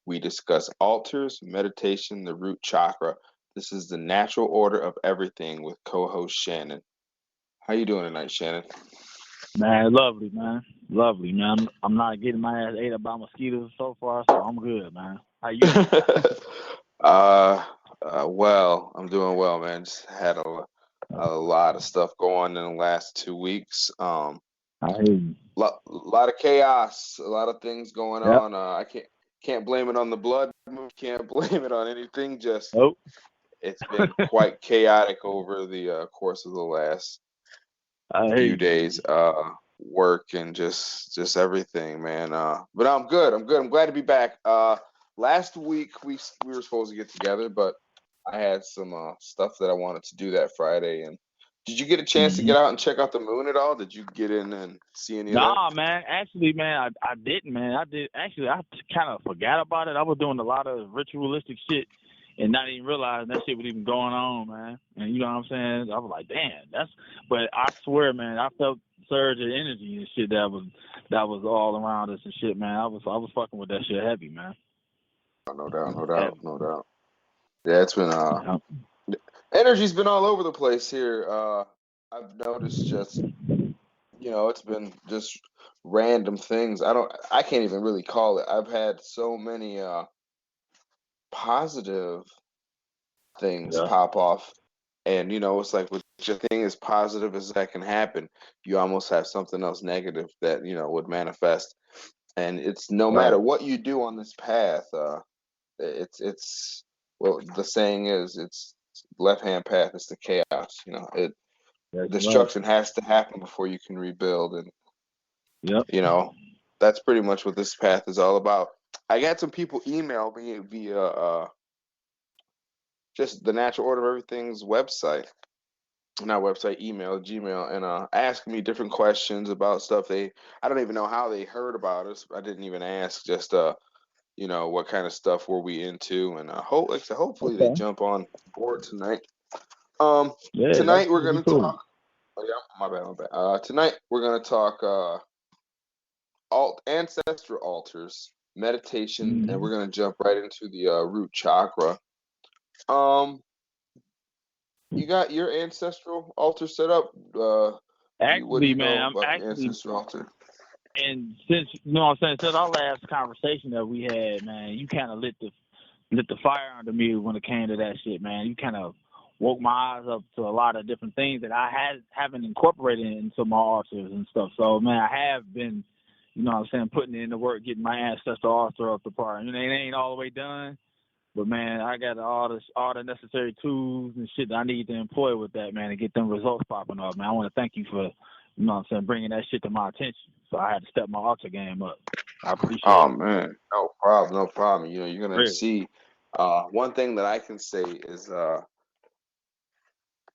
We discuss altars, meditation, the root chakra. This is the natural order of everything with co-host Shannon. How you doing tonight, Shannon? Man, lovely, man. Lovely, man. I'm not getting my ass ate up by mosquitoes so far, so I'm good, man. How you? Well, I'm doing well, man. Just had a lot of stuff going in the last 2 weeks. I hear you. Lot of chaos, a lot of things going Yep. on. I can't blame it on the blood move. Can't blame it on anything. Just Nope. it's been quite chaotic over the course of the last I hear few you. days. Work and just everything, man. But I'm good. I'm glad to be back. Last week we were supposed to get together, but I had some stuff that I wanted to do that Friday. And did you get a chance to Mm-hmm. get out and check out the moon at all? Did you get in and see any of that? Nah, man. Actually, man, I didn't, man. I did. Actually, I kind of forgot about it. I was doing a lot of ritualistic shit and not even realizing that shit was even going on, man. And you know what I'm saying? I was like, damn, but I swear, man, I felt surge of energy and shit that was all around us and shit, man. I was fucking with that shit heavy, man. No doubt, no Heavy. doubt, no doubt. Yeah, it's been Yeah. energy's been all over the place here. I've noticed just it's been just random things. I can't even really call it. I've had so many positive things Yeah. pop off, and it's like with your thing as positive as that can happen, you almost have something else negative that would manifest. And it's no matter Right. what you do on this path, it's well, the saying is it's left hand path is the chaos. That's right. Destruction has to happen before you can rebuild, and Yep. that's pretty much what this path is all about. I got some people email me via just the natural order of everything's website, not website, email, Gmail, and asking me different questions about stuff. I don't even know how they heard about us. I didn't even ask. Just what kind of stuff were we into, and hopefully they Okay. jump on board tonight. Yeah, that's Tonight we're gonna be gonna cool. talk. Oh yeah, my bad. Tonight we're gonna talk ancestral altars, meditation, and Mm-hmm. we're gonna jump right into the root chakra. Um, you got your ancestral altar set up. What do Actually, you man, know I'm about the actually, ancestral altar? and since you know what I'm saying, since our last conversation that we had, man, you kind of lit the fire under me when it came to that shit, man. You kind of woke my eyes up to a lot of different things that I haven't incorporated into my altars and stuff. So, man, I have been, you know what I'm saying, putting in the work, getting my ancestral altar up to par. You know, it ain't all the way done, but man, I got all the necessary tools and shit that I need to employ with that, man, to get them results popping off, man. I want to thank you for, you know what I'm saying, bringing that shit to my attention. So I had to step my altar game up. I appreciate Oh it. man, no problem, no problem. You're gonna Really. see. One thing that I can say is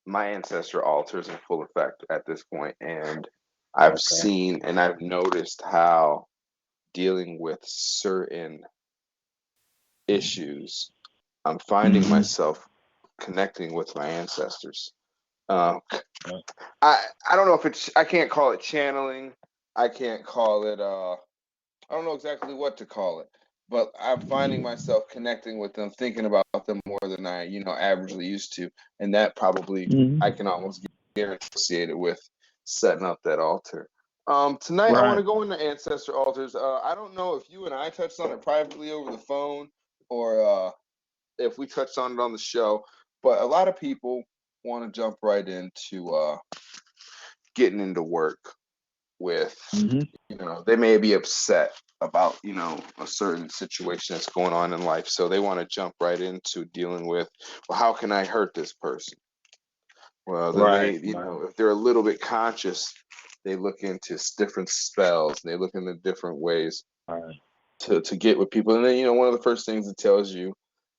my ancestral altar is in full effect at this point, and I've Okay. seen and I've noticed how dealing with certain issues, I'm finding Mm-hmm. myself connecting with my ancestors. Um, Yeah. I don't know if I can't call it channeling. I can't call it I don't know exactly what to call it, but I'm finding myself connecting with them, thinking about them more than I, averagely used to, and that probably I Mm-hmm. can almost get associated with setting up that altar. Tonight I want Right. to go into ancestor altars. I don't know if you and I touched on it privately over the phone or if we touched on it on the show, but a lot of people want to jump right into getting into work with, Mm-hmm. they may be upset about, a certain situation that's going on in life. So they want to jump right into dealing with, well, how can I hurt this person? Well, then Right. they, Right. if they're a little bit conscious, they look into different spells. They look into different ways Right. to get with people. And then, one of the first things it tells you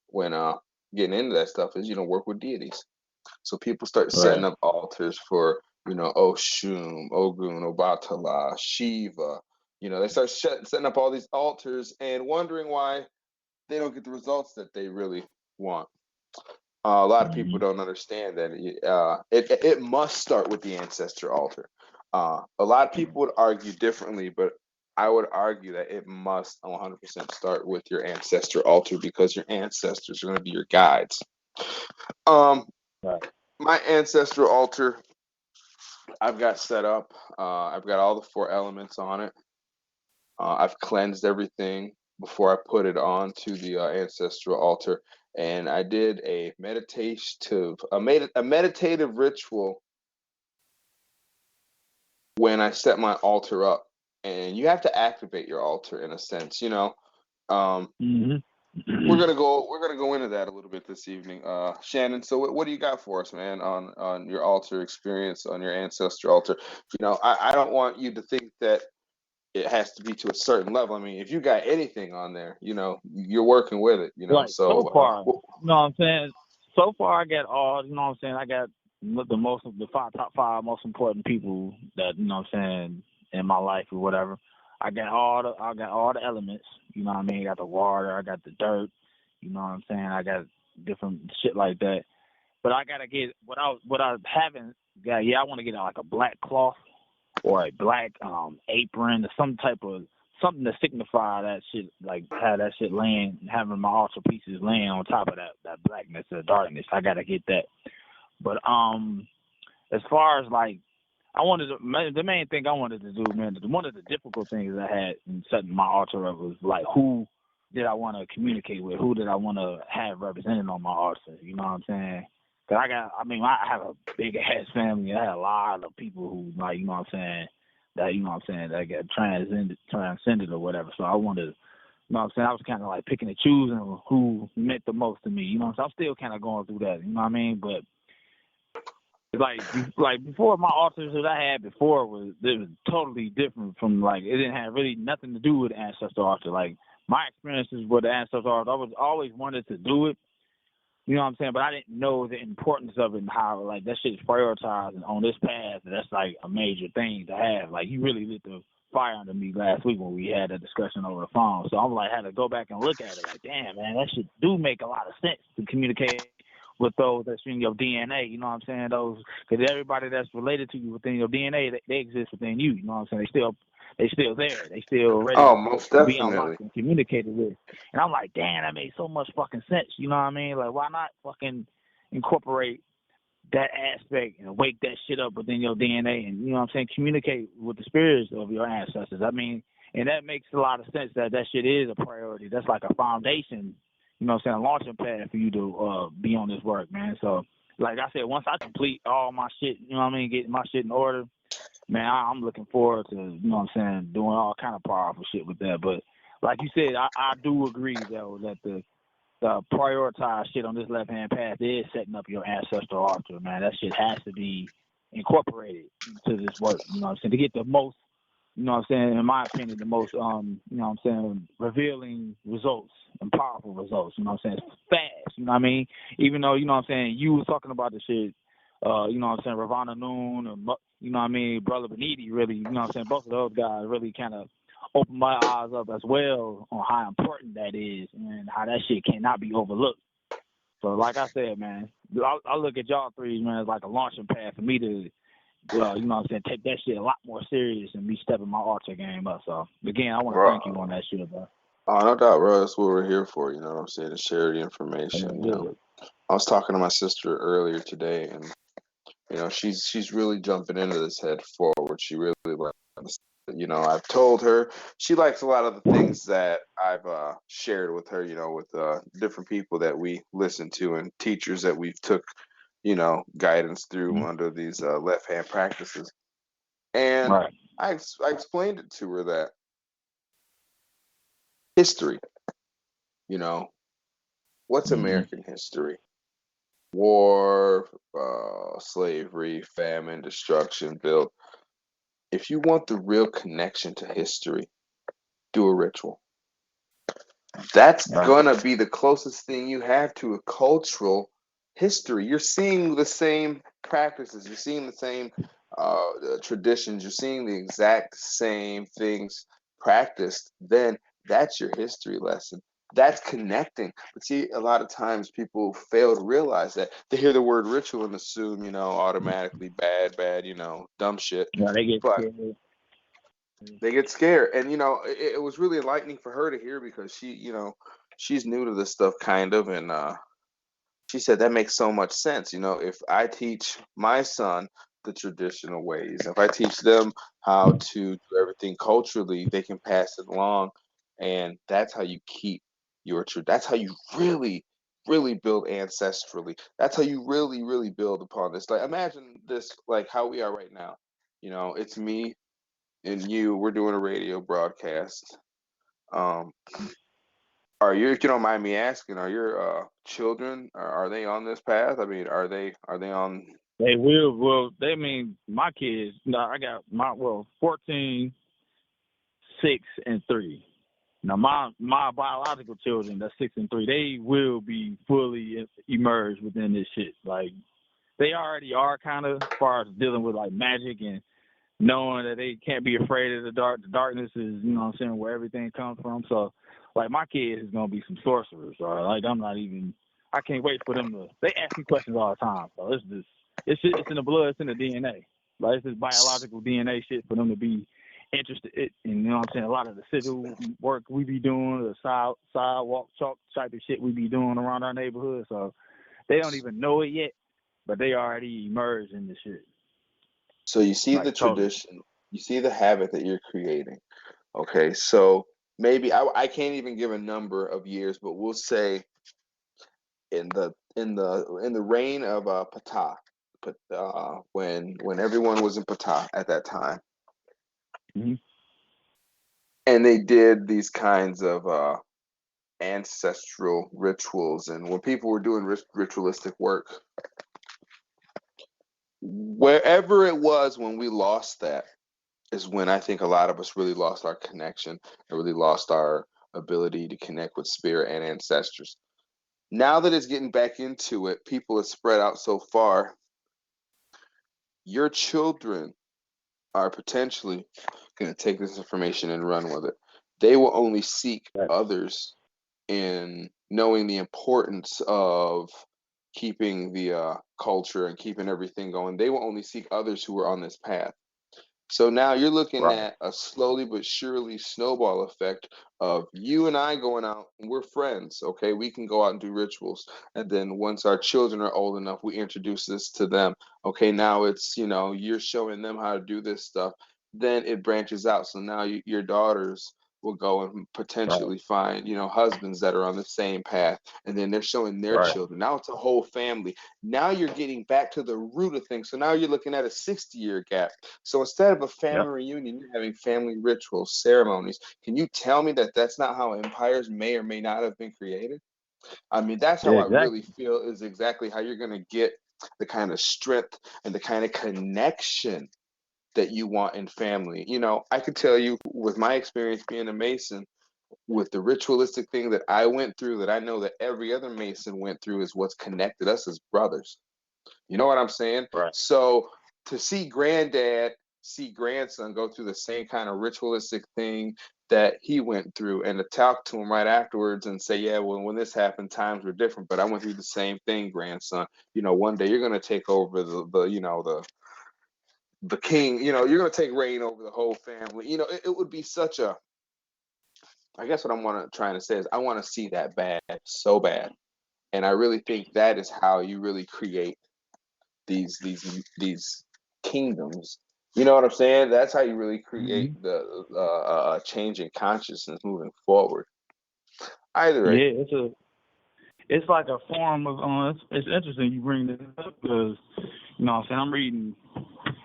when getting into that stuff is, work with deities. So people start setting Right. up altars for, Oshun, Ogun, Obatala, Shiva. They start setting up all these altars and wondering why they don't get the results that they really want. A lot of people Mm-hmm. don't understand that it must start with the ancestor altar. A lot of people would argue differently, but I would argue that it must 100% start with your ancestral altar, because your ancestors are going to be your guides. Right. My ancestral altar, I've got set up. I've got all the 4 elements on it. I've cleansed everything before I put it on to the ancestral altar, and I did a meditative ritual when I set my altar up. And you have to activate your altar in a sense, you know. We're gonna go into that a little bit this evening, Shannon. So what do you got for us, man, on your altar experience, on your ancestral altar? You know, I don't want you to think that it has to be to a certain level. I mean, if you got anything on there, you know, you're working with it, you know. Like so So far, you know what I'm saying? So far, I got all, you know what I'm saying? I got the top 5 most important people that, you know what I'm saying, in my life or whatever. I got all the elements, you know what I mean? I got the water, I got the dirt, you know what I'm saying? I got different shit like that. But I gotta get what I haven't got. Yeah, I want to get like a black cloth or a black apron or some type of something to signify that shit, like have that shit laying, having my altar pieces laying on top of that blackness or darkness. I gotta get that. But as far as like, the main thing I wanted to do, man, one of the difficult things I had in setting my altar up was like, who did I want to communicate with? Who did I want to have represented on my altar? You know what I'm saying? Cause I have a big ass family. I had a lot of people who, like, you know what I'm saying, that get transcended or whatever. So I wanted, you know what I'm saying, I was kind of like picking and choosing who meant the most to me. You know, so I'm still kind of going through that. You know what I mean? But like before, my altars that I had before was totally different from, like, it didn't have really nothing to do with the ancestral altar. Like, my experiences with the ancestral altar, I was always wanted to do it. You know what I'm saying? But I didn't know the importance of it and how, like, that shit's prioritized on this path. That's, like, a major thing to have. Like, you really lit the fire under me last week when we had a discussion over the phone. So I'm, like, had to go back and look at it. Like, damn, man, that shit do make a lot of sense to communicate with those that's in your DNA. You know what I'm saying? Those, because everybody that's related to you within your DNA, they exist within you. You know what I'm saying? They still there. They still ready most to be definitely. unlocked and communicated with. And I'm like, damn, that made so much fucking sense. You know what I mean? Like, why not fucking incorporate that aspect and wake that shit up within your DNA and, you know what I'm saying, communicate with the spirits of your ancestors. I mean, and that makes a lot of sense that shit is a priority. That's like a foundation, you know what I'm saying, a launching pad for you to be on this work, man. So, like I said, once I complete all my shit, you know what I mean, getting my shit in order, man, I'm looking forward to, you know what I'm saying, doing all kind of powerful shit with that. But like you said, I do agree, though, that the prioritize shit on this left-hand path is setting up your ancestral altar, man. That shit has to be incorporated into this work, you know what I'm saying, to get the most, you know what I'm saying, in my opinion, the most, you know what I'm saying, revealing results and powerful results, you know what I'm saying, fast, you know what I mean? Even though, you know what I'm saying, you was talking about the shit, you know what I'm saying, Ravana Noon, and, you know what I mean, Brother Beniti, really, you know what I'm saying, both of those guys really kind of opened my eyes up as well on how important that is and how that shit cannot be overlooked. So, like I said, man, I look at y'all three, man, as like a launching pad for me to, you know what I'm saying, take that shit a lot more serious and me stepping my altar game up. So, again, I want to thank you on that shit, bro. Oh, no doubt, bro. That's what we're here for, you know what I'm saying, to share the information, you know. I was talking to my sister earlier today, and, you know, she's really jumping into this head forward. She really likes, you know, I've told her she likes a lot of the things that I've shared with her, you know, with different people that we listen to and teachers that we've took, you know, guidance through under these left-hand practices. And Right. I explained it to her that history, you know, what's American history? War, slavery, famine, destruction, build. If you want the real connection to history, do a ritual. That's gonna be the closest thing you have to a cultural history. You're seeing the same practices, you're seeing the same traditions, you're seeing the exact same things practiced. Then that's your history lesson. That's connecting. But see, a lot of times people fail to realize that. They hear the word ritual and assume, you know, automatically bad, you know, dumb shit. Yeah, they get But scared. They get scared. And, it was really enlightening for her to hear because she's new to this stuff kind of. And she said that makes so much sense. If I teach my son the traditional ways, if I teach them how to do everything culturally, they can pass it along. And that's how you keep that's how you really, really build ancestrally. That's how you really, really build upon this. Like, imagine this, like how we are right now. It's me and you. We're doing a radio broadcast. Um, if you don't mind me asking, are your children, are they on this path? I mean, are they on? They will. Well, they mean my kids. No, I got 14, 6, and 3. Now my biological children, that's 6 and 3. They will be fully immersed within this shit. Like they already are, kind of, as far as dealing with like magic and knowing that they can't be afraid of the dark. The darkness is, where everything comes from. So, like, my kids is gonna be some sorcerers, or like I can't wait for them to. They ask me questions all the time. So it's in the blood, it's in the DNA. Like it's this biological DNA shit for them to be interested in. A lot of the sigil work we be doing, the sidewalk chalk type of shit we be doing around our neighborhood. So they don't even know it yet, but they already emerged in the shit. So you see the Like totally. tradition, you see the habit that you're creating. Okay, so maybe I can't even give a number of years, but we'll say in the reign of Ptah, when everyone was in Ptah at that time, Mm-hmm. and they did these kinds of ancestral rituals, and when people were doing ritualistic work, wherever it was when we lost that is when I think a lot of us really lost our connection and really lost our ability to connect with spirit and ancestors. Now that it's getting back into it, people have spread out so far. Your children are potentially going to take this information and run with it. They will only seek Right. others in knowing the importance of keeping the culture and keeping everything going. They will only seek others who are on this path. So now you're looking Right. at a slowly but surely snowball effect of you and I going out, and we're friends, okay? We can go out and do rituals. And then once our children are old enough, we introduce this to them. Okay, now it's, you're showing them how to do this stuff. Then it branches out. So now your daughters will go and Right. potentially find, husbands that are on the same path. And then they're showing their Right. children. Now it's a whole family. Now you're getting back to the root of things. So now you're looking at a 60-year gap. So instead of a family Yep. reunion, you're having family rituals, ceremonies. Can you tell me that that's not how empires may or may not have been created? I mean, that's Yeah, how I really exactly. feel is exactly how you're going to get the kind of strength and the kind of connection that you want in family. I could tell you with my experience being a Mason, with the ritualistic thing that I went through, that I know that every other Mason went through, is what's connected us as brothers. You know what I'm saying? Right. So to see granddad see grandson go through the same kind of ritualistic thing that he went through, and to talk to him right afterwards and say, yeah, well, when this happened, times were different, but I went through the same thing, grandson. One day you're going to take over the king, you're going to take reign over the whole family. It would be such a, I guess what I'm trying to say is I want to see that bad, so bad. And I really think that is how you really create these kingdoms. You know what I'm saying? That's how you really create Mm-hmm. the change in consciousness moving forward. Either way, Yeah, it's like a form of it's interesting you bring this up because I'm reading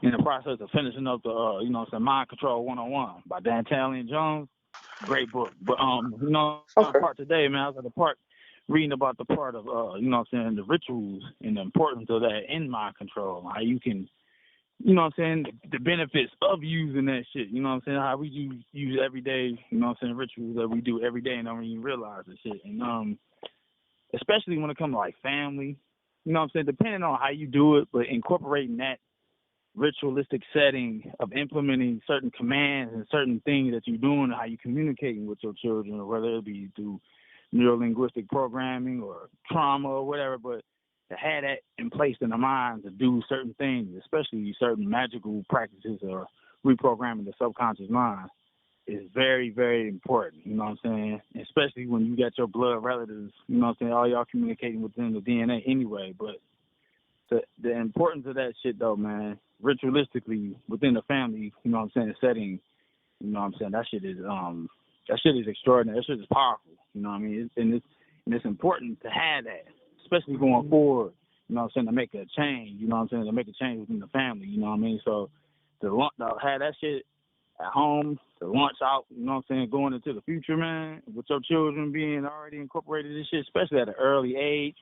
in the process of finishing up the Mind Control 101 by Dan and Jones. Great book. But the okay. part today, man, I was at the part reading about the part of the rituals and the importance of that in mind control. How you can the benefits of using that shit. How we use every day, rituals that we do every day and don't even realize the shit. And especially when it comes to like family, depending on how you do it, but incorporating that ritualistic setting of implementing certain commands and certain things that you're doing and how you're communicating with your children, or whether it be through neuro-linguistic programming or trauma or whatever, but to have that in place in the mind to do certain things, especially certain magical practices or reprogramming the subconscious mind is very, very important. You know what I'm saying? Especially when you got your blood relatives. You know what I'm saying? All y'all communicating within the DNA anyway. But the importance of that shit, though, man, ritualistically within the family. You know what I'm saying? The setting. You know what I'm saying? That shit is extraordinary. That shit is powerful. You know what I mean? It's important to have that, especially going forward. You know what I'm saying? To make a change. You know what I'm saying? To make a change within the family. You know what I mean? So to have that shit at home, to launch out. You know what I'm saying? Going into the future, man, with your children being already incorporated in this shit, especially at an early age.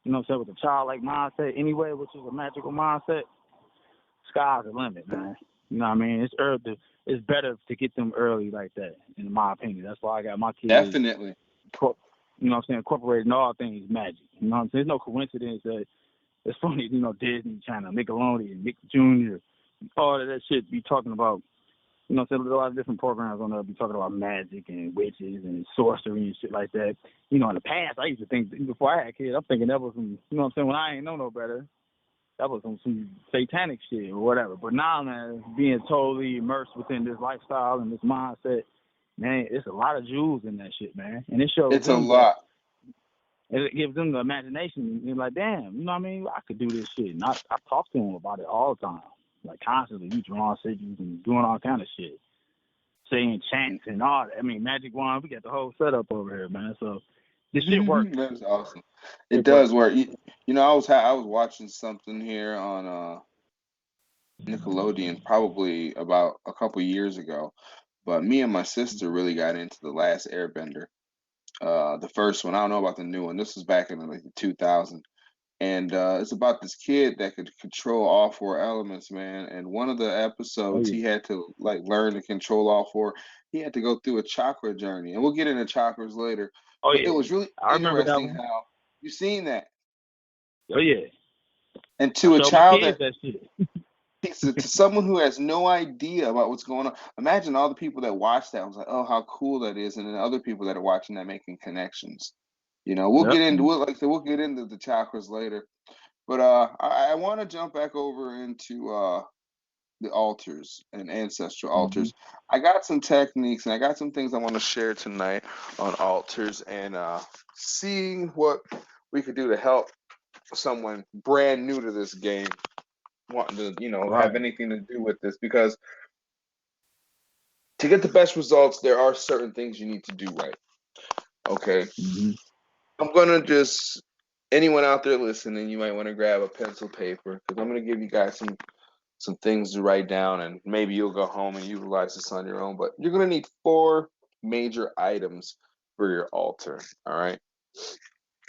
You know what I'm saying? With a childlike mindset, anyway, which is a magical mindset. Sky's the limit, man. You know what I mean? It's better to get them early like that, in my opinion. That's why I got my kids. Definitely. You know what I'm saying? Incorporating all things magic. You know what I'm saying? There's no coincidence that it's funny, you know, Disney, China, Nickelodeon, Nick Jr., all of that shit be talking about. You know what I'm saying? There's a lot of different programs on there be talking about magic and witches and sorcery and shit like that. You know, in the past, I used to think, before I had kids, I'm thinking that was some, you know what I'm saying, when I ain't know no better, that was some satanic shit or whatever. But now, man, being totally immersed within this lifestyle and this mindset, man, it's a lot of jewels in that shit, man. And it shows It's a lot. It gives them the imagination. You're like, damn, you know what I mean? I could do this shit. And I talk to them about it all the time. Like, constantly. We drawing sigils and doing all kind of shit. Saying chants and all that. I mean, magic wand, we got the whole setup over here, man. So this shit works. That's awesome. It does work. You know, I was watching something here on Nickelodeon probably about a couple years ago, but me and my sister really got into The Last Airbender. The first one, I don't know about the new one. This was back in like the 2000s. And it's about this kid that could control all four elements, man. And one of the episodes, he had to like learn to control all four. He had to go through a chakra journey, and we'll get into chakras later. But it was really interesting how you seen that. Oh yeah. And to a child that shit. to someone who has no idea about what's going on, imagine all the people that watch that. I was like, oh, how cool that is, and then other people that are watching that making connections. You know, we'll get into the chakras later. But I want to jump back over into the altars and ancestral altars. I got some techniques and I got some things I want to share tonight on altars and seeing what we could do to help someone brand new to this game wanting to, you know, have anything to do with this, because to get the best results, there are certain things you need to do right. Okay. I'm gonna just, anyone out there listening, you might want to grab a pencil, paper, because I'm gonna give you guys some things to write down, and maybe you'll go home and utilize this on your own. But you're gonna need 4 major items for your altar. All right.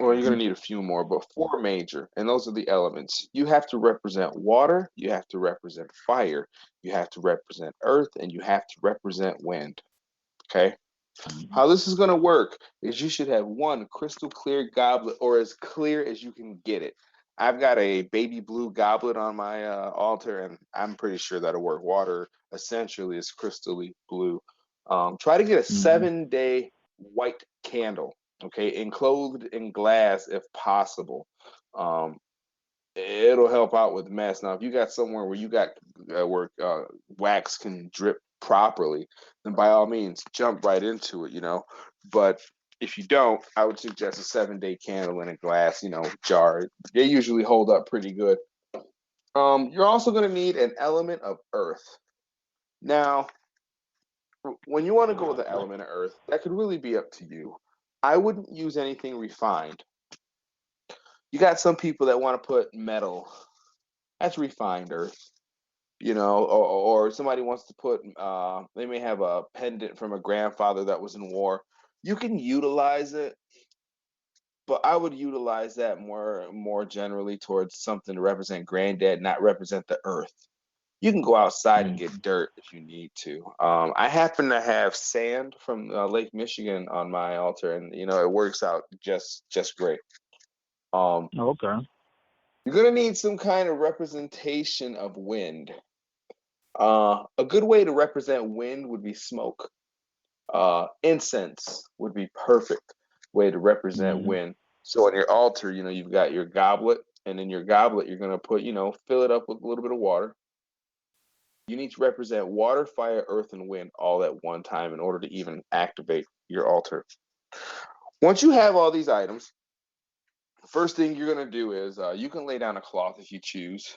Well, you're gonna need a few more, but 4 major, and those are the elements. You have to represent water, you have to represent fire, you have to represent earth, and you have to represent wind. Okay. How this is going to work is you should have one crystal clear goblet, or as clear as you can get it. I've got a baby blue goblet on my altar, and I'm pretty sure that'll work. Water essentially is crystally blue. Try to get a 7-day white candle, okay, enclosed in glass if possible. It'll help out with mess. Now, if you got somewhere where you got where wax can drip properly, then by all means jump right into it, you know. But if you don't, I would suggest a 7-day candle in a glass, you know, jar. They usually hold up pretty good. You're also going to need an element of earth. Now, when you want to go with the element of earth, that could really be up to you. I wouldn't use anything refined. You got some people that want to put metal. That's refined earth. You know, or somebody wants to put, they may have a pendant from a grandfather that was in war. You can utilize it, but I would utilize that more generally towards something to represent granddad, not represent the earth. You can go outside and get dirt if you need to. I happen to have sand from Lake Michigan on my altar, and you know it works out just great. Okay. You're gonna need some kind of representation of wind. A good way to represent wind would be smoke. Incense would be perfect way to represent wind. So on your altar, you know, you've got your goblet, and in your goblet, you're gonna put, you know, fill it up with a little bit of water. You need to represent water, fire, earth, and wind all at one time in order to even activate your altar. Once you have all these items, the first thing you're going to do is you can lay down a cloth if you choose.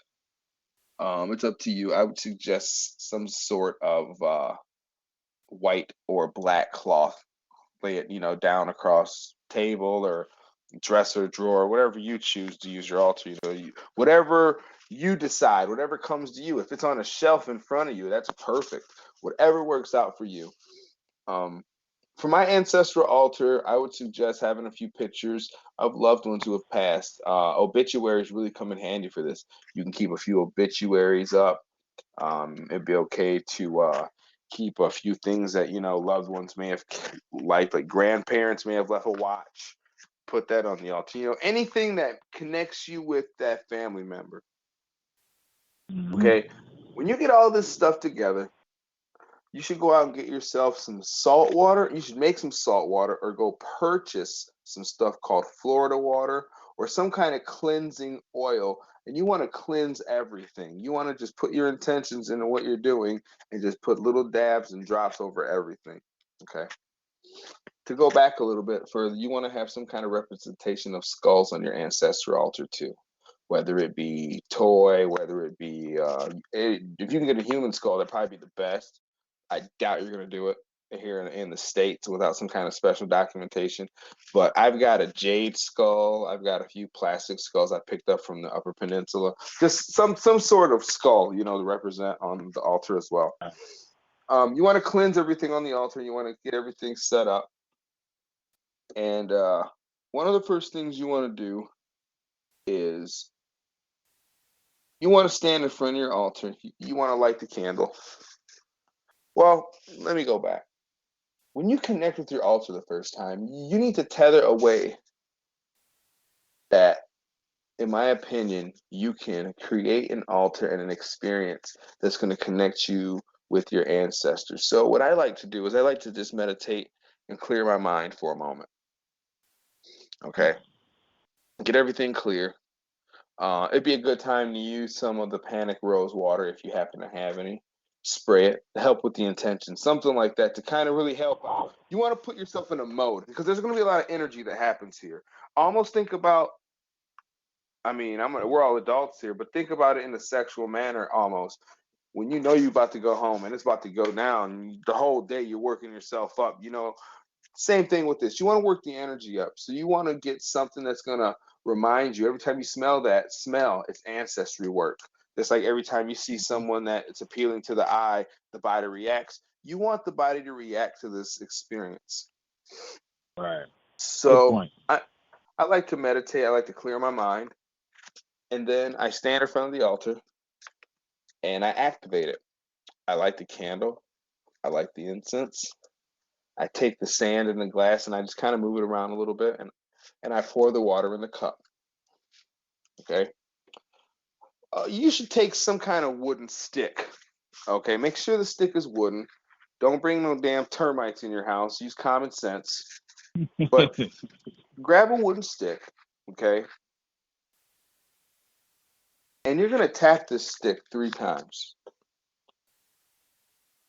It's up to you. I would suggest some sort of white or black cloth. Lay it, down across table or dresser, drawer, whatever you choose to use your altar. Whatever you decide, whatever comes to you. If it's on a shelf in front of you, that's perfect. Whatever works out for you. For my ancestral altar, I would suggest having a few pictures of loved ones who have passed. Obituaries really come in handy for this. You can keep a few obituaries up. It'd be okay to keep a few things that loved ones may have liked, like grandparents may have left a watch. Put that on the altar. Anything that connects you with that family member. Okay, when you get all this stuff together, you should go out and get yourself some salt water. You should make some salt water or go purchase some stuff called Florida water or some kind of cleansing oil. And you want to cleanse everything. You want to just put your intentions into what you're doing and just put little dabs and drops over everything. Okay. To go back a little bit further, you want to have some kind of representation of skulls on your ancestral altar too. Whether it be toy, whether it be, if you can get a human skull, that'd probably be the best. I doubt you're going to do it here in the States without some kind of special documentation. But I've got a jade skull. I've got a few plastic skulls I picked up from the Upper Peninsula. Just some sort of skull, to represent on the altar as well. You want to cleanse everything on the altar. You want to get everything set up. And one of the first things you want to do is you want to stand in front of your altar. You want to light the candle. Well, let me go back. When you connect with your altar the first time, you need to tether away that, in my opinion, you can create an altar and an experience that's going to connect you with your ancestors. So what I like to do is I like to just meditate and clear my mind for a moment. Okay? Get everything clear. It'd be a good time to use some of the panic rose water if you happen to have any. Spray it to help with the intention, something like that to kind of really help out. You want to put yourself in a mode because there's going to be a lot of energy that happens here. Almost think about, we're all adults here, but think about it in a sexual manner almost. When you know you're about to go home and it's about to go down, the whole day you're working yourself up, Same thing with this. You want to work the energy up. So you want to get something that's going to remind you every time you smell that smell, it's ancestry work. It's like every time you see someone that it's appealing to the eye, the body reacts. You want the body to react to this experience. Right. So I like to meditate. I like to clear my mind. And then I stand in front of the altar and I activate it. I light the candle. I light the incense. I take the sand in the glass and I just kind of move it around a little bit and I pour the water in the cup. Okay. You should take some kind of wooden stick. Okay. Make sure the stick is wooden. Don't bring no damn termites in your house. Use common sense. But grab a wooden stick. Okay. And you're going to tap this stick 3 times.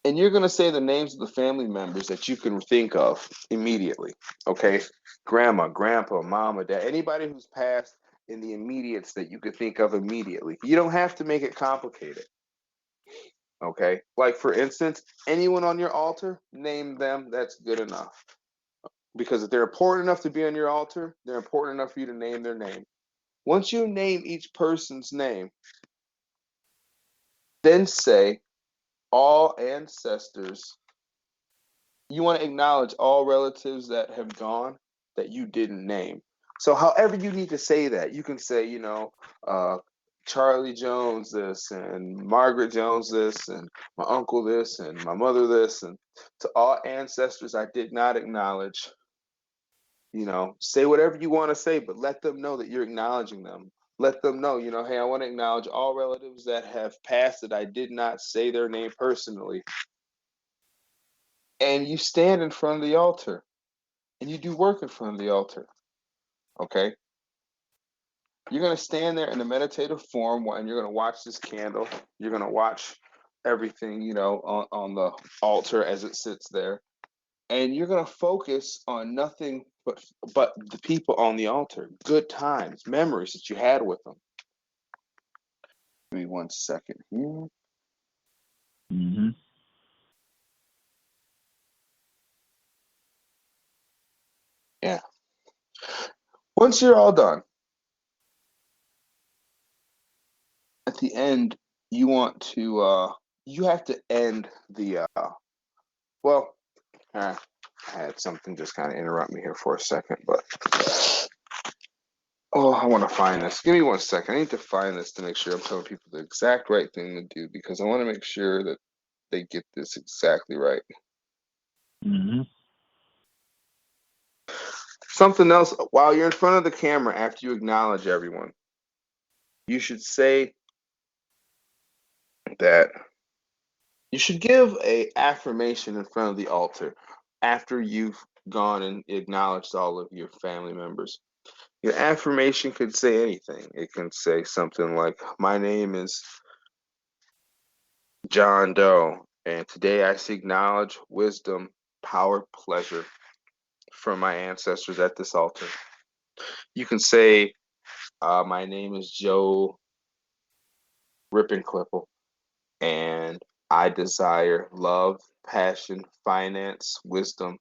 And you're going to say the names of the family members that you can think of immediately. Okay. Grandma, grandpa, mama, dad, anybody who's passed in the immediates that you could think of immediately. You don't have to make it complicated. Okay. Like, for instance, anyone on your altar, name them. That's good enough. Because if they're important enough to be on your altar, they're important enough for you to name their name. Once you name each person's name, then say, all ancestors. You want to acknowledge all relatives that have gone that you didn't name. So however you need to say that, you can say, Charlie Jones this, and Margaret Jones this, and my uncle this, and my mother this, and to all ancestors I did not acknowledge. Say whatever you want to say, but let them know that you're acknowledging them. Let them know, hey, I want to acknowledge all relatives that have passed that I did not say their name personally. And you stand in front of the altar and you do work in front of the altar. Okay? You're going to stand there in a meditative form and you're going to watch this candle. You're going to watch everything, on the altar as it sits there. And you're going to focus on nothing but the people on the altar, good times, memories that you had with them. Give me 1 second here. Mm-hmm. Yeah. Once you're all done, at the end, you want to, you have to end the, well, I had something just kind of interrupt me here for a second, but, oh, I want to find this. Give me 1 second. I need to find this to make sure I'm telling people the exact right thing to do, because I want to make sure that they get this exactly right. Mm-hmm. Something else, while you're in front of the camera, after you acknowledge everyone, you should say that you should give a affirmation in front of the altar after you've gone and acknowledged all of your family members. Your affirmation could say anything. It can say something like, "My name is John Doe, and today I seek knowledge, wisdom, power, pleasure from my ancestors at this altar." You can say, "My name is Joe Rippenklippel, and I desire love, passion, finance, wisdom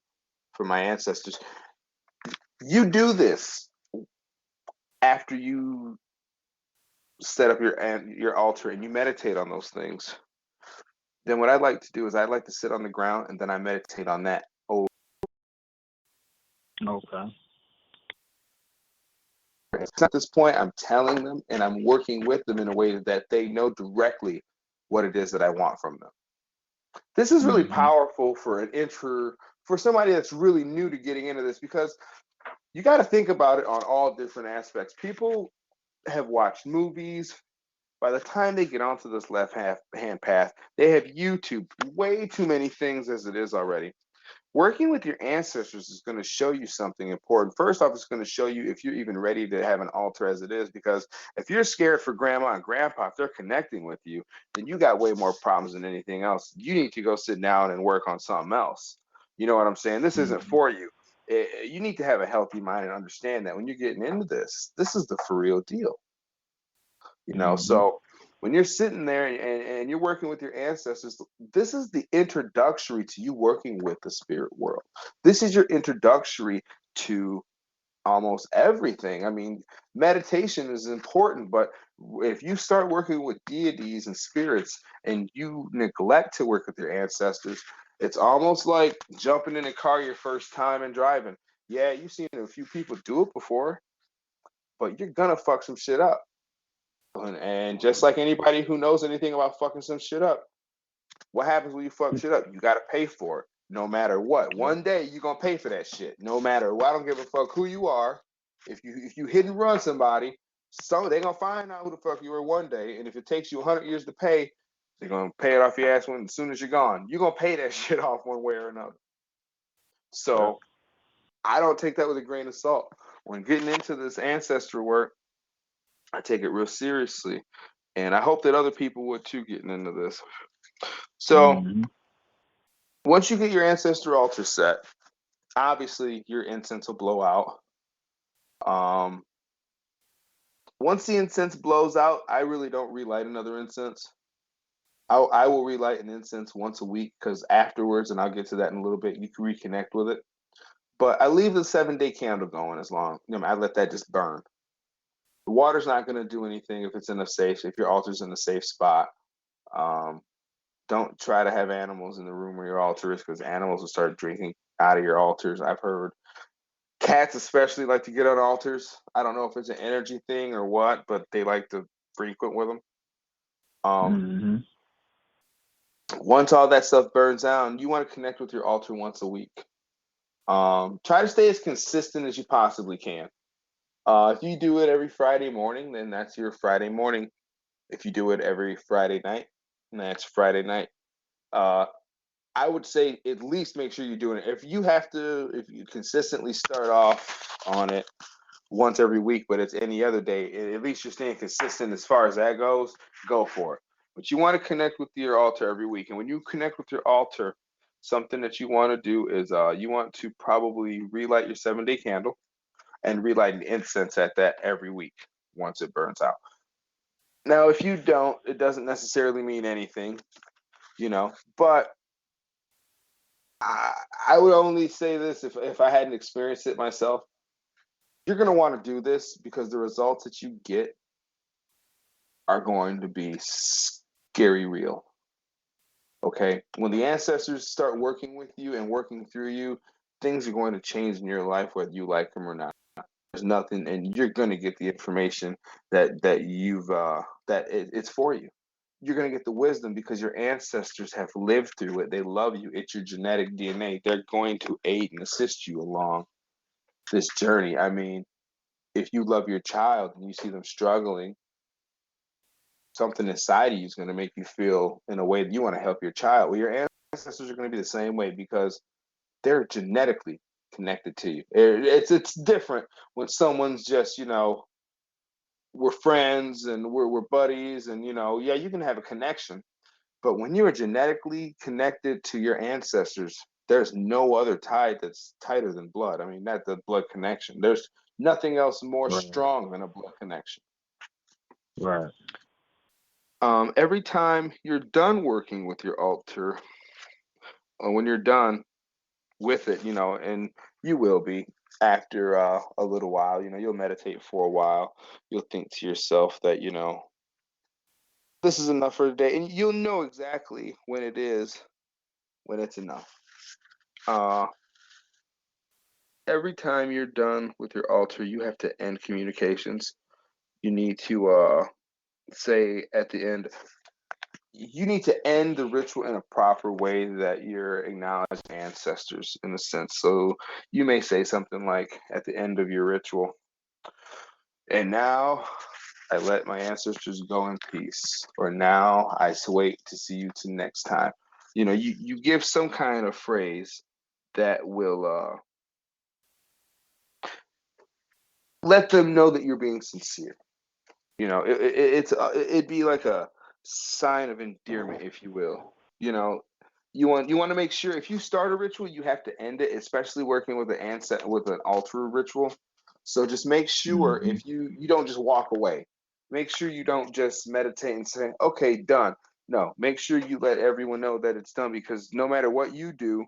from my ancestors." You do this after you set up your altar and you meditate on those things. Then what I'd like to do is I'd like to sit on the ground and then I meditate on that. Oh, Okay. at this point, I'm telling them and I'm working with them in a way that they know directly what it is that I want from them. This is really Mm-hmm. powerful for for somebody that's really new to getting into this, because you got to think about it on all different aspects. People have watched movies. By the time they get onto this left hand path, they have YouTube, way too many things as it is already. Working with your ancestors is going to show you something important. First off, it's going to show you if you're even ready to have an altar as it is, because if you're scared for grandma and grandpa, if they're connecting with you, then you got way more problems than anything else. You need to go sit down and work on something else. You know what I'm saying? This isn't Mm-hmm. for you. You need to have a healthy mind and understand that when you're getting into this is the for real deal. Mm-hmm. So when you're sitting there and you're working with your ancestors, this is the introductory to you working with the spirit world. This is your introductory to almost everything. I mean, meditation is important, but if you start working with deities and spirits and you neglect to work with your ancestors, it's almost like jumping in a car your first time and driving. Yeah, you've seen a few people do it before, but you're gonna fuck some shit up. And just like anybody who knows anything about fucking some shit up, what happens when you fuck shit up? You got to pay for it, no matter what. One day you're gonna pay for that shit, no matter what. I don't give a fuck who you are. If you hit and run somebody, they gonna find out who the fuck you were one day. And if it takes you 100 years to pay, they're gonna pay it off your ass as soon as you're gone. You're gonna pay that shit off one way or another. So I don't take that with a grain of salt. When getting into this ancestral work, I take it real seriously. And I hope that other people would too, getting into this. So Mm-hmm. once you get your ancestor altar set, obviously your incense will blow out. Um, Once the incense blows out, I really don't relight another incense. I will relight an incense once a week, because afterwards, and I'll get to that in a little bit, you can reconnect with it. But I leave the 7-day candle going as long. I let that just burn. The water's not going to do anything if it's in a safe. If your altar's in a safe spot, um, don't try to have animals in the room where your altar is, because animals will start drinking out of your altars. I've heard cats especially like to get on altars. I don't know if it's an energy thing or what, but they like to frequent with them. Mm-hmm. Once all that stuff burns out, you want to connect with your altar once a week. Try to stay as consistent as you possibly can. If you do it every Friday morning, then that's your Friday morning. If you do it every Friday night, then that's Friday night. Uh, I would say at least make sure you're doing it. If you consistently start off on it once every week, but it's any other day, at least you're staying consistent as far as that goes, go for it. But you want to connect with your altar every week. And when you connect with your altar, something that you want to do is you want to probably relight your 7-day candle and relight the incense at that every week once it burns out. Now, if you don't, it doesn't necessarily mean anything, but I would only say this if I hadn't experienced it myself. You're going to want to do this because the results that you get are going to be scary real. Okay? When the ancestors start working with you and working through you, things are going to change in your life whether you like them or not. There's nothing, and you're going to get the information that it's for you. You're going to get the wisdom because your ancestors have lived through it. They love you. It's your genetic DNA. They're going to aid and assist you along this journey. I mean, if you love your child and you see them struggling, something inside of you is going to make you feel in a way that you want to help your child. Well, your ancestors are going to be the same way because they're genetically connected to you. It's different when someone's just, we're friends and we're buddies and, yeah, you can have a connection. But when you're genetically connected to your ancestors, there's no other tie that's tighter than blood. I mean, that's the blood connection. There's nothing else more strong than a blood connection. Right. Every time you're done working with your altar, or when you're done with it, and you will be after a little while, you'll meditate for a while. You'll think to yourself that, this is enough for the day. And you'll know exactly when it's enough. Every time you're done with your altar, you have to end communications. You need to say at the end, you need to end the ritual in a proper way that you're acknowledging ancestors in a sense. So you may say something like at the end of your ritual, and now I let my ancestors go in peace, or now I wait to see you to next time. You give some kind of phrase that will let them know that you're being sincere. It'd be like a sign of endearment, if you will. You want to make sure if you start a ritual, you have to end it, especially working with an altar ritual. So just make sure if you don't just walk away. Make sure you don't just meditate and say, okay, done. No, make sure you let everyone know that it's done, because no matter what you do,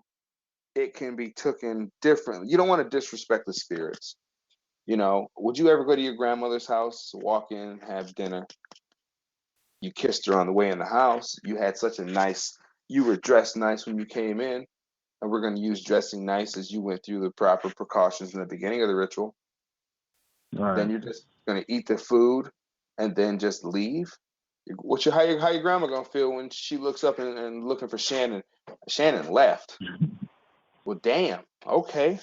it can be taken differently. You don't want to disrespect the spirits. Would you ever go to your grandmother's house, walk in, have dinner? You kissed her on the way in the house. You were dressed nice when you came in, and we're going to use dressing nice as you went through the proper precautions in the beginning of the ritual. Right. Then you're just going to eat the food and then just leave. How your grandma going to feel when she looks up and looking for Shannon? Shannon left. Well, damn. Okay,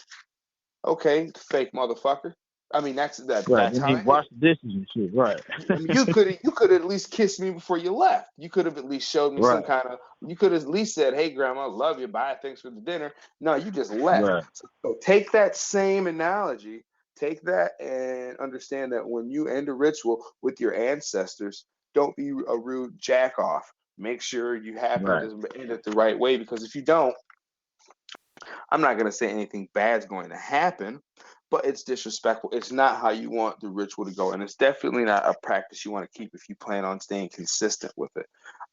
fake motherfucker. I mean, that's Right. Then how you it wash is. the dishes and shit. Right. I mean, you could at least kiss me before you left. You could have at least showed me some Right. kind of. You could have at least said, "Hey, Grandma, love you. Bye. Thanks for the dinner." No, you just left. Right. So take that same analogy, take that, and understand that when you end a ritual with your ancestors, don't be a rude jack off. Make sure you happen Right. to end it the right way, because if you don't, I'm not going to say anything bad's going to happen, but it's disrespectful. It's not how you want the ritual to go, and it's definitely not a practice you want to keep if you plan on staying consistent with it.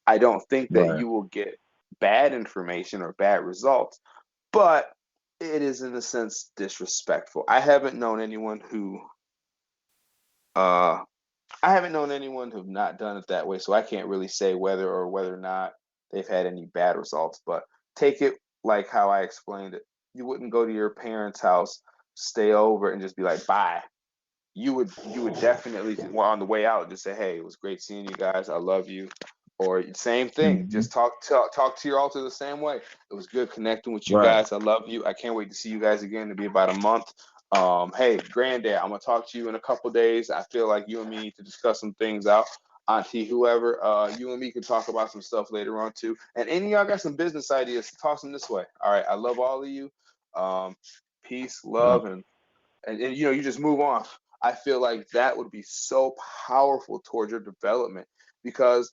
I don't think that Right. you will get bad information or bad results, but it is in a sense disrespectful. I haven't known anyone who have not done it that way, so I can't really say whether or not they've had any bad results. But take it like how I explained it. You wouldn't go to your parents' house, stay over, and just be like, bye. You would definitely, well, on the way out, just say, hey, it was great seeing you guys. I love you. Or same thing, just talk to your altar the same way. It was good connecting with you Right. guys. I love you. I can't wait to see you guys again. It'll be about a month. Hey, granddad, I'm gonna talk to you in a couple days. I feel like you and me need to discuss some things out. Auntie, whoever, you and me can talk about some stuff later on too. And any of y'all got some business ideas, toss them this way. All right, I love all of you. Peace, love, and you just move on. I feel like that would be so powerful towards your development, because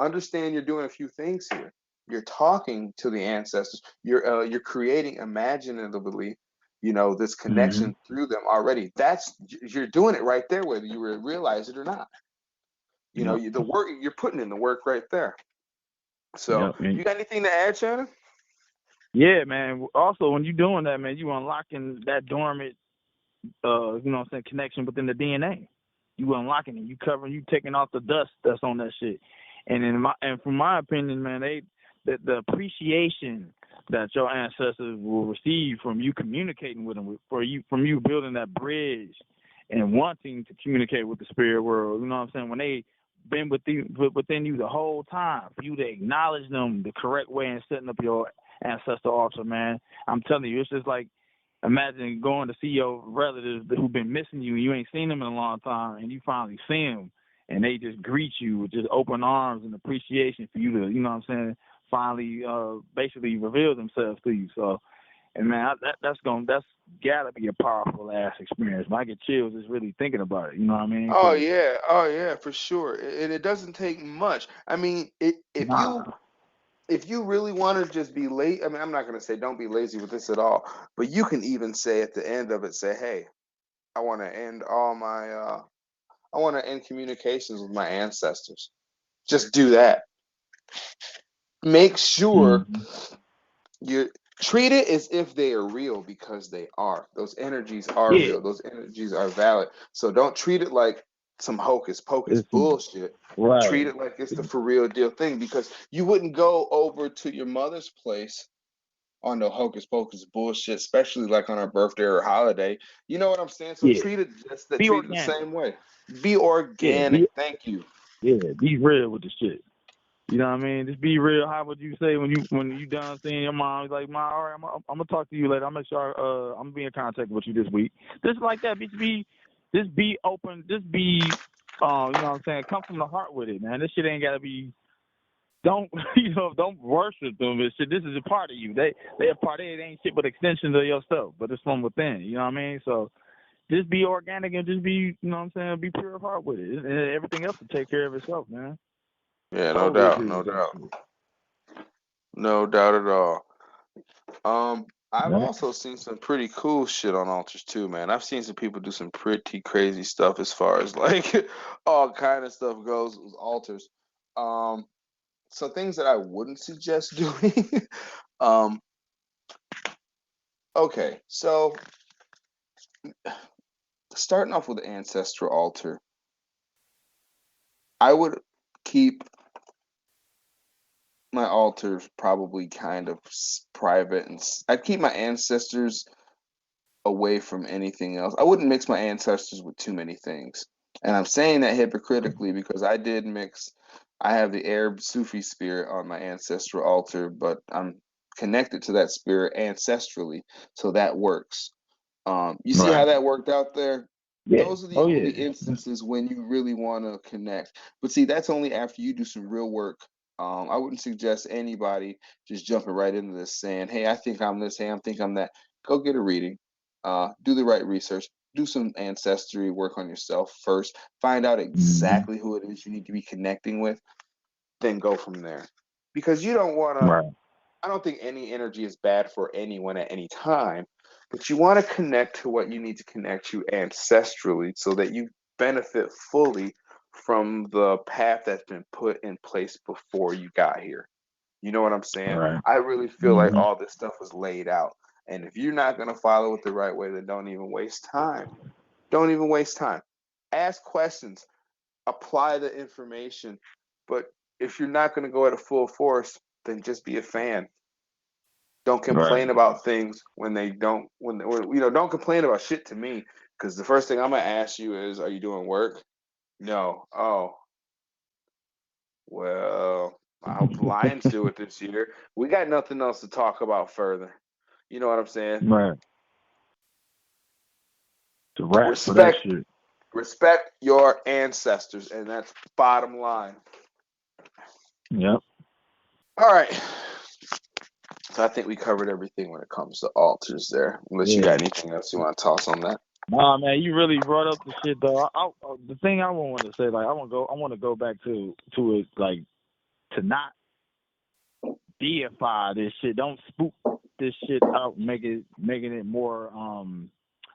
understand you're doing a few things here. You're talking to the ancestors. You're creating imaginatively, this connection through them already. You're doing it right there, whether you realize it or not. The work, you're putting in the work right there. So, you got anything to add, Shannon? Yeah, man. Also, when you're doing that, man, you unlocking that dormant, connection within the DNA. You unlocking it. You covering. You taking off the dust that's on that shit. And from my opinion, man, the appreciation that your ancestors will receive from you communicating with them, from you building that bridge and wanting to communicate with the spirit world. You know what I'm saying? When they been within you the whole time, for you to acknowledge them the correct way and setting up your ancestral altar, man. I'm telling you, it's just like, imagine going to see your relatives who've been missing you and you ain't seen them in a long time, and you finally see them and they just greet you with just open arms and appreciation for you to, finally basically reveal themselves to you. So, and man, that's gotta be a powerful ass experience. I get chills just really thinking about it. You know what I mean? Oh yeah, for sure. It doesn't take much. I mean, if you really want to just be late, I mean, I'm not going to say don't be lazy with this at all, but you can even say at the end of it, say, hey, I want to end communications with my ancestors. Just do that. Make sure you treat it as if they are real, because they are. Those energies are real. Those energies are valid. So don't treat it like some hocus pocus bullshit. Right. Treat it like it's the for real deal thing, because you wouldn't go over to your mother's place on no hocus pocus bullshit, especially like on her birthday or holiday. You know what I'm saying? So treat it the same way. Be organic. Thank you. Yeah, be real with the shit. You know what I mean? Just be real. How would you say when you done seeing your mom? He's like, "Mom, all right, I'm gonna talk to you later. I'll make sure I'm gonna be in contact with you this week." Just like that. Just be open. Just be, you know what I'm saying? Come from the heart with it, man. This shit ain't gotta be. Don't don't worship them and shit. This is a part of you. They a part of it. It ain't shit but extensions of yourself, but it's from within. You know what I mean? So just be organic and just be, you know what I'm saying? Be pure of heart with it, and everything else will take care of itself, man. Yeah, no doubt at all. I've also seen some pretty cool shit on altars too, man. I've seen some people do some pretty crazy stuff as far as like all kind of stuff goes with altars. Some things that I wouldn't suggest doing. Okay, so starting off with the Ancestral Altar, I would keep my altars probably kind of private, and I'd keep my ancestors away from anything else. I wouldn't mix my ancestors with too many things. And I'm saying that hypocritically because I have the Arab Sufi spirit on my ancestral altar, but I'm connected to that spirit ancestrally, so that works. You see how that worked out there? Yeah. Those are the only instances when you really want to connect. But see, that's only after you do some real work. I wouldn't suggest anybody just jumping right into this saying, hey, I think I'm this, hey, I think I'm that. Go get a reading. Do the right research. Do some ancestry work on yourself first. Find out exactly who it is you need to be connecting with. Then go from there. Because you don't want to, I don't think any energy is bad for anyone at any time. But you want to connect to what you need to connect to ancestrally so that you benefit fully from the path that's been put in place before you got here. You know what I'm saying? Right. I really feel like all this stuff was laid out. And if you're not going to follow it the right way, then don't even waste time. Don't even waste time. Ask questions. Apply the information. But if you're not going to go at a full force, then just be a fan. Don't complain about things when don't complain about shit to me, because the first thing I'm gonna ask you is, are you doing work? No. Oh, well, I hope the Lions do it this year. We got nothing else to talk about further. You know what I'm saying? Right. Respect your ancestors, and that's bottom line. Yep. All right. So I think we covered everything when it comes to altars there. Unless you got anything else you want to toss on that. Nah, man, you really brought up the shit though. The thing I want to say, like, I want to go back to it, like, to not deify this shit. Don't spook this shit out, making it more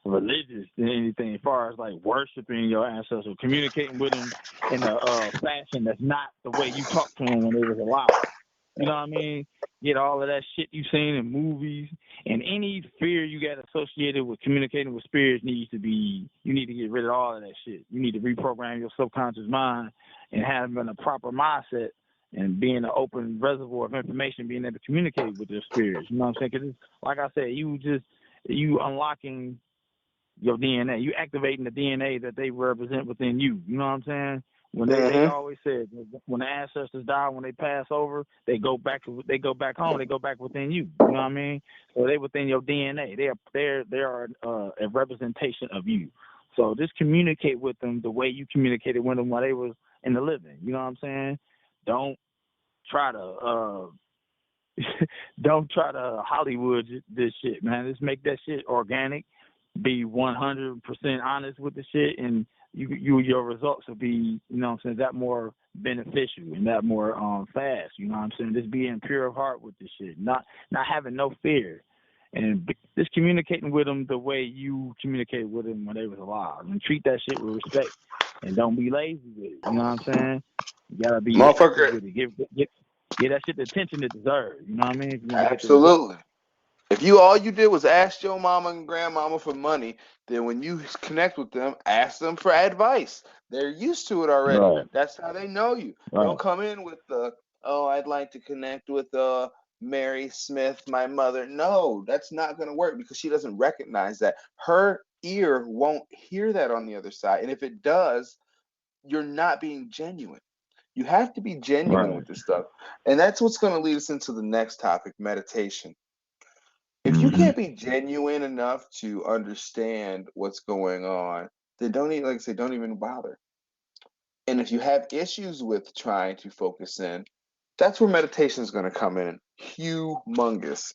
religious than anything. As far as like worshiping your ancestors, communicating with them in a fashion that's not the way you talked to them when they was alive. You know what I mean? Get all of that shit you seen in movies, and any fear you got associated with communicating with spirits you need to get rid of all of that shit. You need to reprogram your subconscious mind and having a proper mindset and being an open reservoir of information, being able to communicate with your spirits. You know what I'm saying? Because like I said, you unlocking your DNA. You activating the DNA that they represent within you. You know what I'm saying? When they always said when the ancestors die, when they pass over, they go back home, they go back within you. You know what I mean? So they within your DNA. They are a representation of you. So just communicate with them the way you communicated with them while they was in the living. You know what I'm saying? Don't try to Hollywood this shit, man. Just make that shit organic. Be 100% honest with the shit, and your results will be, you know what I'm saying, that more beneficial and that more fast. You know what I'm saying? Just being pure of heart with this shit, not having no fear, and just communicating with them the way you communicated with them when they was alive, and treat that shit with respect, and don't be lazy with it. You know what I'm saying? You gotta be active with it. Give that shit the attention it deserves. You know what I mean? If you want to get the Absolutely. If all you did was ask your mama and grandmama for money, then when you connect with them, ask them for advice. They're used to it already. Right. That's how they know you. Right. Don't come in with I'd like to connect with Mary Smith, my mother. No, that's not going to work because she doesn't recognize that. Her ear won't hear that on the other side. And if it does, you're not being genuine. You have to be genuine with this stuff. And that's what's going to lead us into the next topic, meditation. If you can't be genuine enough to understand what's going on, then don't even bother. And if you have issues with trying to focus in, that's where meditation is going to come in. Humongous.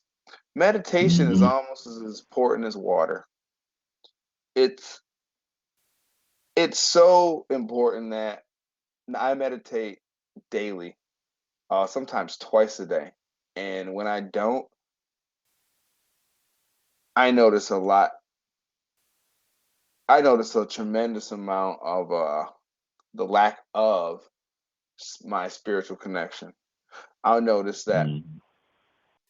Meditation is almost as important as water. It's so important that I meditate daily, sometimes twice a day. And when I don't, I notice a tremendous amount of the lack of my spiritual connection. I'll notice that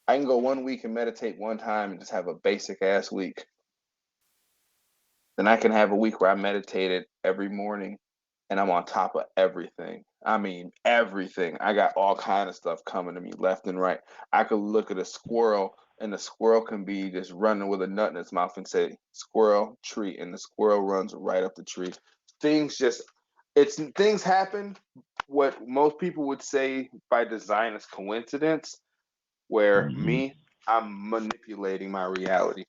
I can go 1 week and meditate one time and just have a basic ass week. Then I can have a week where I meditated every morning and I'm on top of everything. I mean, everything. I got all kind of stuff coming to me left and right. I could look at a squirrel and the squirrel can be just running with a nut in its mouth and say, squirrel, tree, and the squirrel runs right up the tree. Things happen. What most people would say by design is coincidence, where I'm manipulating my reality,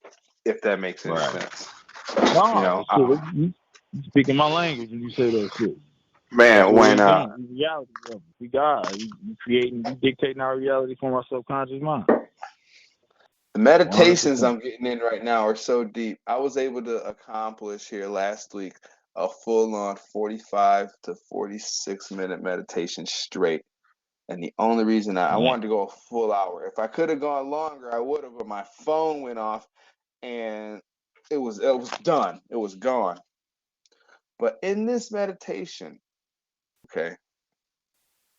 if that makes any sense. No, you speaking my language when you say that shit. Man, when reality, we God, you dictating our reality from our subconscious mind. The meditations 100%. I'm getting in right now are so deep. I was able to accomplish here last week a full-on 45 to 46-minute meditation straight. And the only reason I wanted to go a full hour. If I could have gone longer, I would have, but my phone went off and it was done. It was gone. But in this meditation, okay,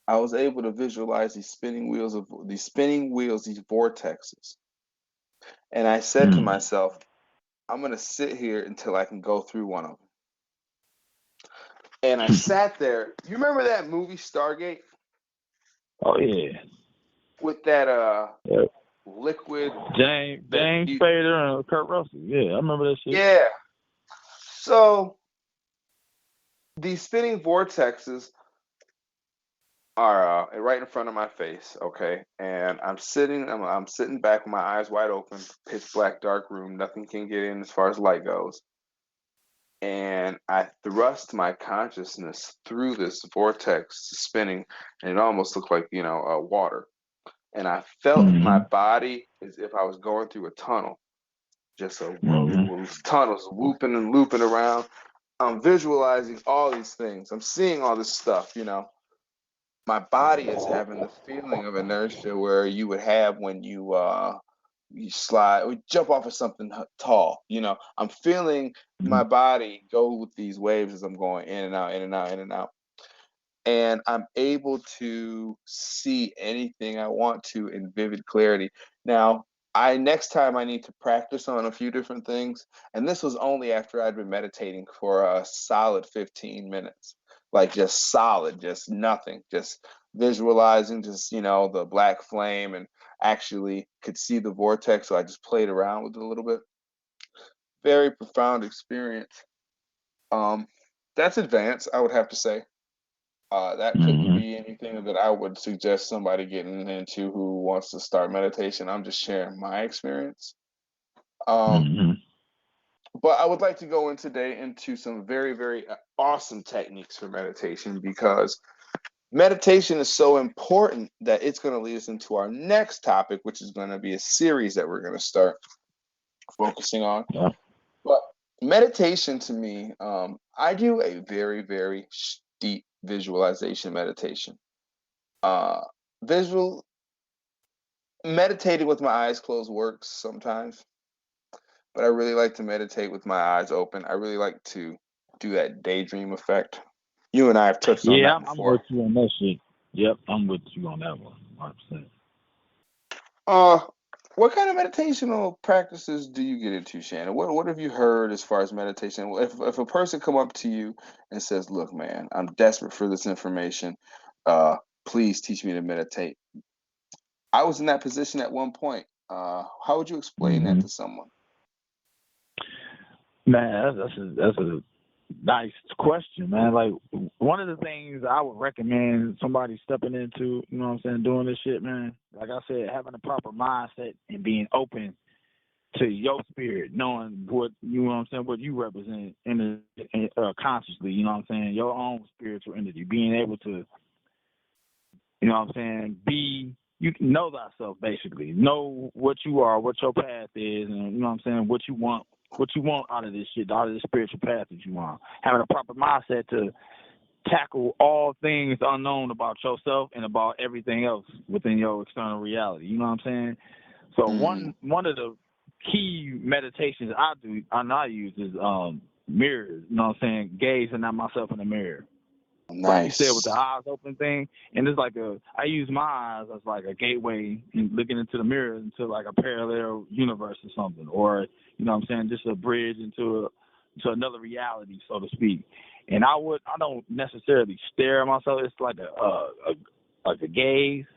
I was able to visualize these spinning wheels, these vortexes. And I said to myself, I'm going to sit here until I can go through one of them. And I sat there. You remember that movie Stargate? Oh, yeah. With that liquid. James Spader and Kurt Russell. Yeah, I remember that shit. Yeah. So these spinning vortexes are right in front of my face, okay? And I'm sitting back with my eyes wide open, pitch black, dark room. Nothing can get in as far as light goes. And I thrust my consciousness through this vortex spinning, and it almost looked like, water. And I felt my body as if I was going through a tunnel. Just tunnels whooping and looping around. I'm visualizing all these things. I'm seeing all this stuff, my body is having the feeling of inertia where you would have when you slide or jump off of something tall. I'm feeling my body go with these waves as I'm going in and out, in and out, in and out. And I'm able to see anything I want to in vivid clarity. Now, next time I need to practice on a few different things, and this was only after I'd been meditating for a solid 15 minutes, like just solid, just nothing, just visualizing, just the black flame, and actually could see the vortex. So I just played around with it a little bit. Very profound experience. That's advanced, I would have to say. That couldn't be anything that I would suggest somebody getting into who wants to start meditation. I'm just sharing my experience. But I would like to go in today into some very, very awesome techniques for meditation, because meditation is so important that it's going to lead us into our next topic, which is going to be a series that we're going to start focusing on. Yeah. But meditation to me, I do a very, very deep visualization meditation. Meditating with my eyes closed works sometimes, but I really like to meditate with my eyes open. I really like to do that daydream effect. You and I have touched on that I'm before. with you on that shit. Yep, I'm with you on that one, 100%. What kind of meditational practices do you get into, Shannon? What have you heard as far as meditation? If a person come up to you and says, "Look, man, I'm desperate for this information. Please teach me to meditate." I was in that position at one point. How would you explain that to someone? Man, that's a nice question, man. Like, one of the things I would recommend somebody stepping into, doing this shit, man. Like I said, having a proper mindset and being open to your spirit, knowing what what you represent consciously, your own spiritual entity, being able to, you can know thyself, basically, know what you are, what your path is, and what you want out of this shit, out of this spiritual path that you want. Having a proper mindset to tackle all things unknown about yourself and about everything else within your external reality. You know what I'm saying? So one of the key meditations I use is mirrors. You know what I'm saying? Gazing at myself in the mirror. Nice. Like you said, with the eyes open thing, and it's like I use my eyes as like a gateway, and looking into the mirror into like a parallel universe or something, or just a bridge into another reality, so to speak. And I don't necessarily stare at myself. It's like a gaze,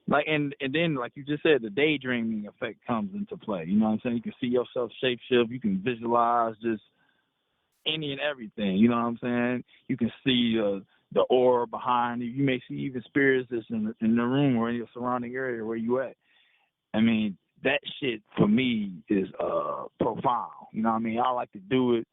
like and then like you just said, the daydreaming effect comes into play. You know what I'm saying? You can see yourself shapeshift. You can visualize just any and everything. You know what I'm saying? You can see the aura behind you. You may see even spirits that's in the room or in your surrounding area where you at. I mean, that shit for me is profound. You know what I mean? I like to do it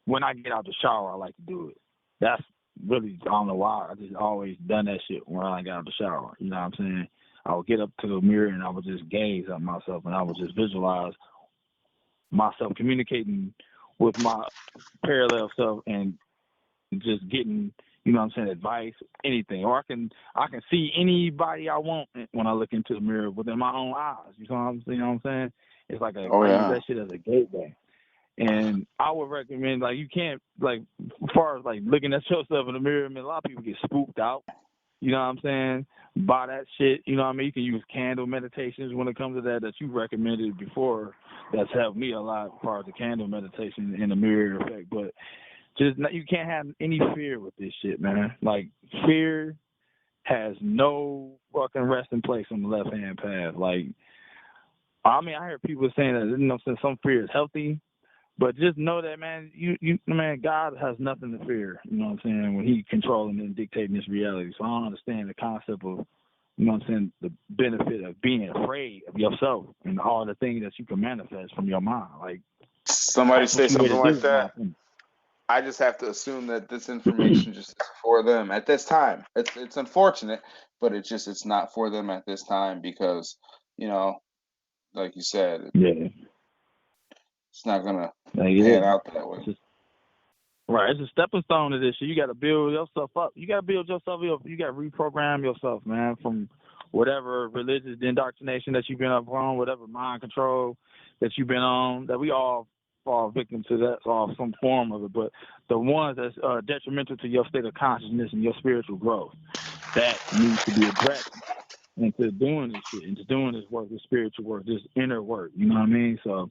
when I get out the shower. I like to do it. That's really, I don't know why. I just always done that shit when I got out the shower. You know what I'm saying? I would get up to the mirror and I would just gaze at myself and I would just visualize myself communicating with my parallel self and just getting, advice, anything. Or I can see anybody I want when I look into the mirror within my own eyes. You know what I'm saying? It's like I use that shit as a gateway. And I would recommend, like, you can't, like, as far as, like, looking at yourself in the mirror, I mean, a lot of people get spooked out, you know what I'm saying, by that shit. You know what I mean? You can use candle meditations when it comes to that you recommended before. That's helped me a lot as far as the candle meditation and the mirror effect. But you can't have any fear with this shit, man. Like, fear has no fucking resting place on the left-hand path. Like, I mean, I hear people saying that, some fear is healthy. But just know that, man, man, God has nothing to fear, you know what I'm saying, when He controlling and dictating this reality. So I don't understand the concept of, the benefit of being afraid of yourself and all the things that you can manifest from your mind. Like, somebody say something like that, I just have to assume that this information just is for them at this time. It's unfortunate, but it's not for them at this time because, like you said, it's not gonna pan out that way. Right, it's a stepping stone to this shit. You got to build yourself up. You got to build yourself up. You got to reprogram yourself, man, from whatever religious indoctrination that you've been up on, whatever mind control that you've been on. That we all fall victim to that, or some form of it. But the ones that's detrimental to your state of consciousness and your spiritual growth, that needs to be addressed into doing this shit, into doing this work, this spiritual work, this inner work. You know what I mean? So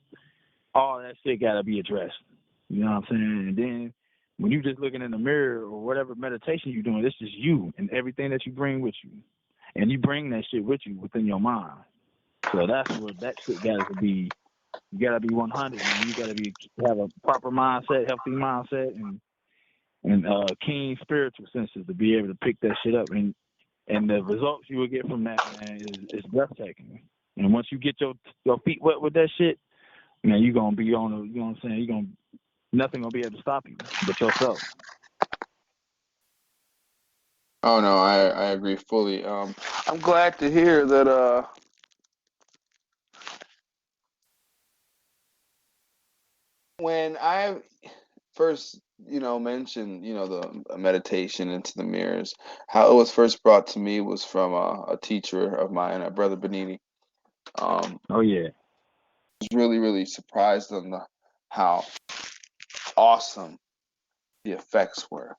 all that shit got to be addressed. You know what I'm saying? And then when you just looking in the mirror or whatever meditation you're doing, it's just you and everything that you bring with you. And you bring that shit with you within your mind. So that's what that shit got to be. You got to be 100, man. You got to have a proper mindset, healthy mindset, and keen spiritual senses to be able to pick that shit up. And the results you will get from that, man, is breathtaking. And once you get your feet wet with that shit, man, you're going to be on you know what I'm saying? Nothing going to be able to stop you but yourself. Oh no, I agree fully. I'm glad to hear that when I first, mentioned, the meditation into the mirrors, how it was first brought to me was from a teacher of mine, Brother Benini. Oh yeah. I was really, really surprised on how awesome the effects were.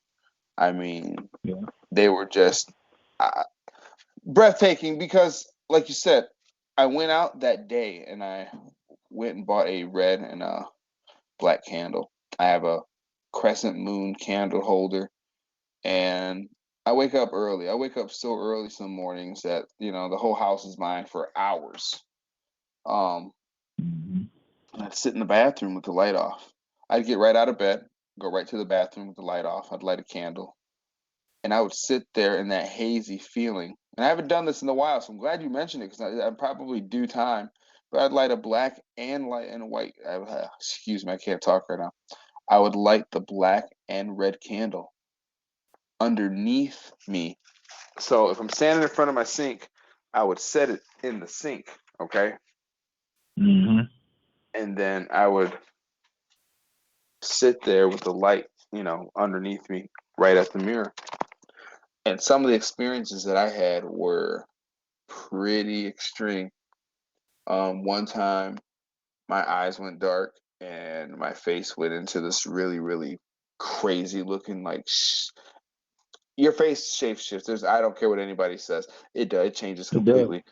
I mean, Yeah. they were just breathtaking because, like you said, I went out that day and I went and bought a red and a black candle. I have a crescent moon candle holder, and I wake up early. I wake up so early some mornings that the whole house is mine for hours. And I'd sit in the bathroom with the light off. I'd get right out of bed, go right to the bathroom with the light off. I'd light a candle, and I would sit there in that hazy feeling. And I haven't done this in a while, so I'm glad you mentioned it because I'm probably due time. But I'd light a black and light and a white. Excuse me, I can't talk right now. I would light the black and red candle underneath me. So if I'm standing in front of my sink, I would set it in the sink, okay? Mm-hmm. And then I would sit there with the light, underneath me, right at the mirror. And some of the experiences that I had were pretty extreme. One time, my eyes went dark and my face went into this really, really crazy looking your face shapeshifts. I don't care what anybody says. It does. It changes It does. completely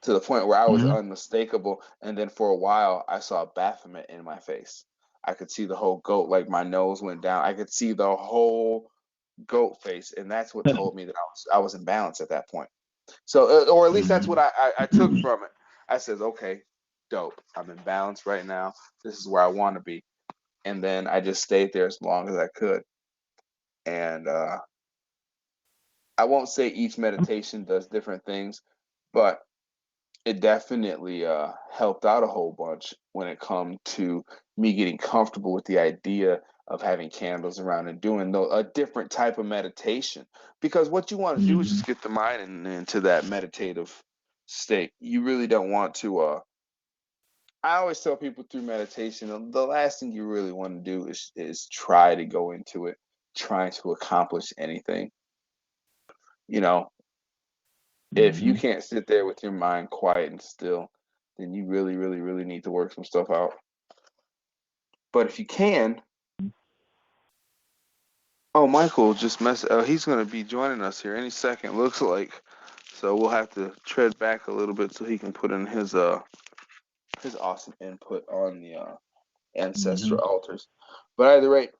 to the point where I was Mm-hmm. unmistakable. And then for a while, I saw Baphomet in my face. I could see the whole goat, like my nose went down. I could see the whole goat face, and that's what told me that I was in balance at that point. So, or at least that's what I took from it. I said, okay, dope. I'm in balance right now. This is where I want to be. And then I just stayed there as long as I could. And I won't say each meditation does different things, but it definitely helped out a whole bunch when it come to me getting comfortable with the idea of having candles around and doing a different type of meditation. Because what you want to do is just get the mind into that meditative state. You really don't want to. I always tell people through meditation, the last thing you really want to do is try to go into it, trying to accomplish anything. If you can't sit there with your mind quiet and still, then you really, really, really need to work some stuff out. But if you can, Michael just he's going to be joining us here any second, looks like. So we'll have to tread back a little bit so he can put in his awesome input on the ancestral altars. But either rate,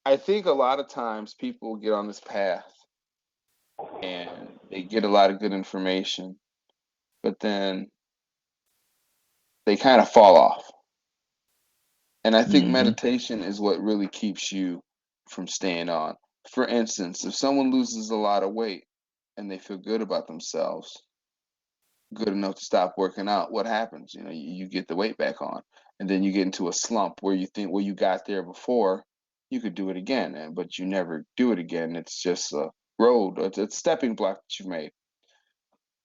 I think a lot of times people get on this path and they get a lot of good information, but then they kind of fall off. And I think meditation is what really keeps you from staying on. For instance, if someone loses a lot of weight and they feel good about themselves, good enough to stop working out, what happens? You get the weight back on. And then you get into a slump where you think, well, you got there before, you could do it again, but you never do it again. It's just a road, it's a stepping block that you've made.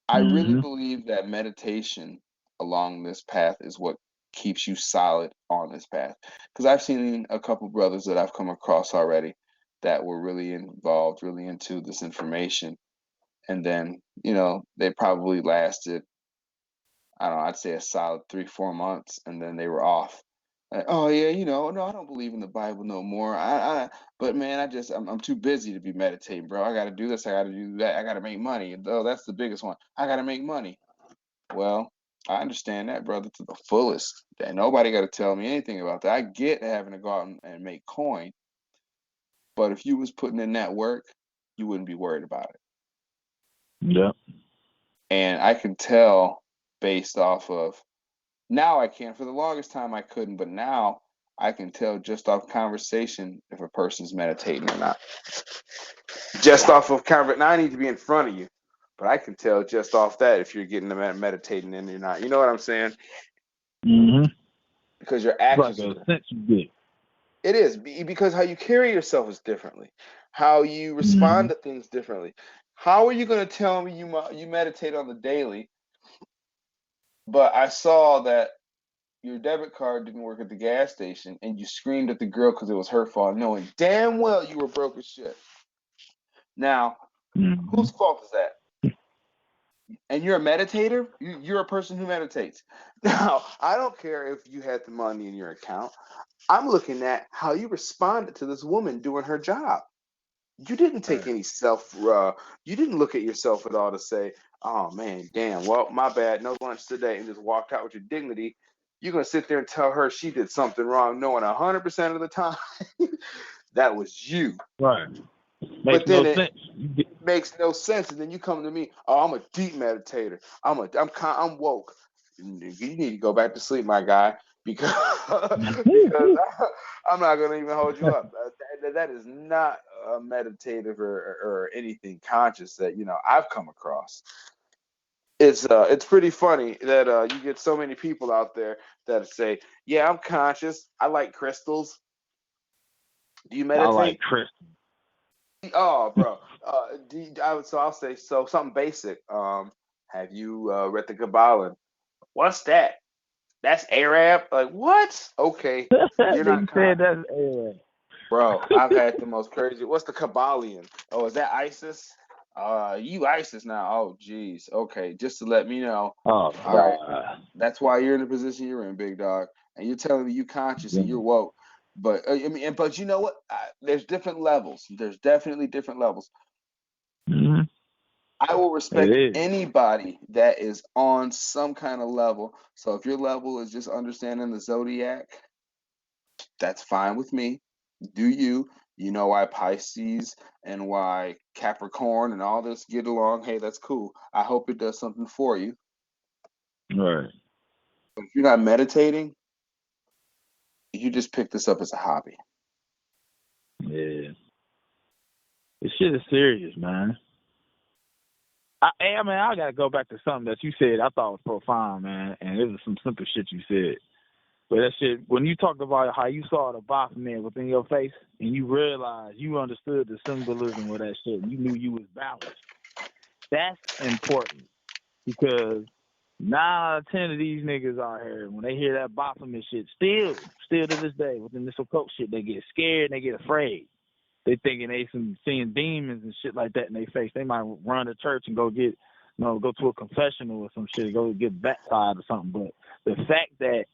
I really believe that meditation along this path is what keeps you solid on this path. Because I've seen a couple brothers that I've come across already that were really involved, really into this information. And then, they probably lasted, I don't know, I'd say a solid 3-4 months, and then they were off. Like, oh yeah, no, I don't believe in the Bible no more. But man, I'm too busy to be meditating, bro. I got to do this, I got to do that, I got to make money. Oh, that's the biggest one. I got to make money. Well, I understand that, brother, to the fullest. And nobody got to tell me anything about that. I get having to go out and make coin, but if you was putting in that work, you wouldn't be worried about it. Yeah. And I can tell based off of, now I can. For the longest time I couldn't, but now I can tell just off conversation if a person's meditating or not. Just off of conversation. Now I need to be in front of you, but I can tell just off that if you're getting the meditating and you're not. You know what I'm saying? Mm-hmm. Because your actions. It's like a sense you get. It is, because how you carry yourself is differently. How you respond to things differently. How are you going to tell me you meditate on the daily, but I saw that your debit card didn't work at the gas station and you screamed at the girl because it was her fault, knowing damn well you were broke as shit? Now, whose fault is that? And you're a meditator? You're a person who meditates. Now, I don't care if you had the money in your account. I'm looking at how you responded to this woman doing her job. You didn't take any you didn't look at yourself at all to say, oh man, damn, well, my bad, no lunch today, and just walked out with your dignity. You're going to sit there and tell her she did something wrong, knowing 100% of the time that was you. Right. But then it makes no sense. And then you come to me, oh, I'm a deep meditator. I'm woke. You need to go back to sleep, my guy, because I'm not going to even hold you up. That is not a meditative or anything conscious that I've come across. It's pretty funny that you get so many people out there that say, yeah, I'm conscious. I like crystals. Do you meditate? I like crystals. Oh, bro. I'll say something basic. Have you read the Kabbalah? What's that? That's Arab. Like what? Okay, you're not. Said that's Arab. Bro, I've had the most crazy. What's the Kabbalion? Oh, is that ISIS? You ISIS now? Oh, geez. Okay, just to let me know. Oh, all right. That's why you're in the position you're in, big dog. And you're telling me you conscious and you're woke. But but you know what? There's different levels. There's definitely different levels. Mm-hmm. I will respect anybody that is on some kind of level. So if your level is just understanding the zodiac, that's fine with me. Do you? You know why Pisces and why Capricorn and all this get along? Hey, that's cool. I hope it does something for you. Right. But if you're not meditating, you just pick this up as a hobby. Yeah. This shit is serious, man. I gotta go back to something that you said I thought was profound, man, and it was some simple shit you said. But that shit, when you talked about how you saw the Baphomet within your face and you realized you understood the symbolism of that shit, you knew you was balanced. That's important because 9 out of 10 of these niggas out here, when they hear that Baphomet shit, still to this day, within this occult shit, they get scared and they get afraid. They thinking they seeing demons and shit like that in their face. They might run to church and go to a confessional or some shit, go get baptized or something. But the fact that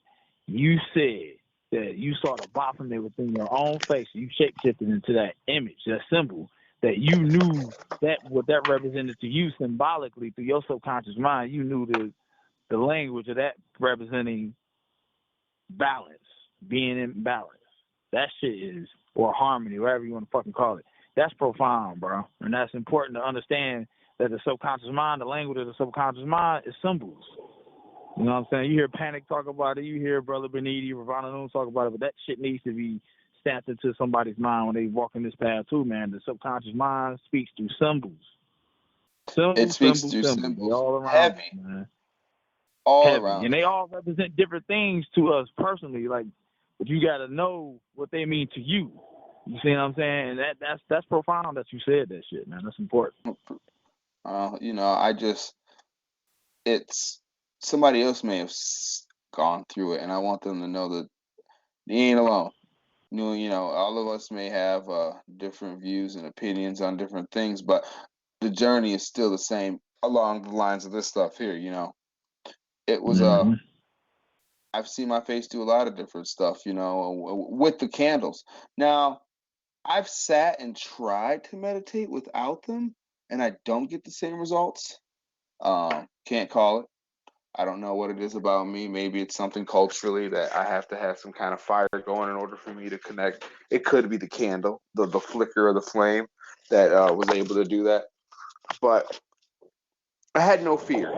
you said that you saw the Baphomet within your own face, you shapeshifted into that image, that symbol, that you knew that what that represented to you symbolically through your subconscious mind, you knew the language of that representing balance, being in balance. That shit is, or harmony, whatever you want to fucking call it. That's profound, bro. And that's important to understand that the subconscious mind, the language of the subconscious mind is symbols. You know what I'm saying? You hear Panic talk about it. You hear Brother Beniti, Ravana Noon talk about it. But that shit needs to be stamped into somebody's mind when they walk in this path too, man. The subconscious mind speaks through symbols. It speaks through symbols. All around heavy. Us, man. All heavy. around. And they all represent different things to us personally. Like, but you got to know what they mean to you. You see what I'm saying? And that's profound that you said that shit, man. That's important. It's somebody else may have gone through it, and I want them to know that they ain't alone. You know, all of us may have different views and opinions on different things, but the journey is still the same along the lines of this stuff here. You know, it was I've seen my face do a lot of different stuff. You know, with the candles. Now, I've sat and tried to meditate without them, and I don't get the same results. Can't call it. I don't know what it is about me. Maybe it's something culturally that I have to have some kind of fire going in order for me to connect. It could be the candle, the flicker of the flame that was able to do that. But I had no fear,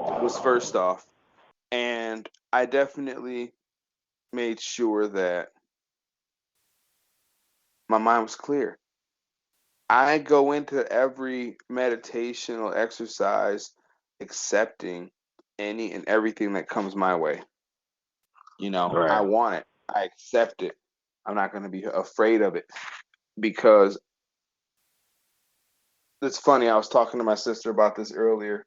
was first off. And I definitely made sure that my mind was clear. I go into every meditation or exercise accepting any and everything that comes my way. You know, I Right. want it. I accept it. I'm not going to be afraid of it because it's funny. I was talking to my sister about this earlier.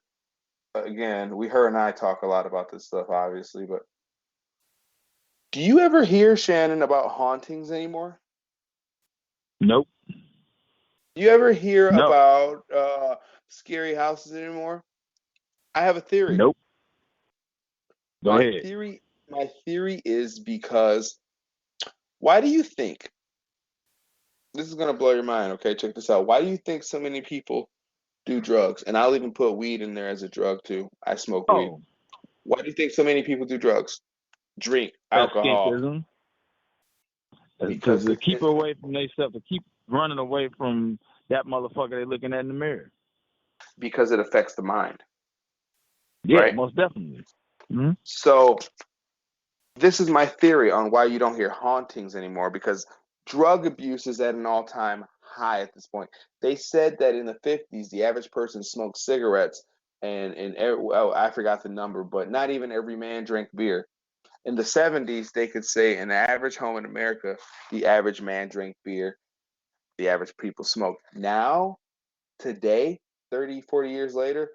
Again, her and I talk a lot about this stuff, obviously. But do you ever hear, Shannon, about hauntings anymore? Nope. Do you ever hear No. about scary houses anymore? I have a theory. Nope. Go My ahead. theory, my theory is because why do you think this is gonna blow your mind? Okay, check this out. Why do you think so many people do drugs? And I'll even put weed in there as a drug too. I smoke weed. Oh, Why do you think so many people do drugs? Drink alcohol escapism. Because because to keep away from themselves, to keep running away from that motherfucker they looking at in the mirror. because it affects the mind, Yeah, right? most definitely. Mm-hmm. So this is my theory on why you don't hear hauntings anymore because drug abuse is at an all-time high at this point. They said that in the 50s, the average person smoked cigarettes, and well, I forgot the number, but not even every man drank beer. In the 70s, they could say in the average home in America, the average man drank beer, the average people smoked. Now, today, 30, 40 years later,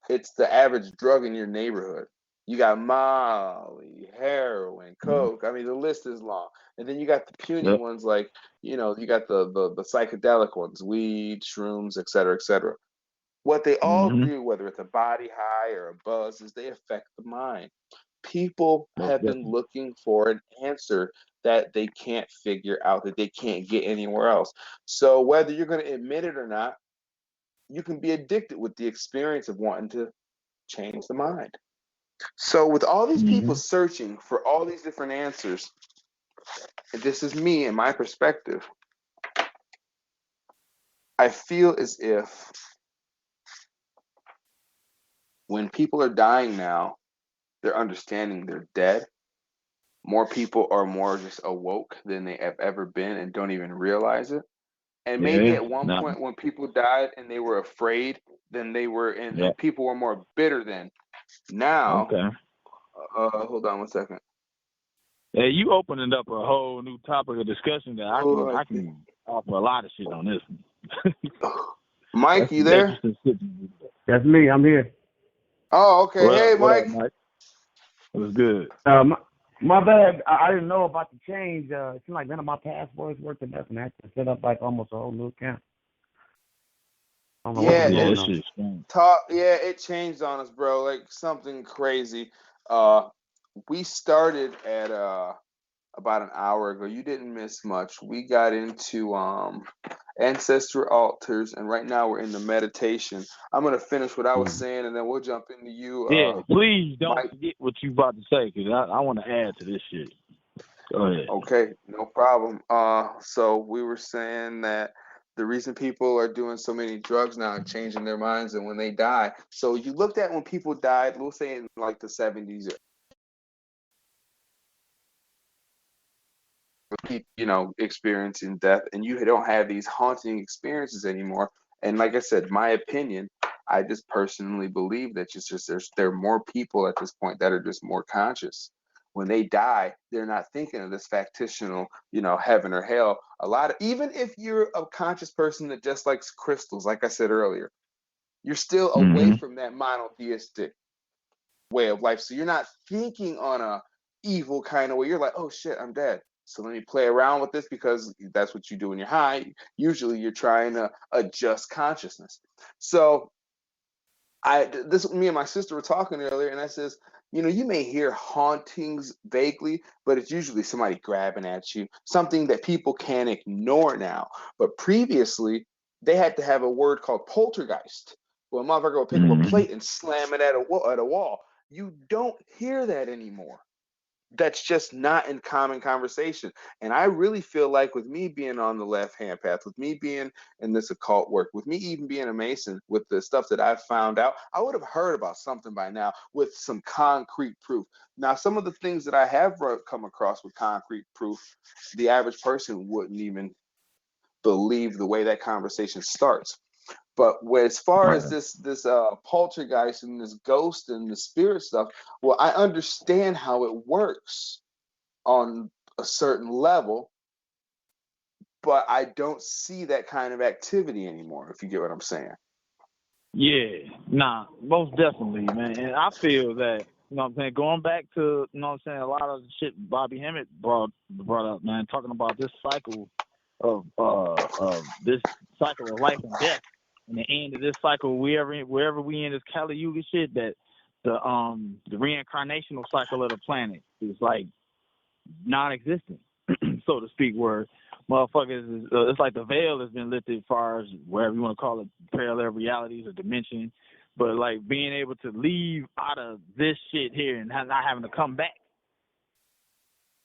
it's the average drug in your neighborhood. You got Molly, heroin, coke. I mean, the list is long. And then you got the puny Yep. ones like, you got the psychedelic ones, weed, shrooms, et cetera, et cetera. What they all Mm-hmm. do, whether it's a body high or a buzz, is they affect the mind. People Most have been definitely. looking for an answer that they can't figure out, that they can't get anywhere else. So whether you're going to admit it or not, you can be addicted with the experience of wanting to change the mind. So, with all these people Mm-hmm. searching for all these different answers, and this is me and my perspective, I feel as if when people are dying now, they're understanding they're dead. More people are more just awoke than they have ever been and don't even realize it. And maybe Yeah. at one No. point when people died and they were afraid, then they were, Yeah. and people were more bitter then. Now, Okay. hold on one second. Yeah, you opening up a whole new topic of discussion that I can Oh, I can offer a lot of shit on this one. Mike, That's you some there? interesting shit. That's me. I'm here. Oh, okay. What up? Hey, What up, Mike. Mike? It was good. My bad. I didn't know about the change. It seemed like none of my passwords worked or nothing. I had to set up like almost a whole new account. I don't know what Yeah, was Yeah, going this on. shit's fun. yeah, it changed on us, bro. Like something crazy. Uh, we started at about an hour ago. You didn't miss much. We got into Ancestral Altars, and right now we're in the meditation. I'm gonna finish what I was Mm. saying, and then we'll jump into you, Yeah, please don't Mike. forget what you about to say, because I want to add to this shit. Go ahead. Okay, no problem. So we were saying that the reason people are doing so many drugs now and changing their minds, and when they die. So you looked at when people died, we'll say in like the 70s, experiencing death, and you don't have these haunting experiences anymore. And like I said, my opinion, I just personally believe that there are more people at this point that are just more conscious. When they die, they're not thinking of this factitional, heaven or hell. Even if you're a conscious person that just likes crystals, like I said earlier, you're still away Mm-hmm. from that monotheistic way of life. So you're not thinking on a evil kind of way. You're like, oh shit, I'm dead. So let me play around with this, because that's what you do when you're high. Usually you're trying to adjust consciousness. So me and my sister were talking earlier, and I says, you may hear hauntings vaguely, but it's usually somebody grabbing at you, something that people can't ignore now. But previously, they had to have a word called poltergeist. Well, a motherfucker will pick up a plate and slam it at a wall. You don't hear that anymore. That's just not in common conversation. And I really feel like, with me being on the left-hand path, with me being in this occult work, with me even being a Mason, with the stuff that I've found out, I would have heard about something by now with some concrete proof. Now, some of the things that I have come across with concrete proof, the average person wouldn't even believe the way that conversation starts. But as far as this poltergeist and this ghost and the spirit stuff, well, I understand how it works on a certain level, but I don't see that kind of activity anymore, if you get what I'm saying. Yeah, nah, most definitely, man. And I feel that, what I'm saying, going back to, what I'm saying, a lot of the shit Bobby Hemmett brought up, man, talking about this cycle of this cycle of life and death, and the end of this cycle, wherever we in this Kali Yuga shit, that the reincarnational cycle of the planet is like non-existent, so to speak, where motherfuckers, it's like the veil has been lifted as far as whatever you want to call it, parallel realities or dimension, but like being able to leave out of this shit here and not having to come back,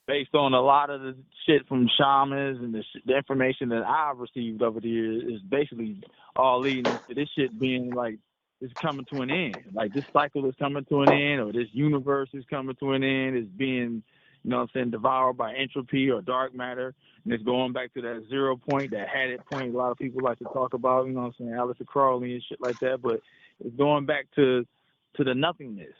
based on a lot of the shit from shamans and the information that I've received over the years, is basically all leading to this shit being like, it's coming to an end. Like, this cycle is coming to an end, or this universe is coming to an end, is being, devoured by entropy or dark matter. And it's going back to that 0 point, that hadit point a lot of people like to talk about, Aleister Crowley and shit like that. But it's going back to the nothingness.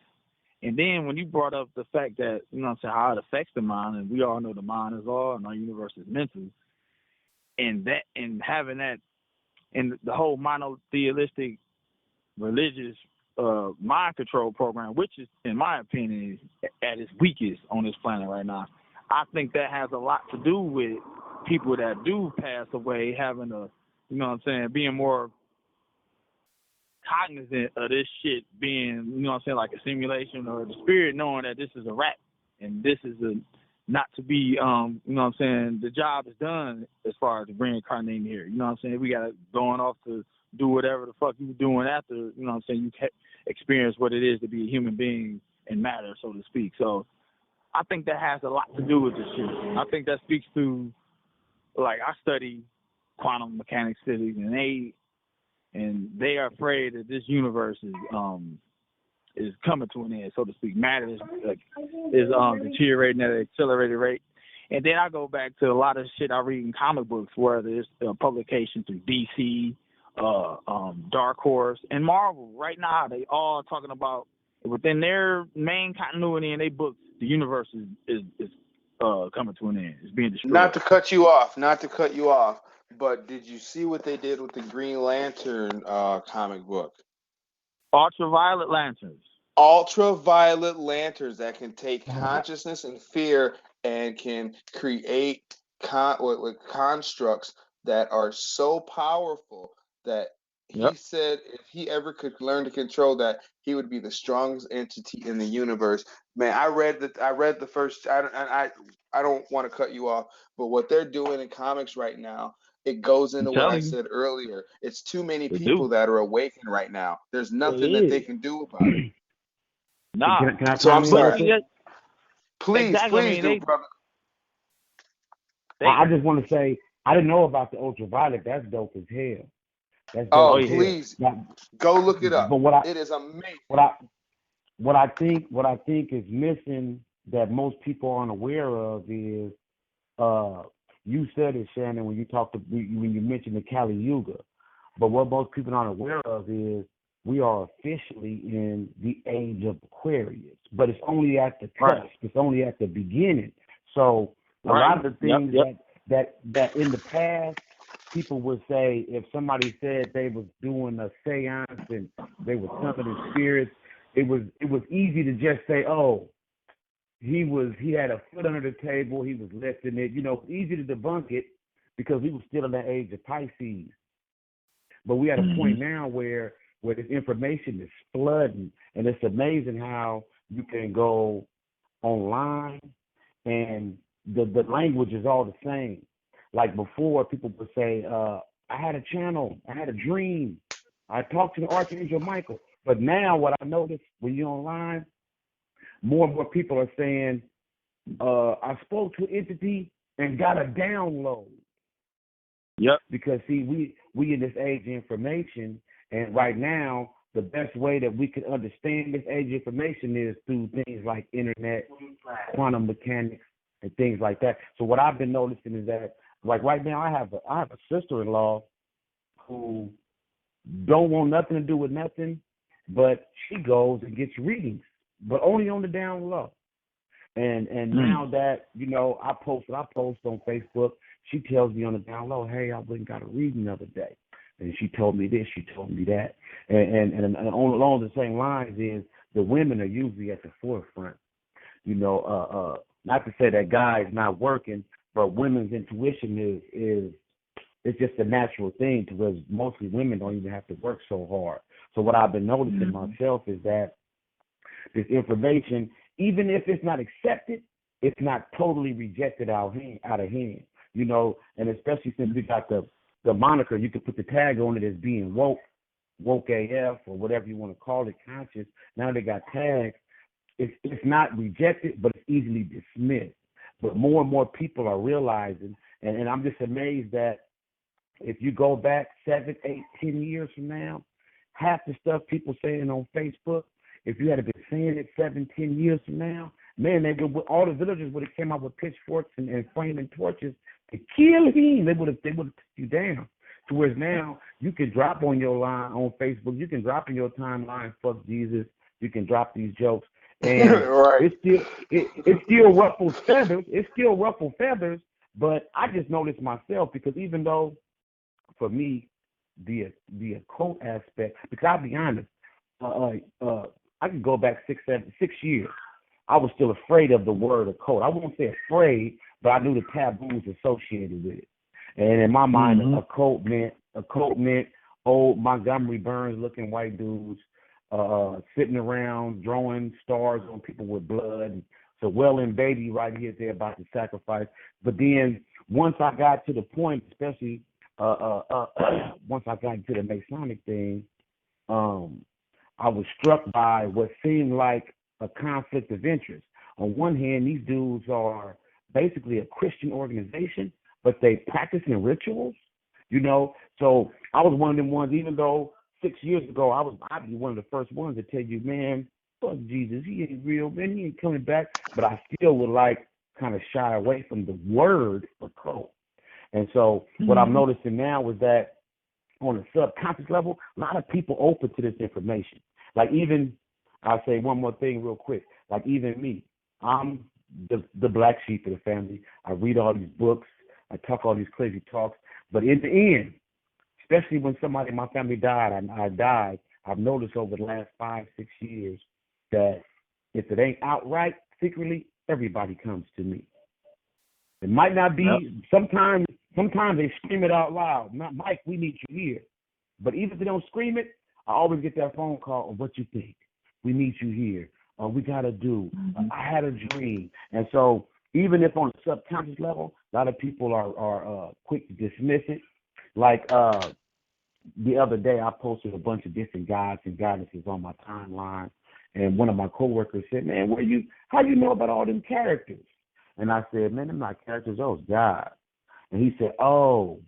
And then when you brought up the fact that, how it affects the mind, and we all know the mind is all and our universe is mental, and having that, and the whole monotheistic religious mind control program, which is, in my opinion, is at its weakest on this planet right now. I think that has a lot to do with people that do pass away having a, being more cognizant of this shit being, like a simulation, or the spirit knowing that this is a rap and this is not to be, the job is done as far as reincarnating here. We got going off to do whatever the fuck you were doing after, you experience what it is to be a human being and matter, so to speak. So I think that has a lot to do with this shit. I think that speaks to, like, I study quantum mechanics, physics, and they are afraid that this universe is coming to an end, so to speak. Matter is deteriorating at an accelerated rate. And then I go back to a lot of shit I read in comic books, where there's publications through DC, Dark Horse, and Marvel. Right now, they all talking about, within their main continuity in their books, the universe is coming to an end. It's being destroyed. Not to cut you off, but did you see what they did with the Green Lantern comic book? Ultraviolet lanterns. Ultraviolet lanterns that can take consciousness and fear and can create constructs that are so powerful that he said if he ever could learn to control that, he would be the strongest entity in the universe. Man, I read the first. I don't want to cut you off, but what they're doing in comics right now, it goes into what I said earlier. It's too many people that are awakened right now. There's nothing that they can do about it. Nah. Can I so I'm sorry. Please, exactly. please do, brother. I just want to say, I didn't know about the ultraviolet. That's dope as hell. That's dope as please hell. Go look it up. But it is amazing. What I think is missing that most people aren't aware of is, you said it, Shannon, when you mentioned the Kali Yuga. But what most people aren't aware of is we are officially in the age of Aquarius, but it's only at the cusp. It's only at the beginning. So a lot of the things that in the past, people would say, if somebody said they was doing a seance and they were summoning spirits, it was easy to just say, oh, he had a foot under the table, he was lifting it. You know, easy to debunk it because we were still in that age of Pisces. But we at a point now where this information is flooding, and it's amazing how you can go online and the language is all the same. Like before, people would say, I had a channel, I had a dream, I talked to the Archangel Michael. But now what I notice when you're online, more and more people are saying, I spoke to an entity and got a download. Yep. Because see, we in this age of information, and right now the best way that we can understand this age of information is through things like internet, quantum mechanics, and things like that. So what I've been noticing is that, like right now, I have a sister-in-law who don't want nothing to do with nothing, but she goes and gets readings, but only on the down low. And now that, you know, I post on Facebook, she tells me on the down low, hey, I went and got a reading the other day. And she told me this, she told me that. And along the same lines is the women are usually at the forefront. You know, not to say that guys not working, but women's intuition is it's just a natural thing because mostly women don't even have to work so hard. So what I've been noticing myself is that this information, even if it's not accepted, it's not totally rejected out of hand. You know, and especially since we got the moniker, you can put the tag on it as being woke AF or whatever you want to call it, conscious. Now they got tags. It's not rejected, but it's easily dismissed. But more and more people are realizing, and I'm just amazed that if you go back 7, 8, 10 years from now, half the stuff people saying on Facebook, if you had been saying it 7, 10 years from now, man, all the villagers would have came out with pitchforks and flaming torches to kill him. They would have took you down. To whereas now you can drop on your line on Facebook, you can drop in your timeline, fuck Jesus, you can drop these jokes, and right. it still ruffles feathers. It still ruffles feathers, but I just noticed myself because even though for me the occult aspect, because I'll be honest, I can go back 6 years. I was still afraid of the word occult. I won't say afraid, but I knew the taboos associated with it. And in my mind, occult meant old Montgomery Burns looking white dudes sitting around drawing stars on people with blood. And so well-in baby right here, they're about to sacrifice. But then once I got to the point, especially once I got into the Masonic thing, I was struck by what seemed like a conflict of interest. On one hand, these dudes are basically a Christian organization, but they practicing rituals, you know. So I was one of them ones, even though 6 years ago I'd be one of the first ones to tell you, man, fuck Jesus, he ain't real, man, he ain't coming back. But I still would like kind of shy away from the word occult. And so what I'm noticing now is that on a subconscious level, a lot of people open to this information. Like even, I'll say one more thing real quick. Like even me, I'm the black sheep of the family. I read all these books. I talk all these crazy talks. But in the end, especially when somebody in my family died, I died, I've noticed over the last 5, 6 years that if it ain't outright, secretly, everybody comes to me. It might not be, sometimes they scream it out loud. Mike, we need you here. But even if they don't scream it, I always get that phone call of what you think. We need you here. We got to do. I had a dream. And so even if on a subconscious level, a lot of people are quick to dismiss it. Like the other day, I posted a bunch of different gods and goddesses on my timeline. And one of my coworkers said, man, how you know about all them characters? And I said, man, they're not characters, those gods. And he said, oh,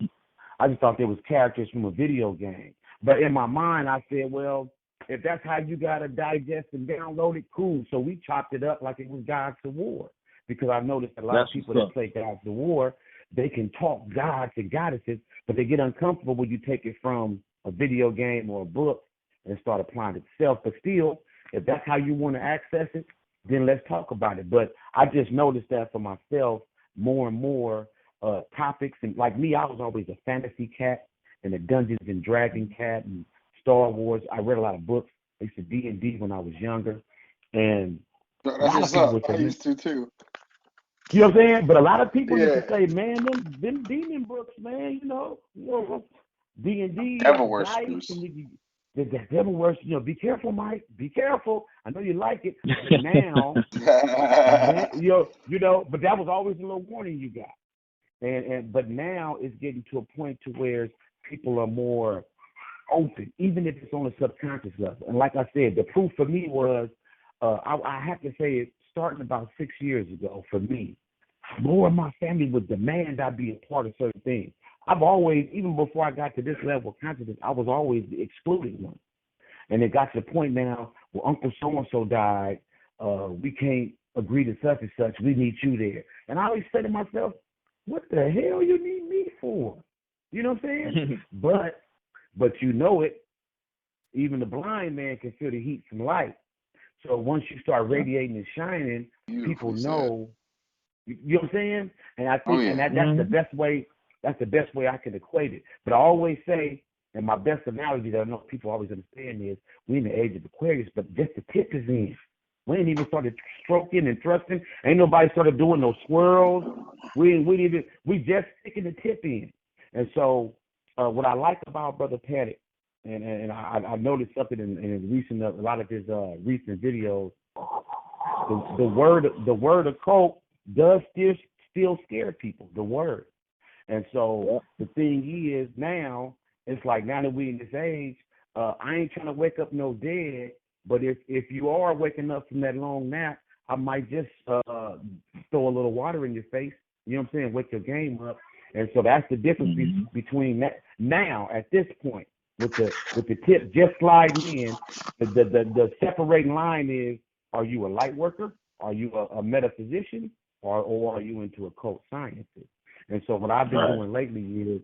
I just thought they was characters from a video game. But in my mind, I said, well, if that's how you got to digest and download it, cool. So we chopped it up like it was Gods of War. Because I noticed a lot of people that play Gods of War, they can talk gods and goddesses, but they get uncomfortable when you take it from a video game or a book and start applying it yourself. But still, if that's how you want to access it, then let's talk about it. But I just noticed that for myself, more and more topics. And like me, I was always a fantasy cat and a Dungeons and Dragon cat and Star Wars. I read a lot of books. I used to D&D when I was younger, and No, a that's lot of what's people up. would say, I used to too. you know what I'm saying? But a lot of people used Yeah. to say, man, them demon books, man, D&D, Devil dice, worshippers. and the devil worship. Be careful, Mike. Be careful. I know you like it, but now, but that was always a little warning you got. But now it's getting to a point to where people are more open, even if it's on a subconscious level. And like I said, the proof for me was, I have to say it, starting about 6 years ago for me, more of my family would demand I be a part of certain things. I've always, even before I got to this level of consciousness, I was always the excluded one. And it got to the point now where Uncle so-and-so died, we can't agree to such and such, we need you there. And I always say to myself, what the hell you need me for? You know what I'm saying? But you know it, even the blind man can feel the heat from light. So once you start radiating and shining, people know, you know what I'm saying? And I think that's the best way, I can equate it. But I always say, and my best analogy that I know people always understand is, we're in the age of Aquarius, but just the tip is in. We ain't even started stroking and thrusting. Ain't nobody started doing no swirls. We just sticking the tip in. And so what I like about Brother Paddock, and I noticed something in a lot of his recent videos, the word occult does still scare people, the word. And so the thing is now, it's like now that we in this age, I ain't trying to wake up no dead, but if you are waking up from that long nap, I might just throw a little water in your face, you know what I'm saying, wake your game up. And so that's the difference between that now at this point with the tip just sliding in. The separating line is, are you a light worker? Are you a metaphysician? Or are you into occult sciences? And so what I've been doing lately is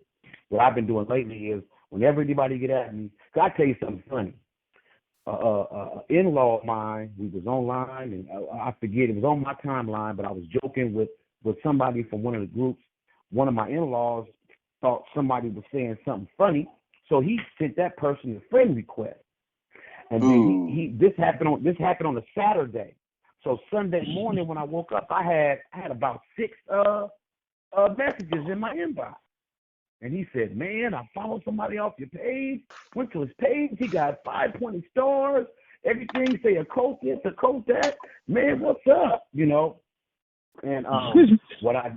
whenever anybody get at me, cause I tell you something funny. In-law of mine, we was online, and I forget, it was on my timeline, but I was joking with somebody from one of the groups. One of my in-laws thought somebody was saying something funny, so he sent that person a friend request. And then this happened on a Saturday. So Sunday morning when I woke up, I had about 6 messages in my inbox. And he said, man, I followed somebody off your page, went to his page, he got 520 stars, everything say occult this, occult that. Man, what's up? You know? And what I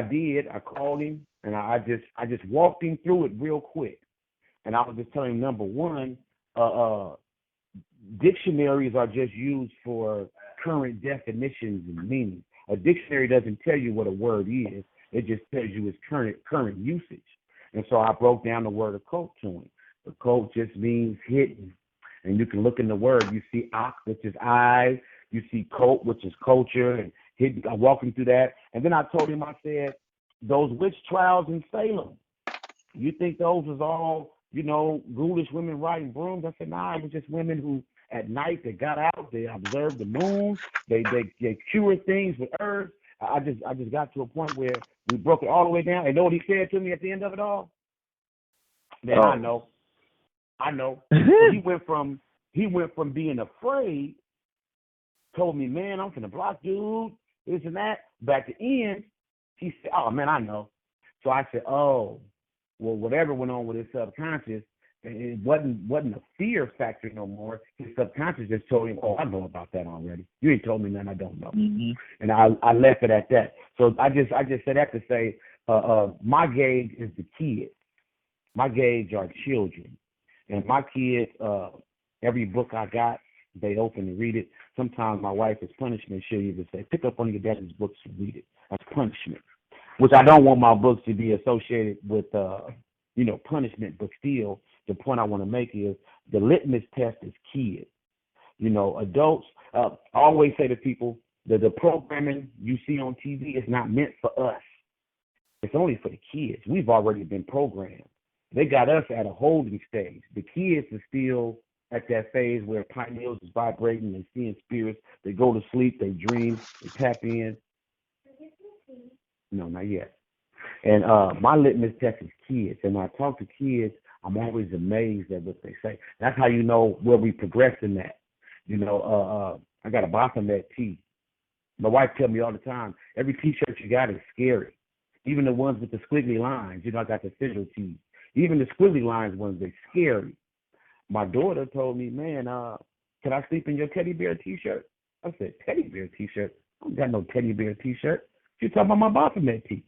did, I called him and I just walked him through it real quick. And I was just telling him, number one, dictionaries are just used for current definitions and meanings. A dictionary doesn't tell you what a word is. It just tells you its current usage. And so I broke down the word occult to him. Occult just means hidden. And you can look in the word. You see ak, which is eyes. You see cult, which is culture. And hidden. I walked him through that. And then I told him, I said, those witch trials in Salem, you think those was all, ghoulish women riding brooms? I said, nah, it was just women who, at night, they got out, they observed the moon, they cured things with herbs. I just got to a point where we broke it all the way down. And know what he said to me at the end of it all? Man, I know. He went from being afraid, told me, man, I'm finna block dude, this and that. Back to end, he said, oh man, I know. So I said, oh, well, whatever went on with his subconscious, it wasn't a fear factor no more. His subconscious just told him, oh, I know about that already. You ain't told me nothing I don't know. Mm-hmm. And I left it at that. So I just said that to say, my gauge is the kids. My gauge are children. And my kids, every book I got, they open and read it. Sometimes my wife is punishment. She'll even say, pick up one of your daddy's books and read it. That's punishment. Which I don't want my books to be associated with, punishment, but still, the point I want to make is the litmus test is kids. Adults, I always say to people that the programming you see on TV is not meant for us. It's only for the kids. We've already been programmed. They got us at a holding stage. The kids are still at that phase where pineals is vibrating and seeing spirits. They go to sleep, they dream, they tap in. No, not yet. And my litmus test is kids. And when I talk to kids, I'm always amazed at what they say. That's how you know where we progressing at. I got a Baphomet tee. My wife tells me all the time, every T-shirt you got is scary. Even the ones with the squiggly lines. I got the sigil tees. Even the squiggly lines ones, they're scary. My daughter told me, man, can I sleep in your teddy bear T-shirt? I said, teddy bear T-shirt? I don't got no teddy bear T-shirt. She's talking about my Baphomet tee.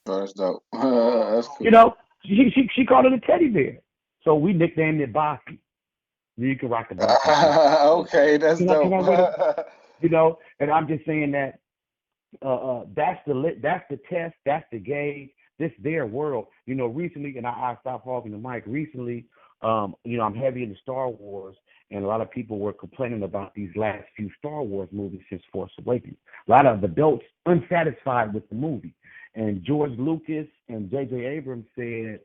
Oh, that's dope. That's cool. She called it a teddy bear. So we nicknamed it Bossy. You can rock the Bossy. Okay, that's dope. And I'm just saying that that's the test, that's the gauge. This their world. Recently, and I stopped hogging the mic. Recently, I'm heavy into Star Wars, and a lot of people were complaining about these last few Star Wars movies since Force Awakens. A lot of adults unsatisfied with the movie. And George Lucas and J.J. Abrams said,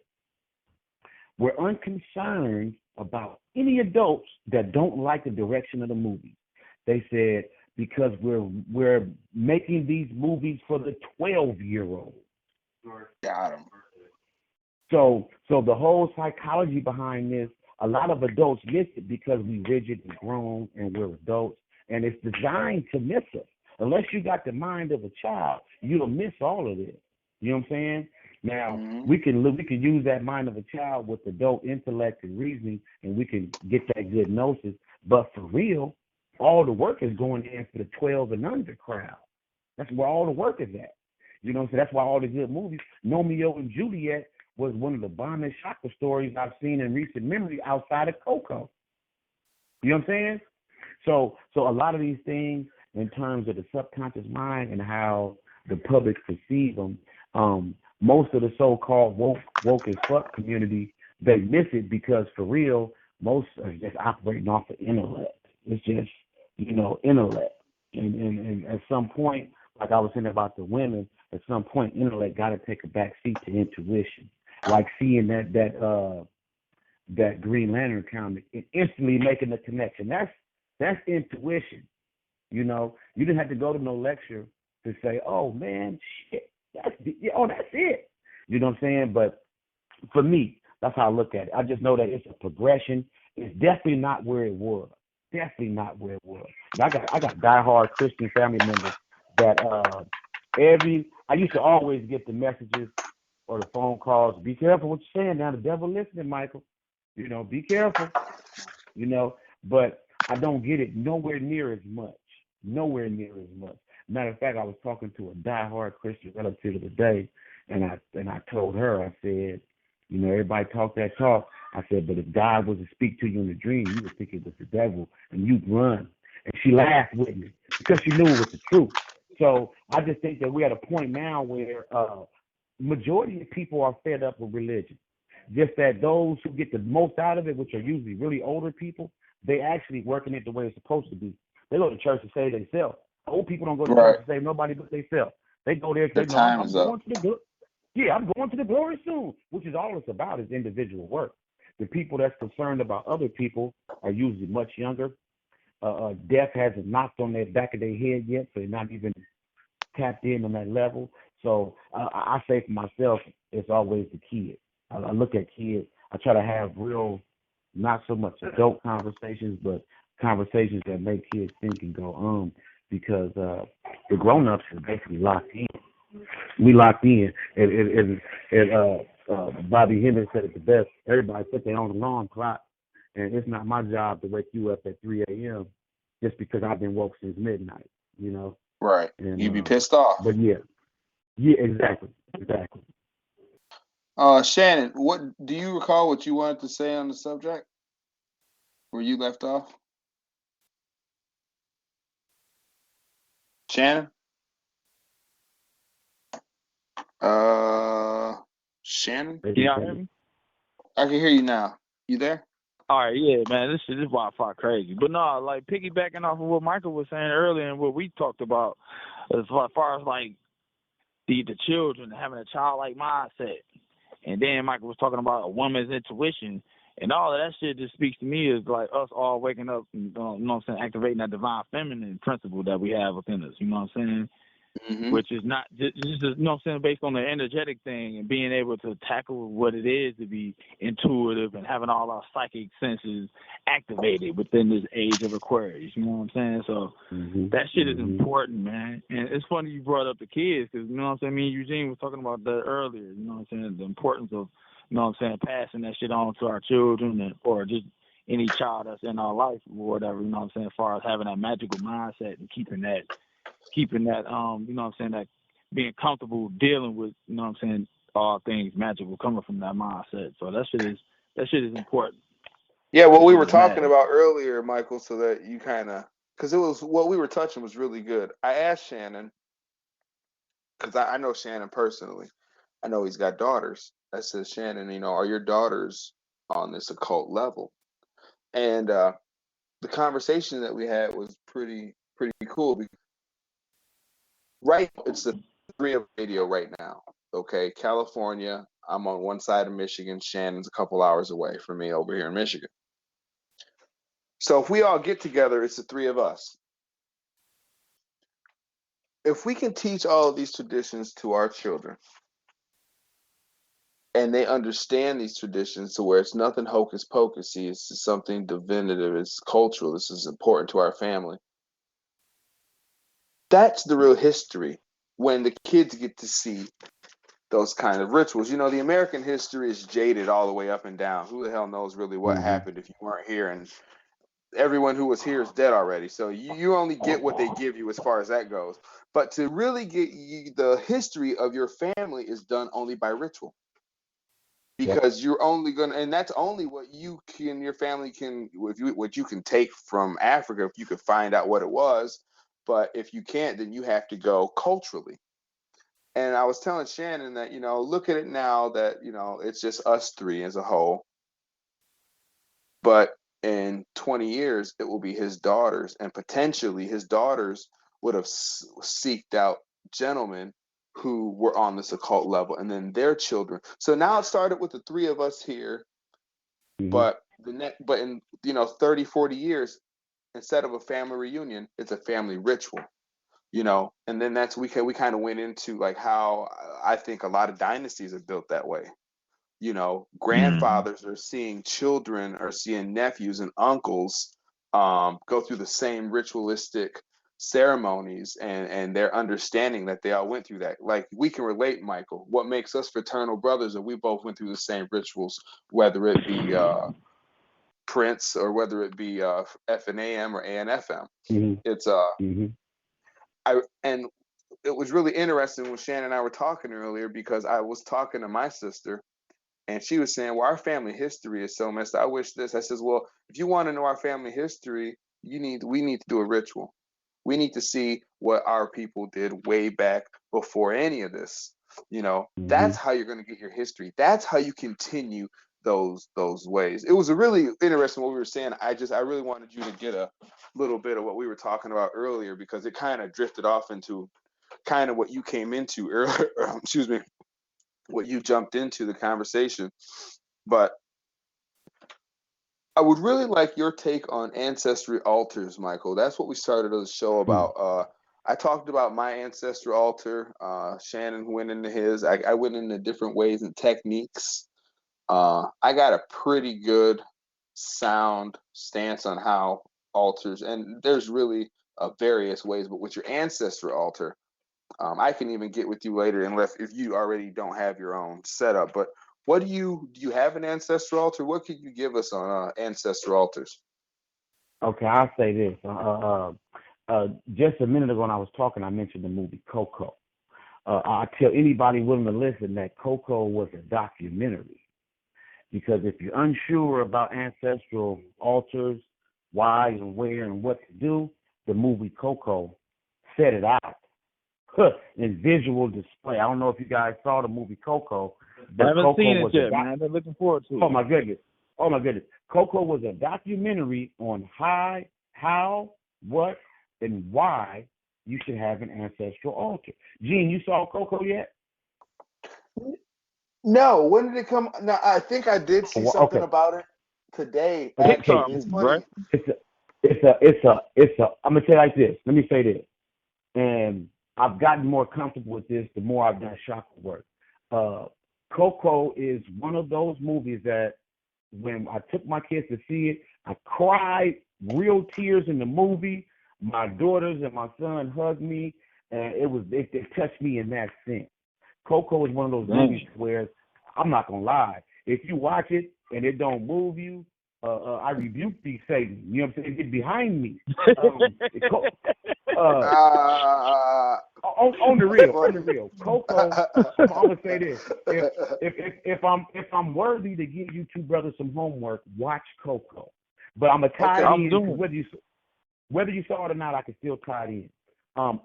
we're unconcerned about any adults that don't like the direction of the movie. They said, because we're making these movies for the 12-year-old. Got him. So the whole psychology behind this, a lot of adults miss it because we rigid and grown and we're adults, and it's designed to miss us. Unless you got the mind of a child, you'll miss all of this. You know what I'm saying? Now, we can use that mind of a child with adult intellect and reasoning, and we can get that good gnosis. But for real, all the work is going in for the 12 and under crowd. That's where all the work is at. So that's why all the good movies, Romeo and Juliet was one of the bombest chakra stories I've seen in recent memory outside of Coco. You know what I'm saying? So a lot of these things in terms of the subconscious mind and how the public perceive them, most of the so-called woke as fuck community, they miss it because for real, most are just operating off of intellect. It's just, intellect. And at some point, like I was saying about the women, at some point, intellect got to take a back seat to intuition. Like seeing that Green Lantern comic and instantly making the connection. That's intuition. You didn't have to go to no lecture to say, oh man, shit, that's it. You know what I'm saying? But for me, that's how I look at it. I just know that it's a progression. It's definitely not where it was. Definitely not where it was. I got diehard Christian family members that I used to always get the messages or the phone calls. Be careful what you're saying. Now the devil listening, Michael. Be careful. But I don't get it nowhere near as much. Nowhere near as much. Matter of fact, I was talking to a diehard Christian relative today, and I told her, I said, everybody talk that talk. I said, but if God was to speak to you in a dream, you would think it was the devil, and you'd run. And she laughed with me because she knew it was the truth. So I just think that we're at a point now where majority of people are fed up with religion. Just that those who get the most out of it, which are usually really older people, they actually working it the way it's supposed to be. They go to church to save themselves. Old people don't go to church to save nobody but themselves. They go there and say, I'm going to the glory soon, which is all it's about is individual work. The people that's concerned about other people are usually much younger. Death hasn't knocked on their back of their head yet, so they're not even tapped in on that level. So I say for myself, it's always the kids. I look at kids. I try to have real, not so much adult conversations, but conversations that make kids think and go, because the grown-ups are basically locked in. We locked in. Bobby Hemmings said it the best. Everybody put their own alarm clock, and it's not my job to wake you up at 3 a.m. just because I've been woke since midnight, Right. And, You'd be pissed off. But yeah, exactly. Shannon, what do you recall what you wanted to say on the subject? Where you left off? Shannon? Shannon? Can y'all hear me? I can hear you now. You there? All right, yeah, man, this shit is Wi-Fi crazy. But no, like piggybacking off of what Michael was saying earlier and what we talked about as far as like the children having a childlike mindset. And then Michael was talking about a woman's intuition. And all of that shit just speaks to me as like us all waking up and, activating that divine feminine principle that we have within us. You know what I'm saying? which is not just you know what I'm saying, based on the energetic thing and being able to tackle what it is to be intuitive and having all our psychic senses activated within this age of Aquarius. You know what I'm saying? So that shit is important, man. And it's funny you brought up the kids because, you know what I'm saying, me and Eugene was talking about that earlier. You know what I'm saying? The importance of, you know what I'm saying, passing that shit on to our children or just any child that's in our life or whatever, you know what I'm saying, as far as having that magical mindset and keeping that, you know what I'm saying, that being comfortable dealing with, you know what I'm saying, all things magical coming from that mindset. So that shit is important. Yeah, what we were talking about earlier, Michael, so that you kind of, because it was what we were touching was really good. I asked Shannon, because I know Shannon personally. I know he's got daughters. I said, Shannon, you know, are your daughters on this occult level? And the conversation that we had was pretty cool. Right, it's the 3 of radio right now. Okay, California. I'm on one side of Michigan. Shannon's a couple hours away from me over here in Michigan. So if we all get together, it's the 3 of us. If we can teach all of these traditions to our children, and they understand these traditions to where it's nothing hocus pocusy, it's something divinative, it's cultural, this is important to our family. That's the real history when the kids get to see those kind of rituals. You know, the American history is jaded all the way up and down. Who the hell knows really what happened if you weren't here? And everyone who was here is dead already. So you only get what they give you as far as that goes. But to really get the history of your family is done only by ritual. Because you're only gonna, and that's only what your family can, what you can take from Africa if you could find out what it was. But if you can't, then you have to go culturally. And I was telling Shannon that, you know, look at it now that, you know, it's just us 3 as a whole. But in 20 years, it will be his daughters, and potentially his daughters would have seeked out gentlemen who were on this occult level, and then their children. So now it started with the 3 of us here, but in, you know, 30, 40 years, instead of a family reunion, it's a family ritual. You know, and then we kind of went into like how I think a lot of dynasties are built that way. You know, grandfathers are seeing children or seeing nephews and uncles go through the same ritualistic ceremonies, and they're understanding that they all went through that. Like, we can relate, Michael. What makes us fraternal brothers is we both went through the same rituals, whether it be Prince or whether it be FNAM or ANFM. It's and it was really interesting when Shannon and I were talking earlier, because I was talking to my sister and she was saying, well, our family history is so messed up. I wish this. I says, well, if you want to know our family history, we need to do a ritual. We need to see what our people did way back before any of this. You know, that's how you're going to get your history. That's how you continue those ways. It was a really interesting what we were saying. I really wanted you to get a little bit of what we were talking about earlier, because it kind of drifted off into kind of what you came into earlier. Excuse me, what you jumped into the conversation. But I would really like your take on ancestral altars, Michael. That's what we started the show about. I talked about my ancestral altar. Shannon went into his. I went into different ways and techniques. I got a pretty good sound stance on how altars, and there's really various ways, but with your ancestral altar, I can even get with you later, unless if you already don't have your own setup. But what do you have an ancestral altar? What could you give us on ancestral altars? Okay, I'll say this. Just a minute ago when I was talking, I mentioned the movie Coco. I tell anybody willing to listen that Coco was a documentary. Because if you're unsure about ancestral altars, why and where and what to do, the movie Coco set it out in visual display. I don't know if you guys saw the movie Coco. I haven't seen it yet, man. I've been looking forward to it. Oh my goodness. Coco was a documentary on how, what, and why you should have an ancestral altar. Gene, you saw Coco yet? No. When did it come? No, I think I did see something about it today. Actually, it's funny. It's a. I'm gonna say it like this. Let me say this. And I've gotten more comfortable with this the more I've done chakra work. Coco is one of those movies that when I took my kids to see it, I cried real tears in the movie. My daughters and my son hugged me, and it touched me in that sense. Coco is one of those movies where I'm not gonna lie. If you watch it and it don't move you, I rebuke thee, Satan. You know what I'm saying? Get behind me. On the real, Coco. I'm gonna say this: if I'm worthy to give you two brothers some homework, watch Coco. But I'm gonna tie it in whether you saw it or not. I can still tie it in.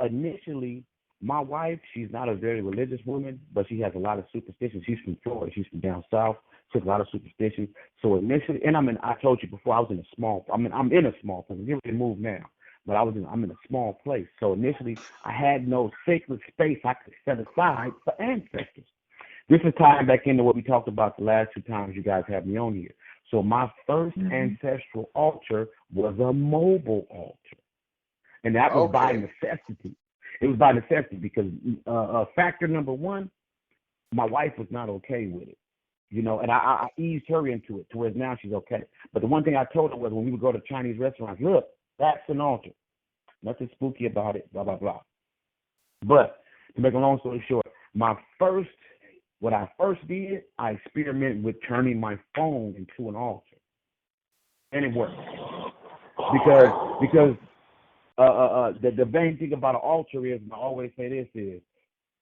Initially, my wife, she's not a very religious woman, but she has a lot of superstitions. She's from Florida. She's from down south. She has a lot of superstitions. So initially, and I told you before, I'm in a small place. I'm getting ready to move now, but I'm in a small place. So initially, I had no sacred space I could set aside for ancestors. This is tying back into what we talked about the last two times you guys had me on here. So my first ancestral altar was a mobile altar, and that was by necessity. It was by necessity because factor number one, my wife was not okay with it, you know, and I eased her into it to where now she's okay. But the one thing I told her was when we would go to Chinese restaurants, look, that's an altar. Nothing spooky about it, blah, blah, blah. But to make a long story short, what I first did, I experimented with turning my phone into an altar. And it worked. Because the main thing about an altar is, and I always say this is,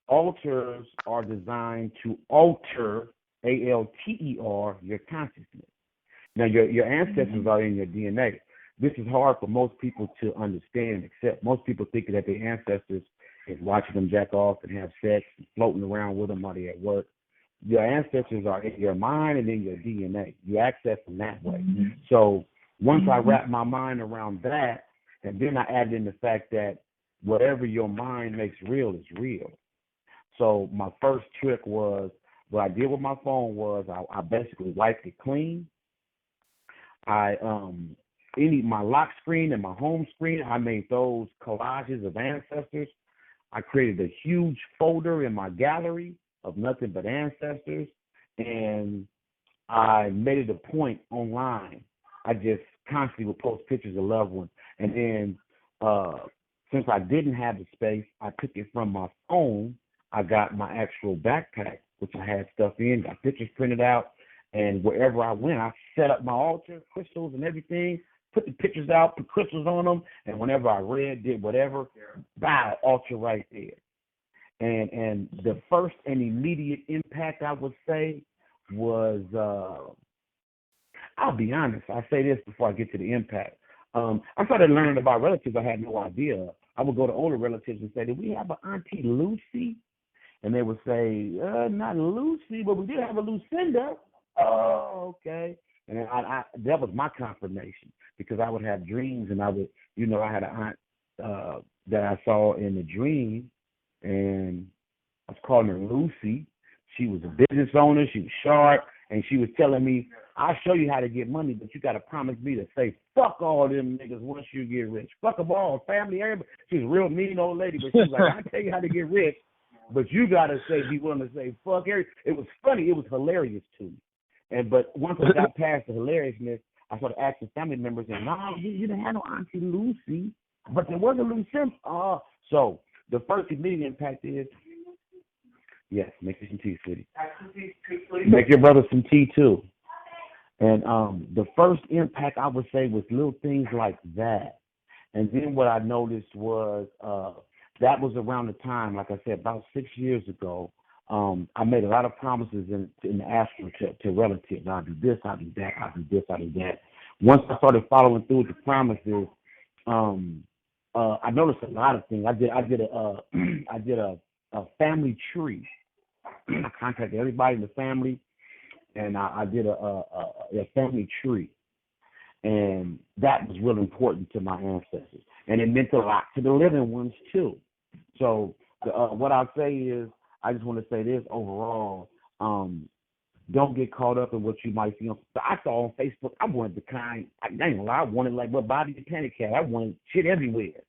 altars are designed to alter, ALTER, your consciousness. Now, your ancestors are in your DNA. This is hard for most people to understand and accept. Most people think that their ancestors is watching them jack off and have sex, and floating around with them while they're at work. Your ancestors are in your mind and in your DNA. You access them that way. So once I wrap my mind around that, and then I added in the fact that whatever your mind makes real is real. So my first trick was, what I did with my phone was I basically wiped it clean. My lock screen and my home screen, I made those collages of ancestors. I created a huge folder in my gallery of nothing but ancestors, and I made it a point online. I just constantly would post pictures of loved ones. And then since I didn't have the space, I took it from my phone. I got my actual backpack, which I had stuff in, got pictures printed out, and wherever I went, I set up my altar, crystals and everything, put the pictures out, put crystals on them, and whenever I read, did whatever, bow, altar right there. And the first and immediate impact, I would say, was, I'll be honest, I say this before I get to the impact. I started learning about relatives I had no idea. I would go to older relatives and say, did we have an Auntie Lucy? And they would say, not Lucy, but we did have a Lucinda. Oh, okay. And that was my confirmation, because I would have dreams, and I would, I had an aunt that I saw in the dream, and I was calling her Lucy. She was a business owner. She was sharp, and she was telling me, I'll show you how to get money, but you got to promise me to say, fuck all them niggas once you get rich. Fuck them all, family, everybody. She was a real mean old lady, but she was like, I'll tell you how to get rich, but you got to be willing to say, fuck everybody. It was funny. It was hilarious to me. But once I got past the hilariousness, I started asking family members, and no, you didn't have no Auntie Lucy, but there was a Lucy. So the first immediate impact is, yes, make you some tea, sweetie. Make your brother some tea too. And the first impact, I would say, was little things like that. And then what I noticed was that was around the time, like I said, about 6 years ago, I made a lot of promises in the astral to relatives. I'll do this, I'll do that, I'll do this, I'll do that. Once I started following through with the promises, I noticed a lot of things. I did a family tree. I contacted everybody in the family, and I did a family tree, and that was really important to my ancestors, and it meant a lot to the living ones too. So what I'll say is, I just want to say this overall, don't get caught up in what you might see. I saw on Facebook, I wanted the kind, I ain't gonna lie, I wanted like what Bobby the Panic Cat. I wanted shit everywhere,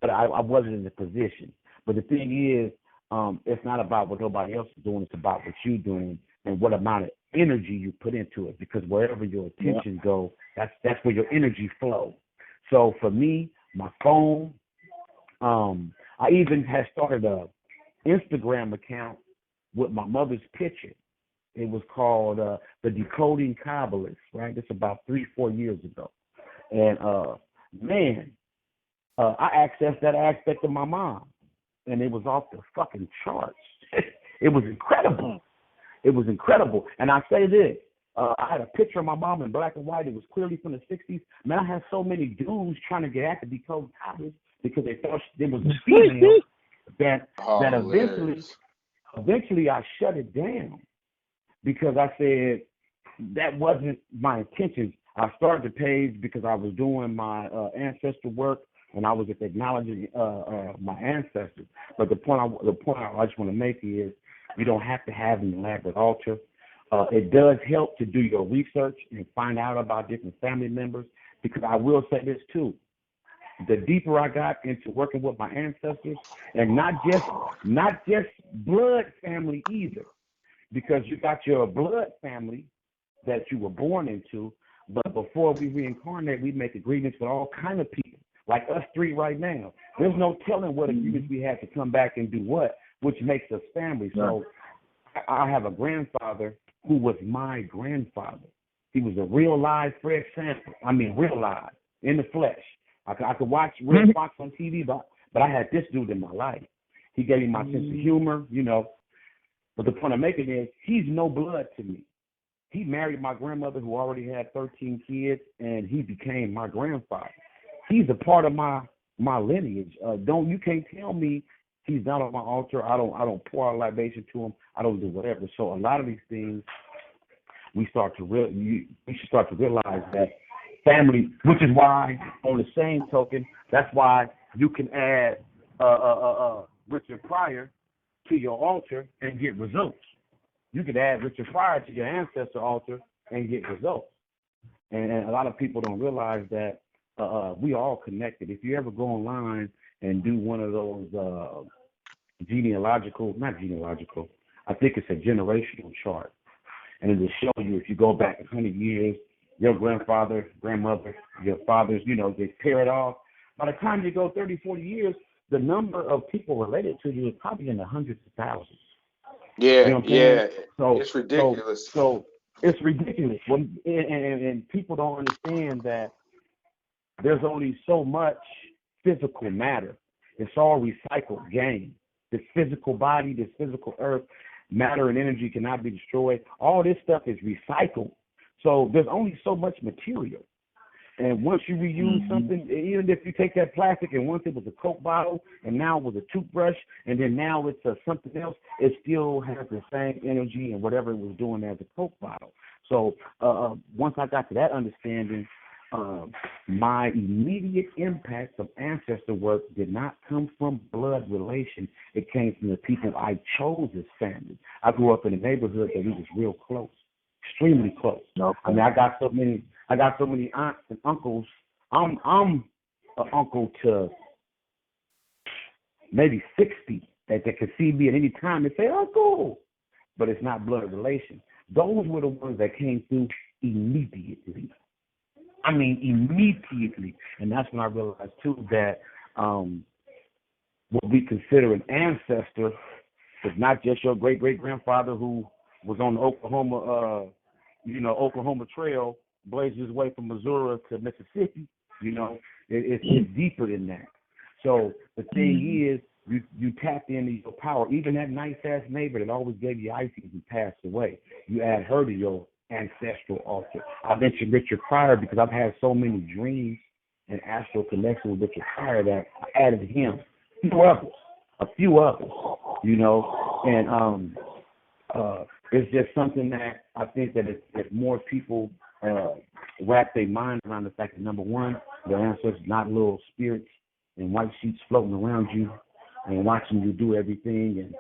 but I wasn't in the position. But the thing is, it's not about what nobody else is doing. It's about what you're doing and what amount of energy you put into it. Because wherever your attention go, that's where your energy flows. So for me, my phone, I even had started a Instagram account with my mother's picture. It was called the Decoding Kabbalist, right? It's about 3-4 years ago. And I accessed that aspect of my mom, and it was off the fucking charts. It was incredible. It was incredible. And I say this, I had a picture of my mom in black and white. It was clearly from the 60s. Man, I had so many dudes trying to get at the Decoding Kabbalist because they thought it was a female that eventually I shut it down because I said that wasn't my intention. I started the page because I was doing my ancestor work and I was just acknowledging my ancestors. But the point I just want to make is you don't have to have an elaborate altar. It does help to do your research and find out about different family members, because I will say this too. The deeper I got into working with my ancestors, and not just blood family either, because you got your blood family that you were born into, but before we reincarnate, we make agreements with all kind of people, like us three right now. There's no telling what agreements we had to come back and do what, which makes us family. So I have a grandfather who was my grandfather. He was a real live Fred Sanford. I mean, real live, in the flesh. I could watch Red Fox on TV, but I had this dude in my life. He gave me my sense of humor, you know. But the point I'm making is he's no blood to me. He married my grandmother who already had 13 kids, and he became my grandfather. He's a part of my lineage. You can't tell me he's not on my altar. I don't pour out libation to him. I don't do whatever. So a lot of these things we should start to realize that family, which is why, on the same token, that's why you can add Richard Pryor to your altar and get results. You could add Richard Pryor to your ancestor altar and get results. And a lot of people don't realize that we are all connected. If you ever go online and do one of those I think it's a generational chart. And it will show you, if you go back 100 years, your grandfather, grandmother, your fathers, they pair it off. By the time you go 30, 40 years, the number of people related to you is probably in the hundreds of thousands. Yeah, So it's ridiculous. So it's ridiculous. And people don't understand that there's only so much physical matter. It's all recycled gain. This physical body, this physical earth, matter and energy cannot be destroyed. All this stuff is recycled. So there's only so much material. And once you reuse something, even if you take that plastic and once it was a Coke bottle and now it was a toothbrush and then now it's something else, it still has the same energy and whatever it was doing as a Coke bottle. So once I got to that understanding, my immediate impact of ancestor work did not come from blood relation. It came from the people I chose as family. I grew up in a neighborhood that we was real close, extremely close. Okay. I mean, I got so many aunts and uncles. I'm an uncle to maybe 60 that could see me at any time and say, "Uncle," but it's not blood relation. Those were the ones that came through immediately. I mean, immediately. And that's when I realized, too, that what we consider an ancestor is not just your great-great-grandfather who was on the Oklahoma Trail, blazed his way from Missouri to Mississippi. It's deeper than that. So the thing is, you tapped into your power. Even that nice-ass neighbor that always gave you ices and passed away, you add her to your ancestral altar. I mentioned Richard Pryor because I've had so many dreams and astral connections with Richard Pryor that I added him. A few others, and it's just something that I think that if more people wrap their mind around the fact that, number one, the ancestors not little spirits in white sheets floating around you and watching you do everything and,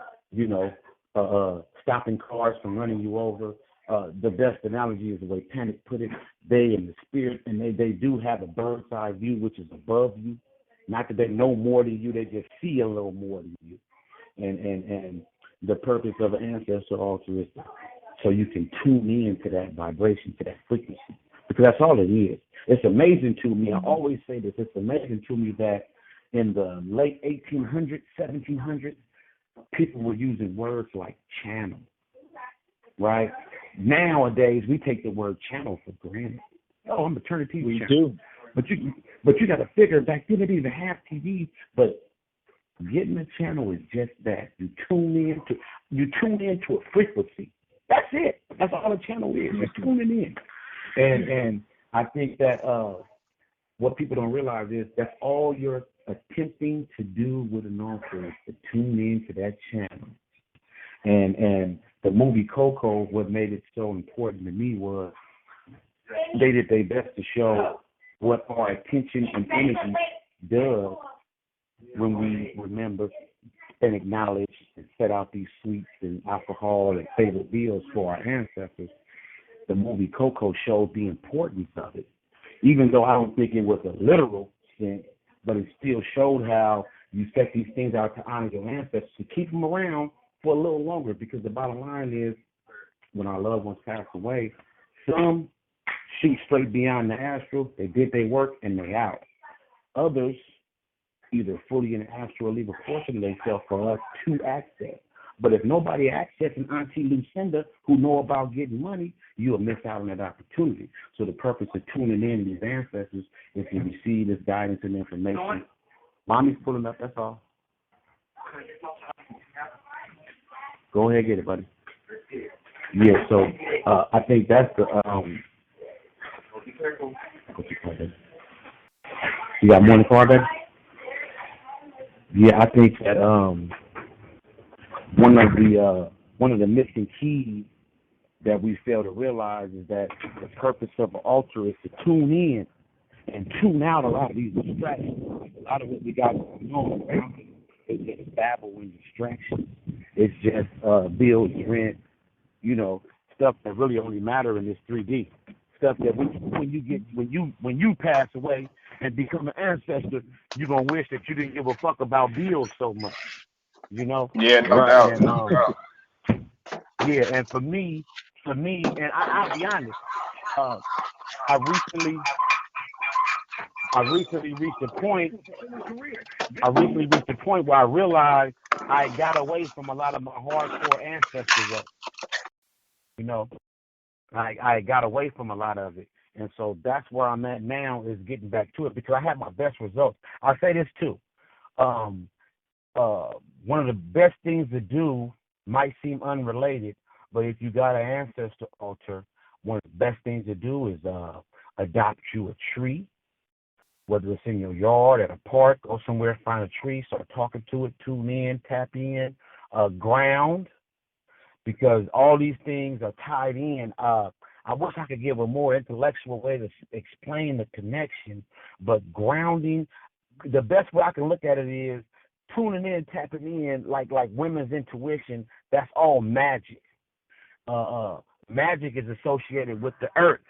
stopping cars from running you over. The best analogy is the way Panic put it. They and the spirit, and they do have a bird's eye view, which is above you. Not that they know more than you, they just see a little more than you. And the purpose of an ancestral altar is so you can tune in to that vibration, to that frequency, because that's all it is. It's amazing to me. I always say this. It's amazing to me that in the late 1800s, 1700s, people were using words like channel, right? Nowadays, we take the word channel for granted. Oh, I'm a turn the TV channel. But you got to figure back then they didn't even have TV. But getting a channel is just that. You tune into a frequency. That's it. That's all a channel is. You're tuning in. And I think that what people don't realize is that's all you're attempting to do with an altar is to tune into that channel. And the movie Coco, what made it so important to me was they did their best to show what our attention and energy does when we remember and acknowledge and set out these sweets and alcohol and favorite meals for our ancestors. The movie Coco showed the importance of it, even though I don't think it was a literal sense, but it still showed how you set these things out to honor your ancestors, to keep them around for a little longer, because the bottom line is when our loved ones pass away, some shoot straight beyond the astral, they did their work and they out. Others either fully in the astral or leave a portion of themselves for us to access. But if nobody accessing Auntie Lucinda who know about getting money, you'll miss out on that opportunity. So the purpose of tuning in to these ancestors is to receive this guidance and information. Mommy's pulling up, that's all. Go ahead, get it, buddy. Yeah, so I think that's the you got more in the car, baby? Yeah, I think that one of the missing keys that we fail to realize is that the purpose of an altar is to tune in and tune out a lot of these distractions. A lot of what we got going on around us is just babble and distractions. It's just bills, rent, stuff that really only matter in this 3D. Stuff that when you pass away and become an ancestor, you're gonna wish that you didn't give a fuck about bills so much. Yeah, no doubt. And, yeah, and for me, and I'll be honest, I recently reached a point. Where I realized I got away from a lot of my hardcore ancestor work. I got away from a lot of it. And so that's where I'm at now, is getting back to it, because I have my best results. I'll say this too. One of the best things to do might seem unrelated, but if you got an ancestor altar, one of the best things to do is adopt you a tree, whether it's in your yard, at a park, go somewhere, find a tree, start talking to it, tune in, tap in, ground, because all these things are tied in. I wish I could give a more intellectual way to explain the connection, but grounding, the best way I can look at it is tuning in, tapping in, like women's intuition. That's all magic. Magic is associated with the earth,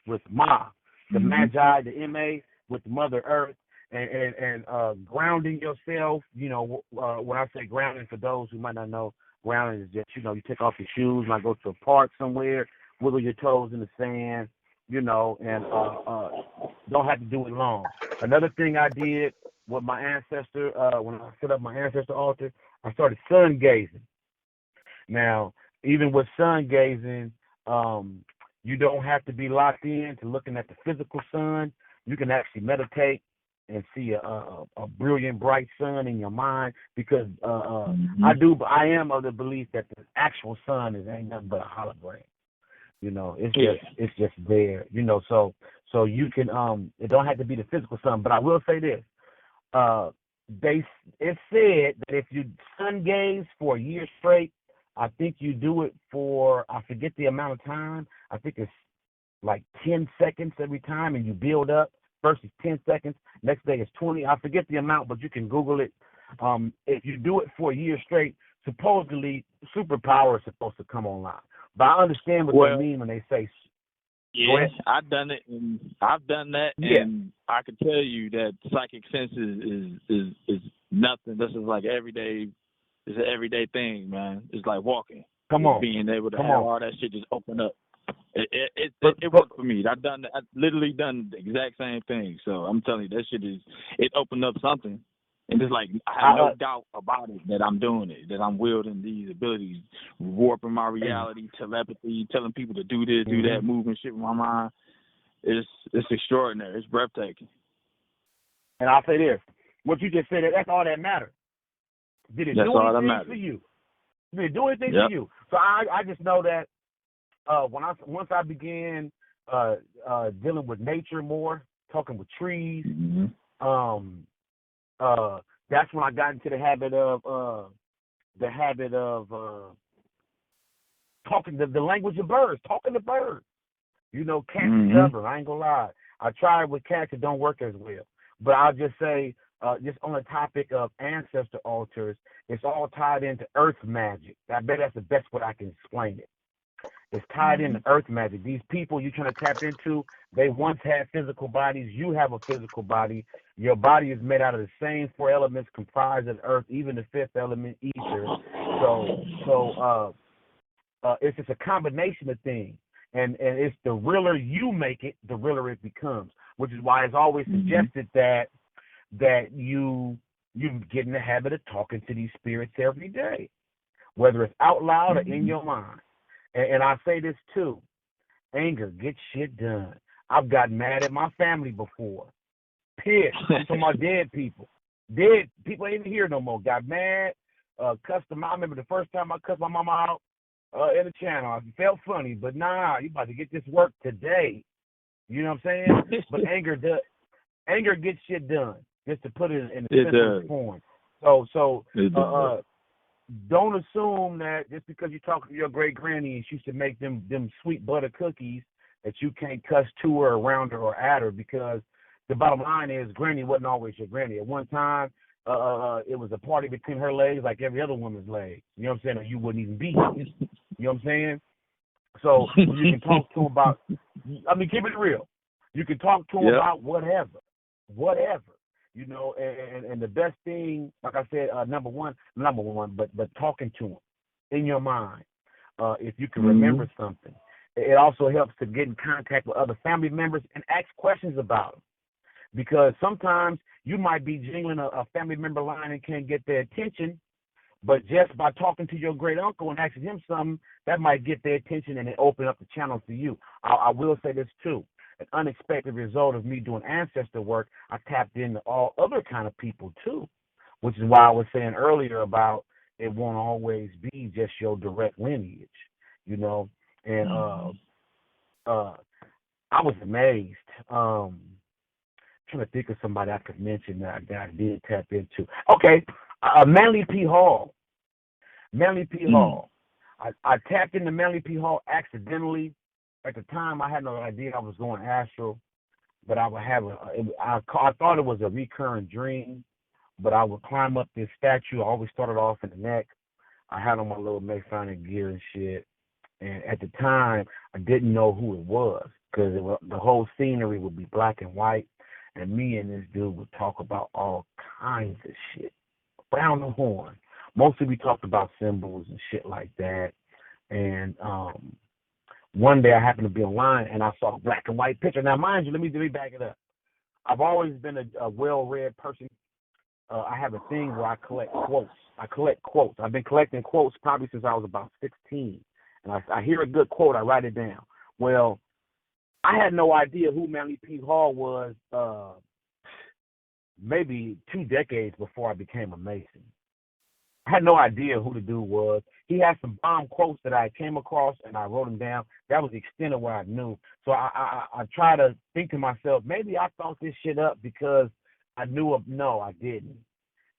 with Ma, the Magi, the M.A., with Mother Earth, and grounding yourself. When I say grounding, for those who might not know, grounding is just, you take off your shoes, might go to a park somewhere, wiggle your toes in the sand, and don't have to do it long. Another thing I did with my ancestor, when I set up my ancestor altar, I started sun gazing. Now, even with sun gazing, you don't have to be locked in to looking at the physical sun. You can actually meditate and see a brilliant, bright sun in your mind, because I am of the belief that the actual sun ain't nothing but a hologram. It's just there. So you can it don't have to be the physical sun. But I will say this: it said that if you sun gaze for a year straight, I think you do it for, I forget the amount of time. I think it's like 10 seconds every time, and you build up. First is 10 seconds, next day is 20. I forget the amount, but you can Google it. If you do it for a year straight, supposedly superpower is supposed to come online. But I understand what they mean when they say, Yeah, I've done it, and I've done that, Yeah. and I can tell you that psychic sense is nothing. This is like everyday. It's an everyday thing, man. It's like walking. Come Just on. being able to Come have on. all that shit just open up. It But- worked for me. I've literally done the exact same thing. So I'm telling you, that shit it opened up something. And it's like, I have no doubt about it that I'm doing it, that I'm wielding these abilities, warping my reality, telepathy, telling people to do this, do that, moving shit with my mind. It's extraordinary. It's breathtaking. And I'll say this. What you just said, that's all that matters. Did it do anything for you? Did it do anything for you? So I just know that once I began dealing with nature more, talking with trees, that's when I got into the habit of talking the language of birds, talking to birds. You know, cats are stubborn. I ain't gonna lie. I tried with cats, it don't work as well. But I'll just say, just on the topic of ancestor altars, it's all tied into earth magic. I bet that's the best way I can explain it. It's tied into earth magic. These people you're trying to tap into, they once had physical bodies. You have a physical body. Your body is made out of the same 4 elements comprised of earth, even the 5th element, ether. So it's just a combination of things. And it's the realer you make it, the realer it becomes. Which is why it's always suggested that you get in the habit of talking to these spirits every day, whether it's out loud or in your mind. And I say this too, anger gets shit done. I've gotten mad at my family before, pissed from my dead people. Dead people ain't even here no more. Got mad, cussed them out. I remember the first time I cussed my mama out in the channel. I felt funny, but nah, you about to get this work today. You know what I'm saying? But anger gets shit done, just to put it in a simple form. So don't assume that just because you talk to your great granny and she used to make them sweet butter cookies that you can't cuss to her, around her, or at her, because the bottom line is granny wasn't always your granny. At one time, it was a party between her legs like every other woman's legs. You know what I'm saying? Or you wouldn't even be here. You know what I'm saying? So you can talk to them about, I mean, keep it real. You can talk to them about whatever. You know, and the best thing, like I said, number one, but talking to them in your mind, if you can remember something. It also helps to get in contact with other family members and ask questions about them. Because sometimes you might be jingling a family member line and can't get their attention, but just by talking to your great uncle and asking him something, that might get their attention and it open up the channel for you. I will say this too. An unexpected result of me doing ancestor work, I tapped into all other kind of people too, which is why I was saying earlier about it won't always be just your direct lineage, you know. And I was amazed. Trying to think of somebody I could mention that I did tap into. Okay, Manly P. Hall. I tapped into Manly P. Hall accidentally. At the time, I had no idea I was going astral, but I would have I thought it was a recurring dream, but I would climb up this statue. I always started off in the neck. I had on my little Masonic gear and shit. And at the time, I didn't know who it was because the whole scenery would be black and white. And me and this dude would talk about all kinds of shit. Around the horn. Mostly we talked about symbols and shit like that. And one day I happened to be online and I saw a black and white picture. Now, mind you, let me back it up. I've always been a well-read person. I have a thing where I collect quotes. I've been collecting quotes probably since I was about 16. And I hear a good quote, I write it down. Well, I had no idea who Manly P. Hall was maybe 2 decades before I became a Mason. I had no idea who the dude was. He had some bomb quotes that I came across, and I wrote them down. That was the extent of what I knew. So I try to think to myself, maybe I thought this shit up because I knew of. No, I didn't.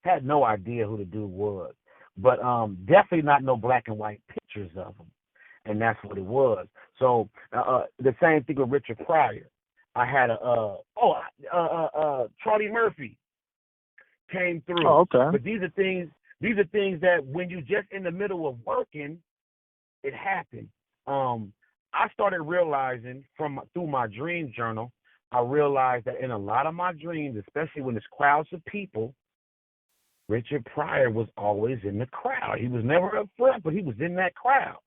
Had no idea who the dude was. But definitely not no black and white pictures of him. And that's what it was. So the same thing with Richard Pryor. I had Charlie Murphy came through. Oh, okay. But these are things that when you just in the middle of working, it happened. I started realizing through my dream journal, I realized that in a lot of my dreams, especially when there's crowds of people, Richard Pryor was always in the crowd. He was never up front, but he was in that crowd.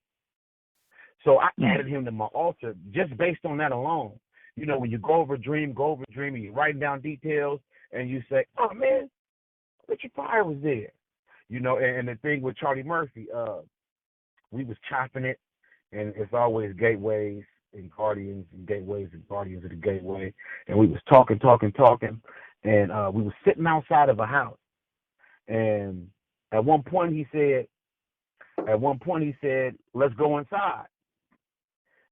So I added him to my altar just based on that alone. You know, when you go over a dream, and you're writing down details, and you say, oh, man, Richard Pryor was there. You know, and the thing with Charlie Murphy, we was chopping it, and it's always gateways and guardians of the gateway. And we was talking, and we was sitting outside of a house. And at one point he said, let's go inside.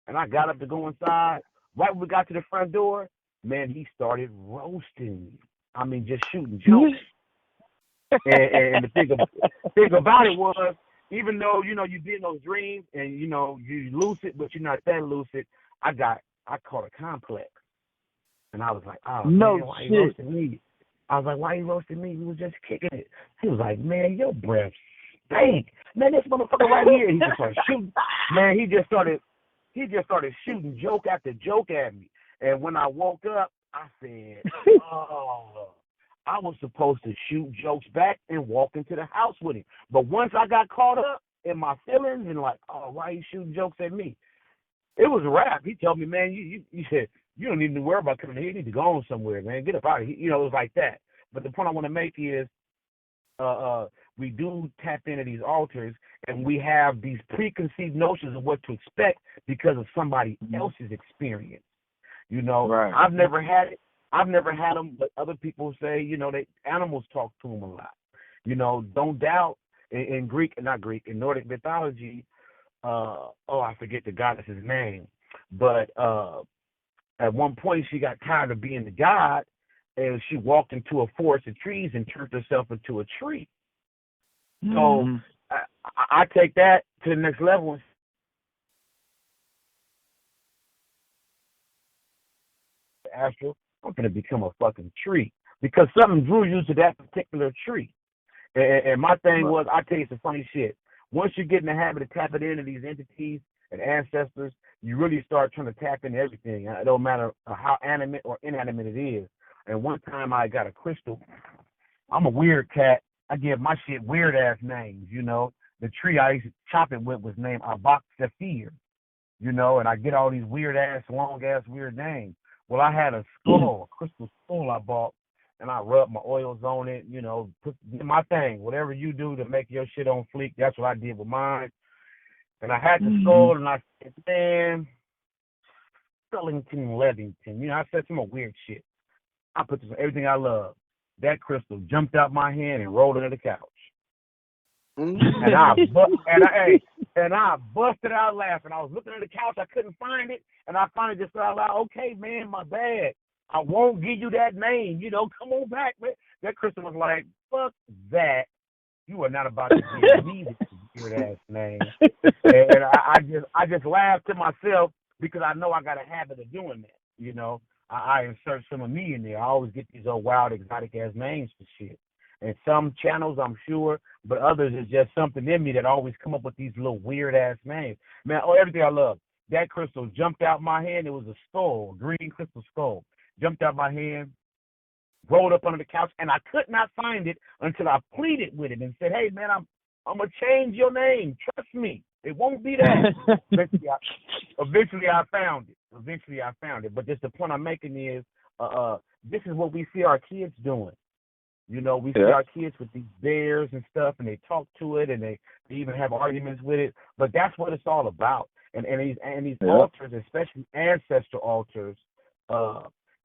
And I got up to go inside. Right when we got to the front door, man, he started roasting me. I mean, just shooting jokes. and the thing about it was, even though, you know, you be in those dreams and, you know, you lucid, but you're not that lucid, I caught a complex. And I was like, oh, no man, why shit. you roasting me? I was like, why you roasting me? We was just kicking it. He was like, man, your breath stink. Man, this motherfucker right here. He just started shooting. Man, he just started shooting joke after joke at me. And when I woke up, I said, oh, I was supposed to shoot jokes back and walk into the house with him. But once I got caught up in my feelings and like, oh, why you shooting jokes at me? It was a rap. He told me, man, you said, you don't need to worry about coming here. You need to go on somewhere, man. Get up out of here. You know, it was like that. But the point I want to make is we do tap into these altars, and we have these preconceived notions of what to expect because of somebody else's experience. You know, right. I've never had it. I've never had them, but other people say, you know, animals talk to them a lot. You know, don't doubt in Nordic mythology, I forget the goddess's name, but at one point she got tired of being the god, and she walked into a forest of trees and turned herself into a tree. So I take that to the next level. Astral, I'm going to become a fucking tree because something drew you to that particular tree. And my thing was, I tell you some funny shit. Once you get in the habit of tapping into these entities and ancestors, you really start trying to tap into everything. It don't matter how animate or inanimate it is. And one time I got a crystal. I'm a weird cat. I give my shit weird ass names, you know. The tree I used to chop it with was named Abak Sephir, you know, and I get all these weird ass, long ass weird names. Well, I had a skull, a crystal skull I bought, and I rubbed my oils on it, you know, put my thing. Whatever you do to make your shit on fleek, that's what I did with mine. And I had the skull, and I said, man, Stellington Levington. You know, I said some more weird shit. I put this on everything I love. That crystal jumped out my hand and rolled into the couch. And I busted out laughing. I was looking at the couch, I couldn't find it, and I finally just said out loud, okay, man, my bad. I won't give you that name. You know, come on back, man. That crystal was like, fuck that. You are not about to give me this weird ass name. And I just laughed to myself because I know I got a habit of doing that. You know, I insert some of me in there. I always get these old wild, exotic ass names for shit. And some channels, I'm sure, but others is just something in me that always come up with these little weird ass names. Man, everything I love. That crystal jumped out my hand. It was a skull, a green crystal skull. Jumped out my hand, rolled up under the couch, and I could not find it until I pleaded with it and said, hey, man, I'm going to change your name. Trust me. It won't be that. Eventually, I found it. But just the point I'm making is this is what we see our kids doing. You know, we see our kids with these bears and stuff, and they talk to it, and they even have arguments with it. But that's what it's all about. And these altars, especially ancestral altars,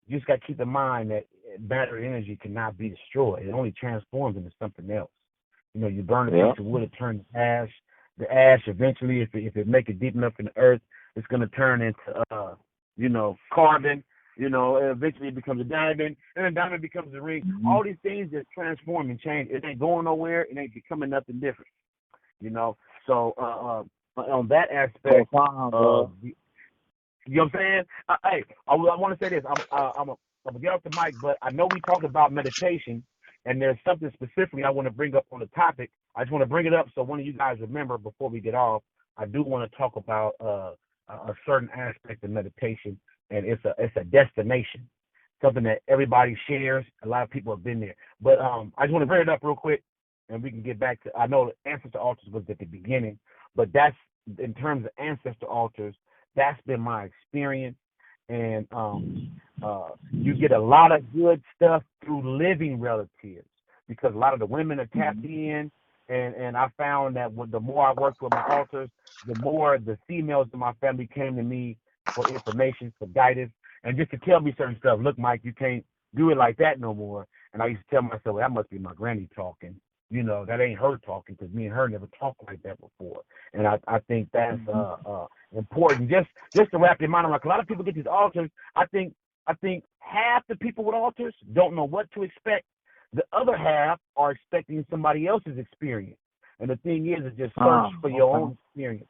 you just got to keep in mind that matter energy cannot be destroyed. It only transforms into something else. You know, you burn a piece of wood, it turns to ash. The ash eventually, if it make it deep enough in the earth, it's going to turn into, carbon. You know, eventually it becomes a diamond, and then diamond becomes a ring. All these things just transform and change. It ain't going nowhere. It ain't becoming nothing different. You know, so on that aspect, you know what I'm saying? Hey, I want to say this. I'm gonna get off the mic, but I know we talked about meditation, and there's something specifically I want to bring up on the topic. I just want to bring it up so one of you guys remember before we get off. I do want to talk about a certain aspect of meditation, and it's a destination, something that everybody shares. A lot of people have been there, but I just want to bring it up real quick, and we can get back to. I know the Ancestor Altars was at the beginning, but that's in terms of Ancestor Altars. That's been my experience, and you get a lot of good stuff through living relatives because a lot of the women are tapped in, and I found that the more I worked with my altars, the more the females in my family came to me for information, for guidance, and just to tell me certain stuff. Look, Mike, you can't do it like that no more. And I used to tell myself, well, that must be my granny talking. You know, that ain't her talking because me and her never talked like that before. And I think that's important. Just to wrap your mind around, a lot of people get these altars. I think half the people with altars don't know what to expect. The other half are expecting somebody else's experience. And the thing is just search for your own experience.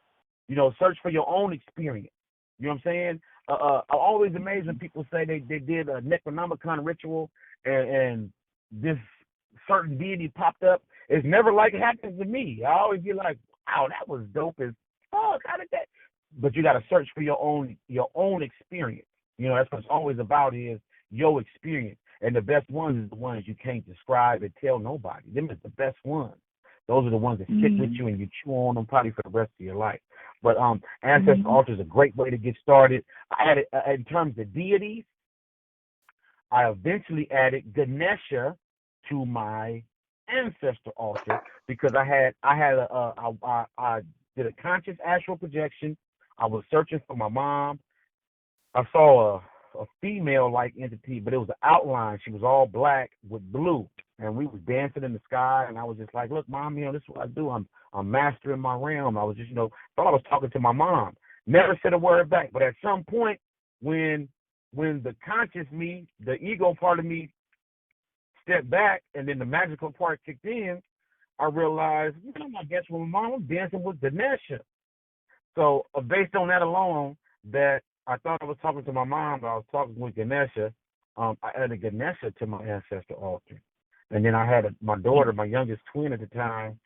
You know, search for your own experience. You know what I'm saying? I'm always amazed when people say they did a Necronomicon ritual and this certain deity popped up. It's never like it happens to me. I always be like, wow, that was dope as fuck. How did that? But you got to search for your own experience. You know, that's what it's always about is your experience. And the best ones is the ones you can't describe and tell nobody. Them is the best ones. Those are the ones that stick with you and you chew on them probably for the rest of your life. But Ancestral Altar is a great way to get started. I added, in terms of deities, I eventually added Ganesha to my Ancestor Altar because I did a conscious astral projection. I was searching for my mom. I saw a female-like entity, but it was an outline. She was all black with blue, and we was dancing in the sky. And I was just like, "Look, Mom, you know, this is what I do. I'm mastering my realm." I was just, thought I was talking to my mom. Never said a word back. But at some point, when the conscious me, the ego part of me, stepped back, and then the magical part kicked in, I realized, I guess when my mom was dancing with Ganesha. So based on that alone, that I thought I was talking to my mom, but I was talking with Ganesha. I added Ganesha to my Ancestor Altar. And then I had my daughter, my youngest twin at the time.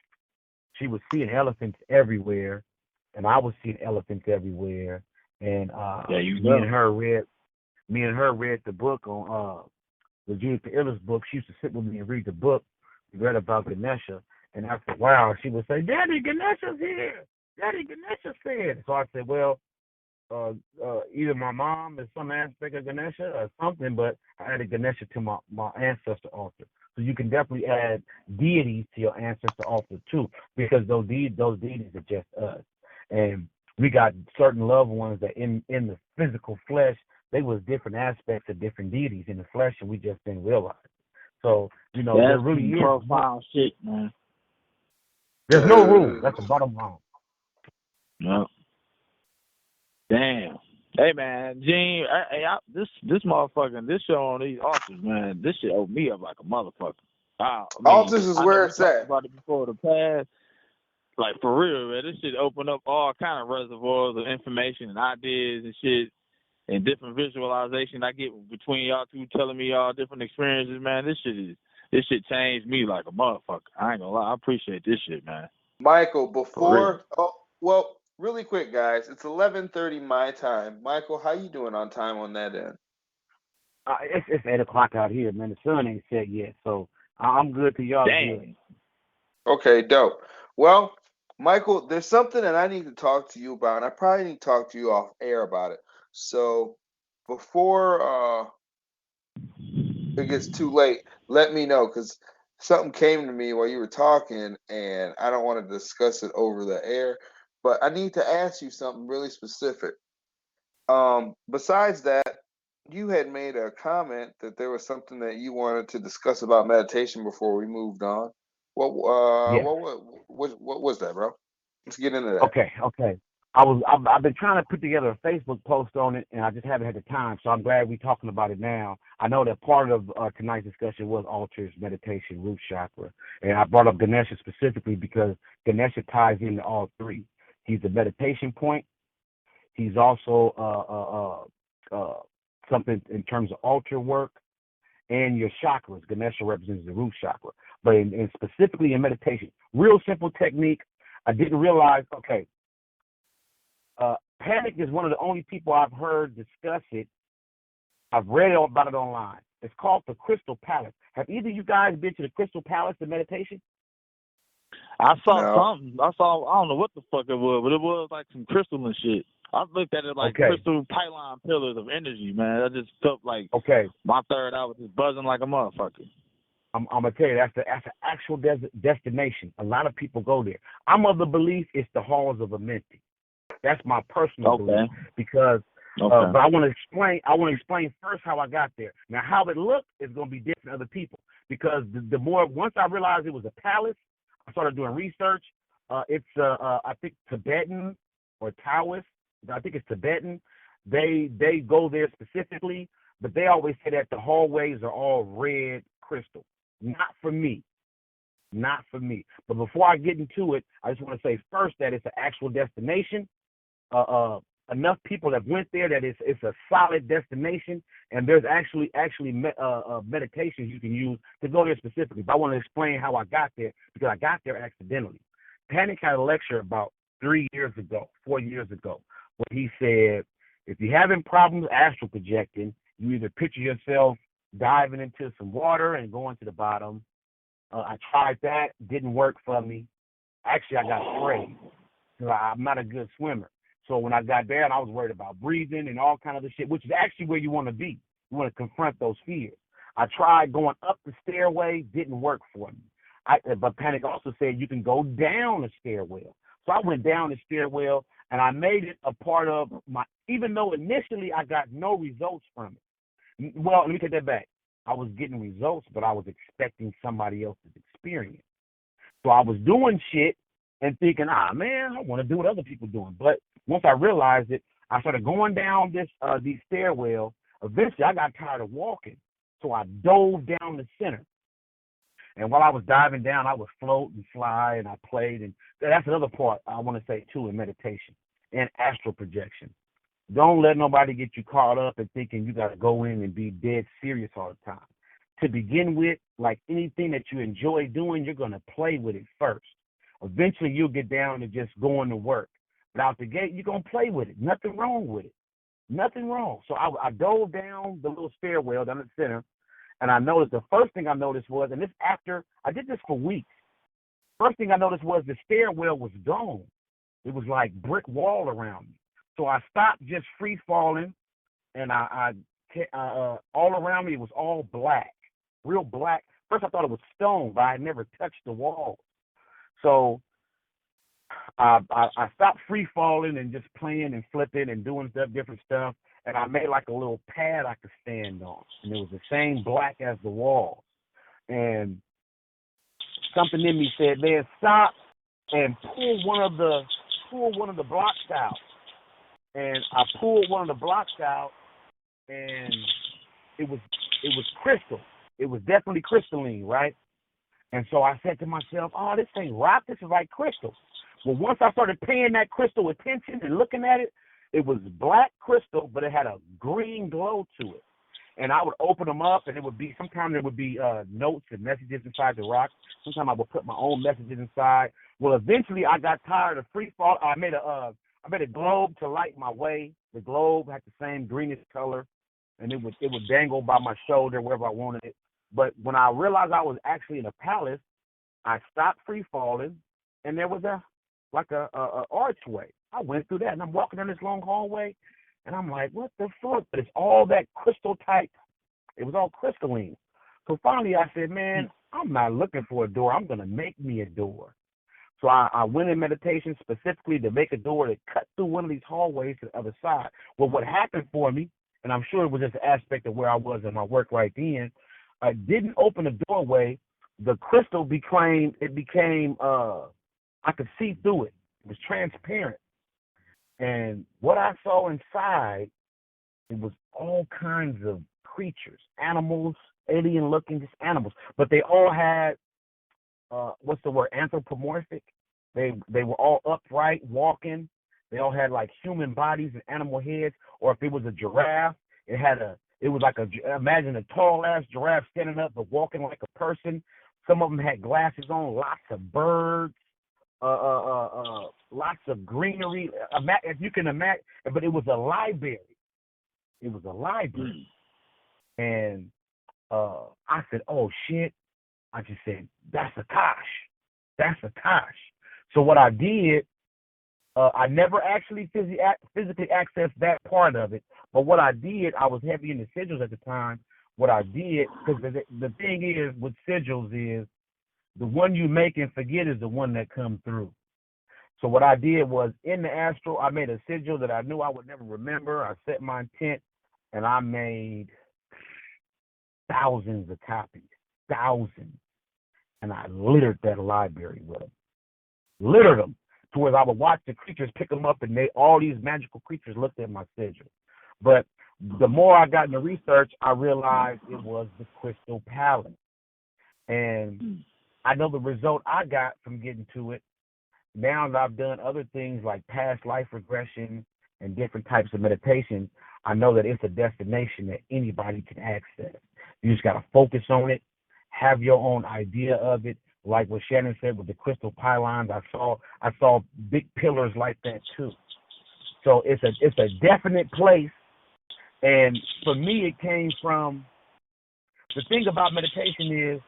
She was seeing elephants everywhere, and I was seeing elephants everywhere. And me and her read the book on the Gene Butler's book. She used to sit with me and read the book. We read about Ganesha, and after a while, she would say, "Daddy, Ganesha's here. Daddy, Ganesha said." So I said, well, either my mom is some aspect of Ganesha or something, but I added Ganesha to my Ancestor Altar. So you can definitely add deities to your Ancestor Altar too, because those deities are just us. And we got certain loved ones that in the physical flesh, they was different aspects of different deities in the flesh, and we just didn't realize it. So, there really is profound shit, man. There's no rule. That's the bottom line. No. Damn. Hey, man, Gene, this motherfucking, this show on these altars, man, this shit opened me up like a motherfucker. Altars is where it's at. About it before the past. Like, for real, man, this shit opened up all kind of reservoirs of information and ideas and shit and different visualization I get between y'all two telling me y'all different experiences, man. This shit changed me like a motherfucker. I ain't gonna lie. I appreciate this shit, man. Michael, really quick, guys. It's 11:30 my time. Michael, how you doing on time on that end? It's 8 o'clock out here, man. The sun ain't set yet, so I'm good to y'all. Dang. Okay, dope. Well, Michael, there's something that I need to talk to you about, and I probably need to talk to you off air about it. So before it gets too late, let me know, because something came to me while you were talking, and I don't want to discuss it over the air. But I need to ask you something really specific. Besides that, you had made a comment that there was something that you wanted to discuss about meditation before we moved on. What was that, bro? Let's get into that. Okay. I've been trying to put together a Facebook post on it, and I just haven't had the time. So I'm glad we're talking about it now. I know that part of tonight's discussion was altars, meditation, root chakra, and I brought up Ganesha specifically because Ganesha ties into all three. He's the meditation point. He's also something in terms of altar work and your chakras. Ganesha represents the root chakra, but in specifically in meditation, real simple technique. I didn't realize. Okay. Panic is one of the only people I've heard discuss it. I've read about it online. It's called the Crystal Palace. Have either of you guys been to the Crystal Palace in meditation? I saw No. something. I don't know what the fuck it was, but it was like some crystal and shit. I looked at it like crystal pylon pillars of energy, man. I just felt like my third eye was just buzzing like a motherfucker. I'm gonna tell you that's the actual destination. A lot of people go there. I'm of the belief it's the halls of Amenti. That's my personal belief because. But I want to explain first how I got there. Now, how it looked is going to be different to other people because the more once I realized it was a palace, I started doing research. It's I think Tibetan or Taoist. I think it's Tibetan. They go there specifically, but they always say that the hallways are all red crystal. Not for me. But before I get into it, I just want to say first that it's an actual destination. Enough people have went there that it's a solid destination, and there's actually meditations you can use to go there specifically. But I want to explain how I got there because I got there accidentally. Panic had a lecture about 4 years ago, where he said, if you're having problems astral projecting, you either picture yourself diving into some water and going to the bottom. I tried that, didn't work for me. Actually, I got afraid because I'm not a good swimmer. So when I got there, I was worried about breathing and all kind of shit, which is actually where you want to be. You want to confront those fears. I tried going up the stairway, didn't work for me. But Panic also said you can go down the stairwell. So I went down the stairwell, and I made it a part of my, even though initially I got no results from it. Well, let me take that back. I was getting results, but I was expecting somebody else's experience. So I was doing shit and thinking, man, I want to do what other people doing. But once I realized it, I started going down these stairwells. Eventually, I got tired of walking, so I dove down the center. And while I was diving down, I would float and fly, and I played. And that's another part I want to say, too, in meditation and astral projection. Don't let nobody get you caught up in thinking you got to go in and be dead serious all the time. To begin with, like anything that you enjoy doing, you're going to play with it first. Eventually, you'll get down to just going to work. But out the gate, you're going to play with it. Nothing wrong with it. Nothing wrong. So I dove down the little stairwell down the center, and I noticed the first thing I noticed was, and this after, I did this for weeks. First thing I noticed was the stairwell was gone. It was like brick wall around me. So I stopped just free falling, and I all around me it was all black, real black. First I thought it was stone, but I had never touched the wall. So I stopped free falling and just playing and flipping and doing different stuff, and I made like a little pad I could stand on, and it was the same black as the wall. And something in me said, "Man, stop and pull one of the blocks out." And I pulled one of the blocks out, and it was crystal. It was definitely crystalline, right? And so I said to myself, "Oh, this ain't rock. This is like crystal." Well, once I started paying that crystal attention and looking at it, it was black crystal, but it had a green glow to it. And I would open them up, and sometimes there would be notes and messages inside the rock. Sometimes I would put my own messages inside. Well, eventually I got tired of free fall. I made a globe to light my way. The globe had the same greenish color, and it would dangle by my shoulder wherever I wanted it. But when I realized I was actually in a palace, I stopped free falling, and there was a archway. I went through that, and I'm walking down this long hallway, and I'm like, what the fuck? But it's all that crystal type. It was all crystalline. So finally I said, man, I'm not looking for a door. I'm going to make me a door. So I went in meditation specifically to make a door to cut through one of these hallways to the other side. Well, what happened for me, and I'm sure it was just an aspect of where I was in my work right then, I didn't open the doorway. The crystal became I could see through it. It was transparent. And what I saw inside, it was all kinds of creatures, animals, alien-looking, just animals. But they all had, what's the word, anthropomorphic. They were all upright, walking. They all had like human bodies and animal heads. Or if it was a giraffe, it was like imagine a tall-ass giraffe standing up but walking like a person. Some of them had glasses on, lots of birds. lots of greenery. If you can imagine, but it was a library. It was a library, and I said, "Oh shit!" I just said, "That's Akash. That's Akash." So what I did, I never actually physically accessed that part of it. But what I did, I was heavy in the sigils at the time. What I did, because the thing is with sigils is the one you make and forget is the one that comes through. So what I did was in the astral, I made a sigil that I knew I would never remember. I set my intent, and I made thousands of copies, thousands, and I littered that library with them. Littered them to where I would watch the creatures pick them up, and all these magical creatures looked at my sigil. But the more I got into research, I realized it was the Crystal Palace. And I know the result I got from getting to it. Now that I've done other things like past life regression and different types of meditation, I know that it's a destination that anybody can access. You just got to focus on it, have your own idea of it. Like what Shannon said with the crystal pylons, I saw big pillars like that too. So it's a definite place. And for me, it came from, the thing about meditation is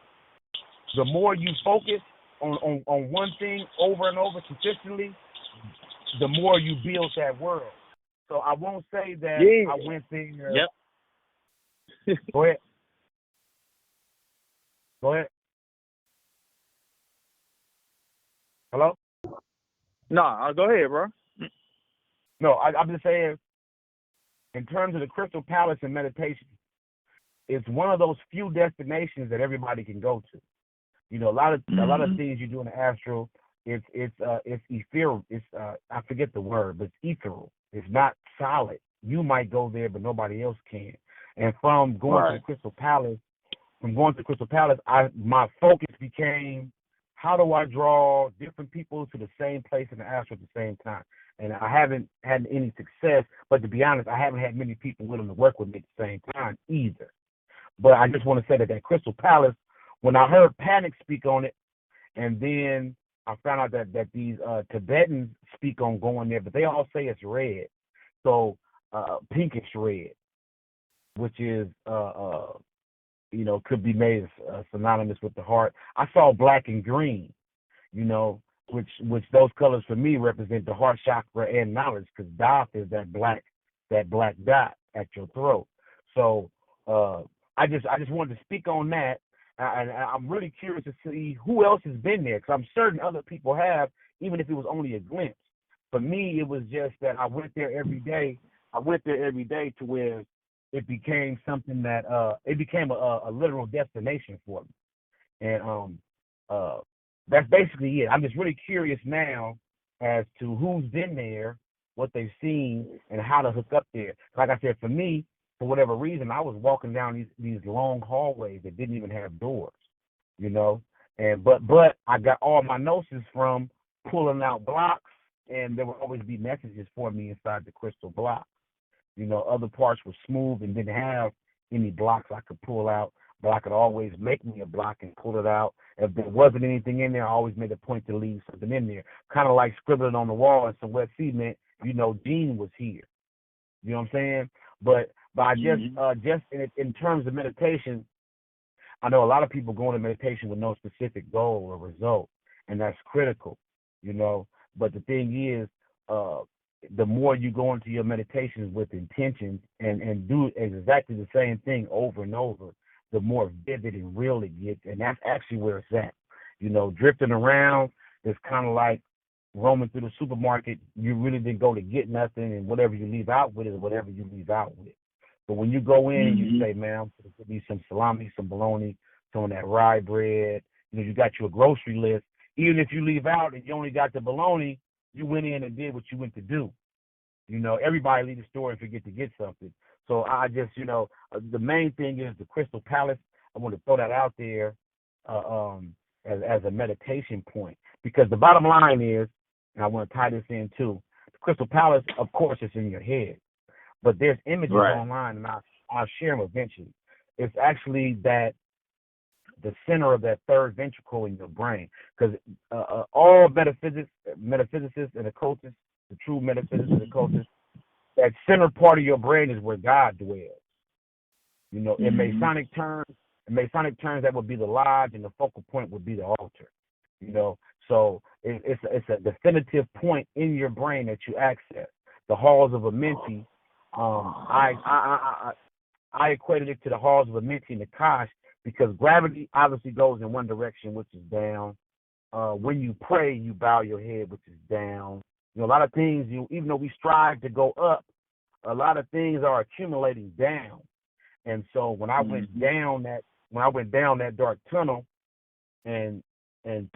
the more you focus on one thing over and over consistently, the more you build that world. So I won't say that I went there. Yep. Go ahead. Hello? No, go ahead, bro. No, I'm just saying, in terms of the Crystal Palace and meditation, it's one of those few destinations that everybody can go to. You know, a lot of things you do in the astral, it's ethereal. It's I forget the word, but it's ethereal. It's not solid. You might go there, but nobody else can. And from going to the Crystal Palace, my focus became, how do I draw different people to the same place in the astral at the same time? And I haven't had any success, but to be honest, I haven't had many people willing to work with me at the same time either. But I just want to say that Crystal Palace, when I heard Panic speak on it, and then I found out that these Tibetans speak on going there, but they all say it's red. So pinkish red, which is, could be made synonymous with the heart. I saw black and green, which those colors for me represent the heart chakra and knowledge, because Daf is that black dot at your throat. So I just wanted to speak on that, and I'm really curious to see who else has been there, because I'm certain other people have, even if it was only a glimpse. For me, it was just that I went there every day. To where it became something that it became a literal destination for me, and that's basically it. I'm just really curious now as to who's been there, what they've seen, and how to hook up there. Like I said, for me, for whatever reason, I was walking down these long hallways that didn't even have doors, and but I got all my gnosis from pulling out blocks, and there would always be messages for me inside the crystal block. Other parts were smooth and didn't have any blocks I could pull out, but I could always make me a block and pull it out. If there wasn't anything in there, I always made a point to leave something in there, kind of like scribbling on the wall and some wet cement. Gene was here. You know what I'm saying? But I just in terms of meditation, I know a lot of people go into meditation with no specific goal or result, and that's critical. But the thing is, the more you go into your meditations with intentions and do exactly the same thing over and over, the more vivid and real it gets. And that's actually where it's at. Drifting around is kind of like roaming through the supermarket. You really didn't go to get nothing, and whatever you leave out with is whatever you leave out with. But when you go in, you say, man, I'm going to give me some salami, some bologna, some of that rye bread. You got your grocery list. Even if you leave out and you only got the bologna, you went in and did what you went to do. Everybody leave the store and forget to get something. So I just, the main thing is the Crystal Palace. I want to throw that out there as a meditation point, because the bottom line is, and I want to tie this in too, the Crystal Palace, of course, is in your head, but there's images online, and I'll share them eventually. It's actually that the center of that third ventricle in your brain. Because all metaphysicists and occultists, the true metaphysicists and occultists, that center part of your brain is where God dwells. You know, in Masonic terms, that would be the lodge, and the focal point would be the altar. You know, so it's a definitive point in your brain that you access. The halls of Amenti, I equated it to the halls of Amenti and the Kosh, because gravity obviously goes in one direction, which is down. When you pray, you bow your head, which is down. You know, a lot of things, even though we strive to go up, a lot of things are accumulating down. And so when I went down that dark tunnel and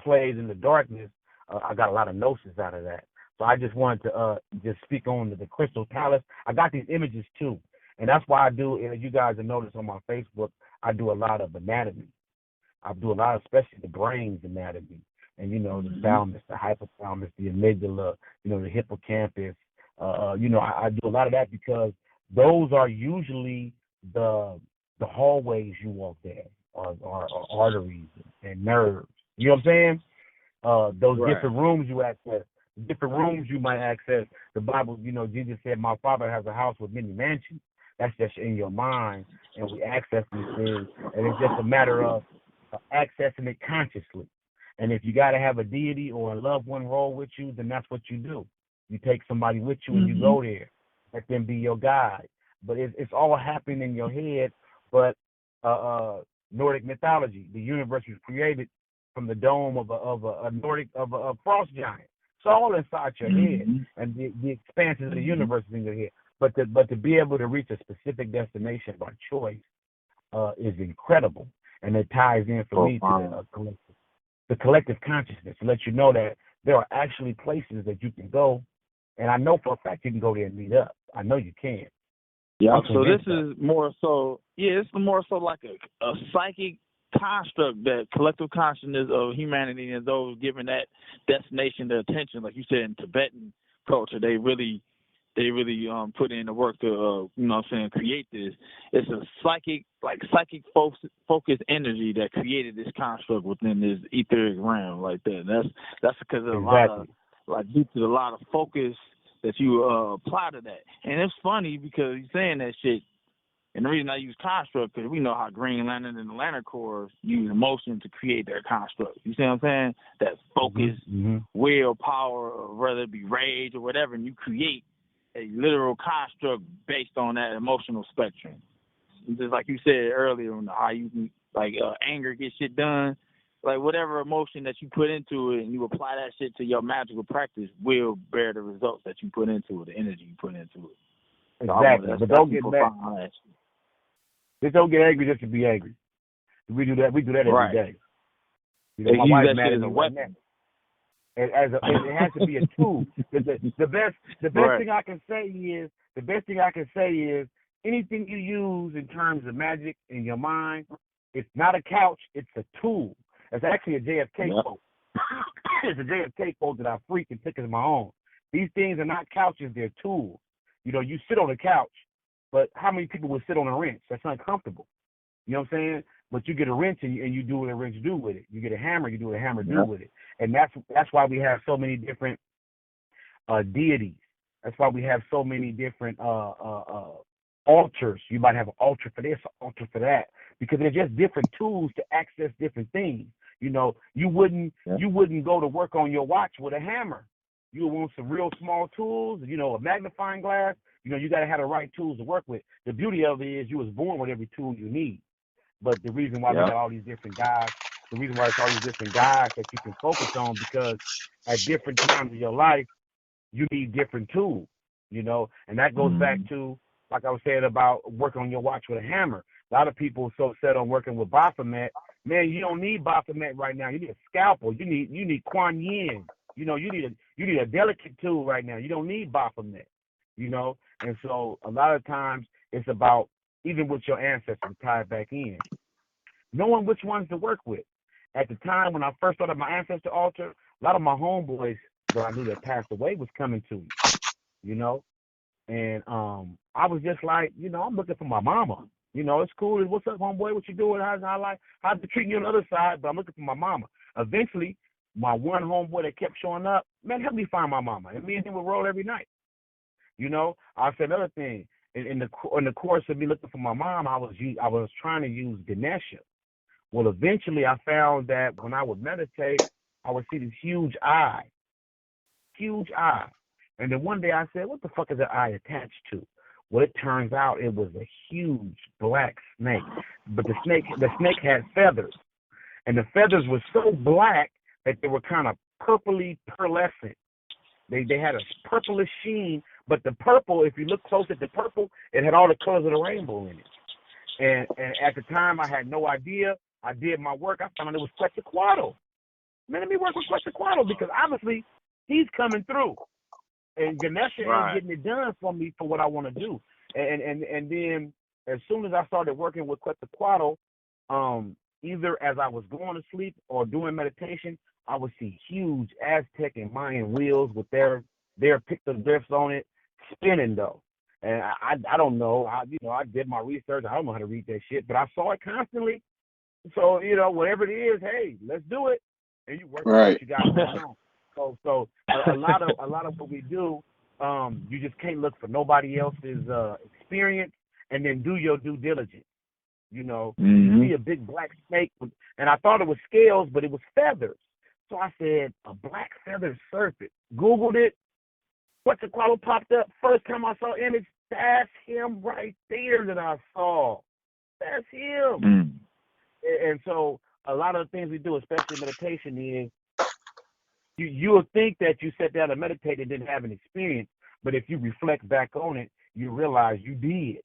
played in the darkness, I got a lot of gnosis out of that. So I just wanted to just speak on the crystal palace. I got these images too, and that's why I do. As you guys have noticed on my Facebook, I do a lot of anatomy. I do a lot, especially the brain's anatomy, and you know, the thalamus, the hypothalamus, the amygdala, you know, the hippocampus. You know, I do a lot of that because those are usually the hallways you walk down, or arteries and nerves. You know what I'm saying? Those different rooms you access, different rooms you might access. The Bible, you know, Jesus said, "My Father has a house with many mansions." That's just in your mind, and we access these things, and it's just a matter of accessing it consciously. And if you got to have a deity or a loved one roll with you, then that's what you do. You take somebody with you and you go there. Let them be your guide. But it's all happening in your head. But Nordic mythology, the universe was created from the dome of a frost giant. It's all inside your head, and the expanses of the universe is in your head. But to be able to reach a specific destination by choice is incredible, and it ties in for me to the collective consciousness, to let you know that there are actually places that you can go, and I know for a fact you can go there and meet up. I know you can. Yeah. So this is more so, it's more so like a psychic construct, that collective consciousness of humanity, and those giving that destination their attention. Like you said, in Tibetan culture, they really put in the work to you know what I'm saying, create this. It's a psychic focused energy that created this construct within this etheric realm like that. That's because of a lot of, like, due to a lot of focus that you apply to that. And it's funny because you're saying that shit, and the reason I use construct, because we know how Green Lantern and the Lantern Corps use emotion to create their construct. You see what I'm saying? That focus, willpower, whether it be rage or whatever, and you create a literal construct based on that emotional spectrum. Just like you said earlier, how you can, like, anger, get shit done. Like, whatever emotion that you put into it and you apply that shit to your magical practice will bear the results that you put into it, the energy you put into it. Exactly. But don't get mad. Just don't get angry just to be angry. We do that every day. You know, my wife's mad at me right now. It has to be a tool. The best thing I can say is anything you use in terms of magic in your mind, it's not a couch, it's a tool. It's actually a JFK quote. It's a JFK quote that I freak and pick as my own. These things are not couches, they're tools. You know, you sit on a couch, but how many people would sit on a wrench? That's uncomfortable. You know what I'm saying? But you get a wrench and you do what a wrench do with it. You get a hammer, you do what a hammer do with it. And that's why we have so many different deities. That's why we have so many different altars. You might have an altar for this, an altar for that, because they're just different tools to access different things. You know, you wouldn't go to work on your watch with a hammer. You want some real small tools, you know, a magnifying glass. You know, you got to have the right tools to work with. The beauty of it is you was born with every tool you need. But the reason why we got all these different guys, that you can focus on, because at different times of your life, you need different tools, you know. And that goes back to, like I was saying about working on your watch with a hammer. A lot of people are so set on working with Baphomet. Man, you don't need Baphomet right now. You need a scalpel. You need Kuan Yin. You know, you need a delicate tool right now. You don't need Baphomet, you know. And so a lot of times it's about, even with your ancestors, to tie it back in, knowing which ones to work with. At the time when I first started my Ancestor Altar, a lot of my homeboys that I knew that passed away was coming to me, you know. And I was just like, you know, I'm looking for my mama. It's cool. What's up, homeboy? What you doing? How's the treating you on the other side? But I'm looking for my mama. Eventually, my one homeboy that kept showing up, man, help me find my mama. And me and him would roll every night. I said another thing. In the course of me looking for my mom, I was trying to use Ganesha. Well, eventually I found that when I would meditate, I would see this huge eye. And then one day I said, what the fuck is that eye attached to? Well, it turns out it was a huge black snake. But the snake had feathers. And the feathers were so black that they were kind of purpley pearlescent. They had a purplish sheen, but the purple, if you look close at the purple, it had all the colors of the rainbow in it. And at the time, I had no idea. I did my work. I found out it was Quetzalcoatl. Man, let me work with Quetzalcoatl because obviously he's coming through. And Ganesha ain't getting it done for me for what I want to do. And then as soon as I started working with Quetzalcoatl, either as I was going to sleep or doing meditation, I would see huge Aztec and Mayan wheels with their pictographs on it spinning though. And I don't know. I did my research. I don't know how to read that shit, but I saw it constantly. So, whatever it is, hey, let's do it. And you work with what you got going on. So a lot of what we do, you just can't look for nobody else's experience and then do your due diligence. You see a big black snake, and I thought it was scales, but it was feathers. So I said, a black feathered serpent. Googled it. Quetzalcoatl popped up. First time I saw image, that's him right there that I saw. That's him. And so a lot of the things we do, especially meditation, is you'll think that you sat down and meditated and didn't have an experience, but if you reflect back on it, you realize you did.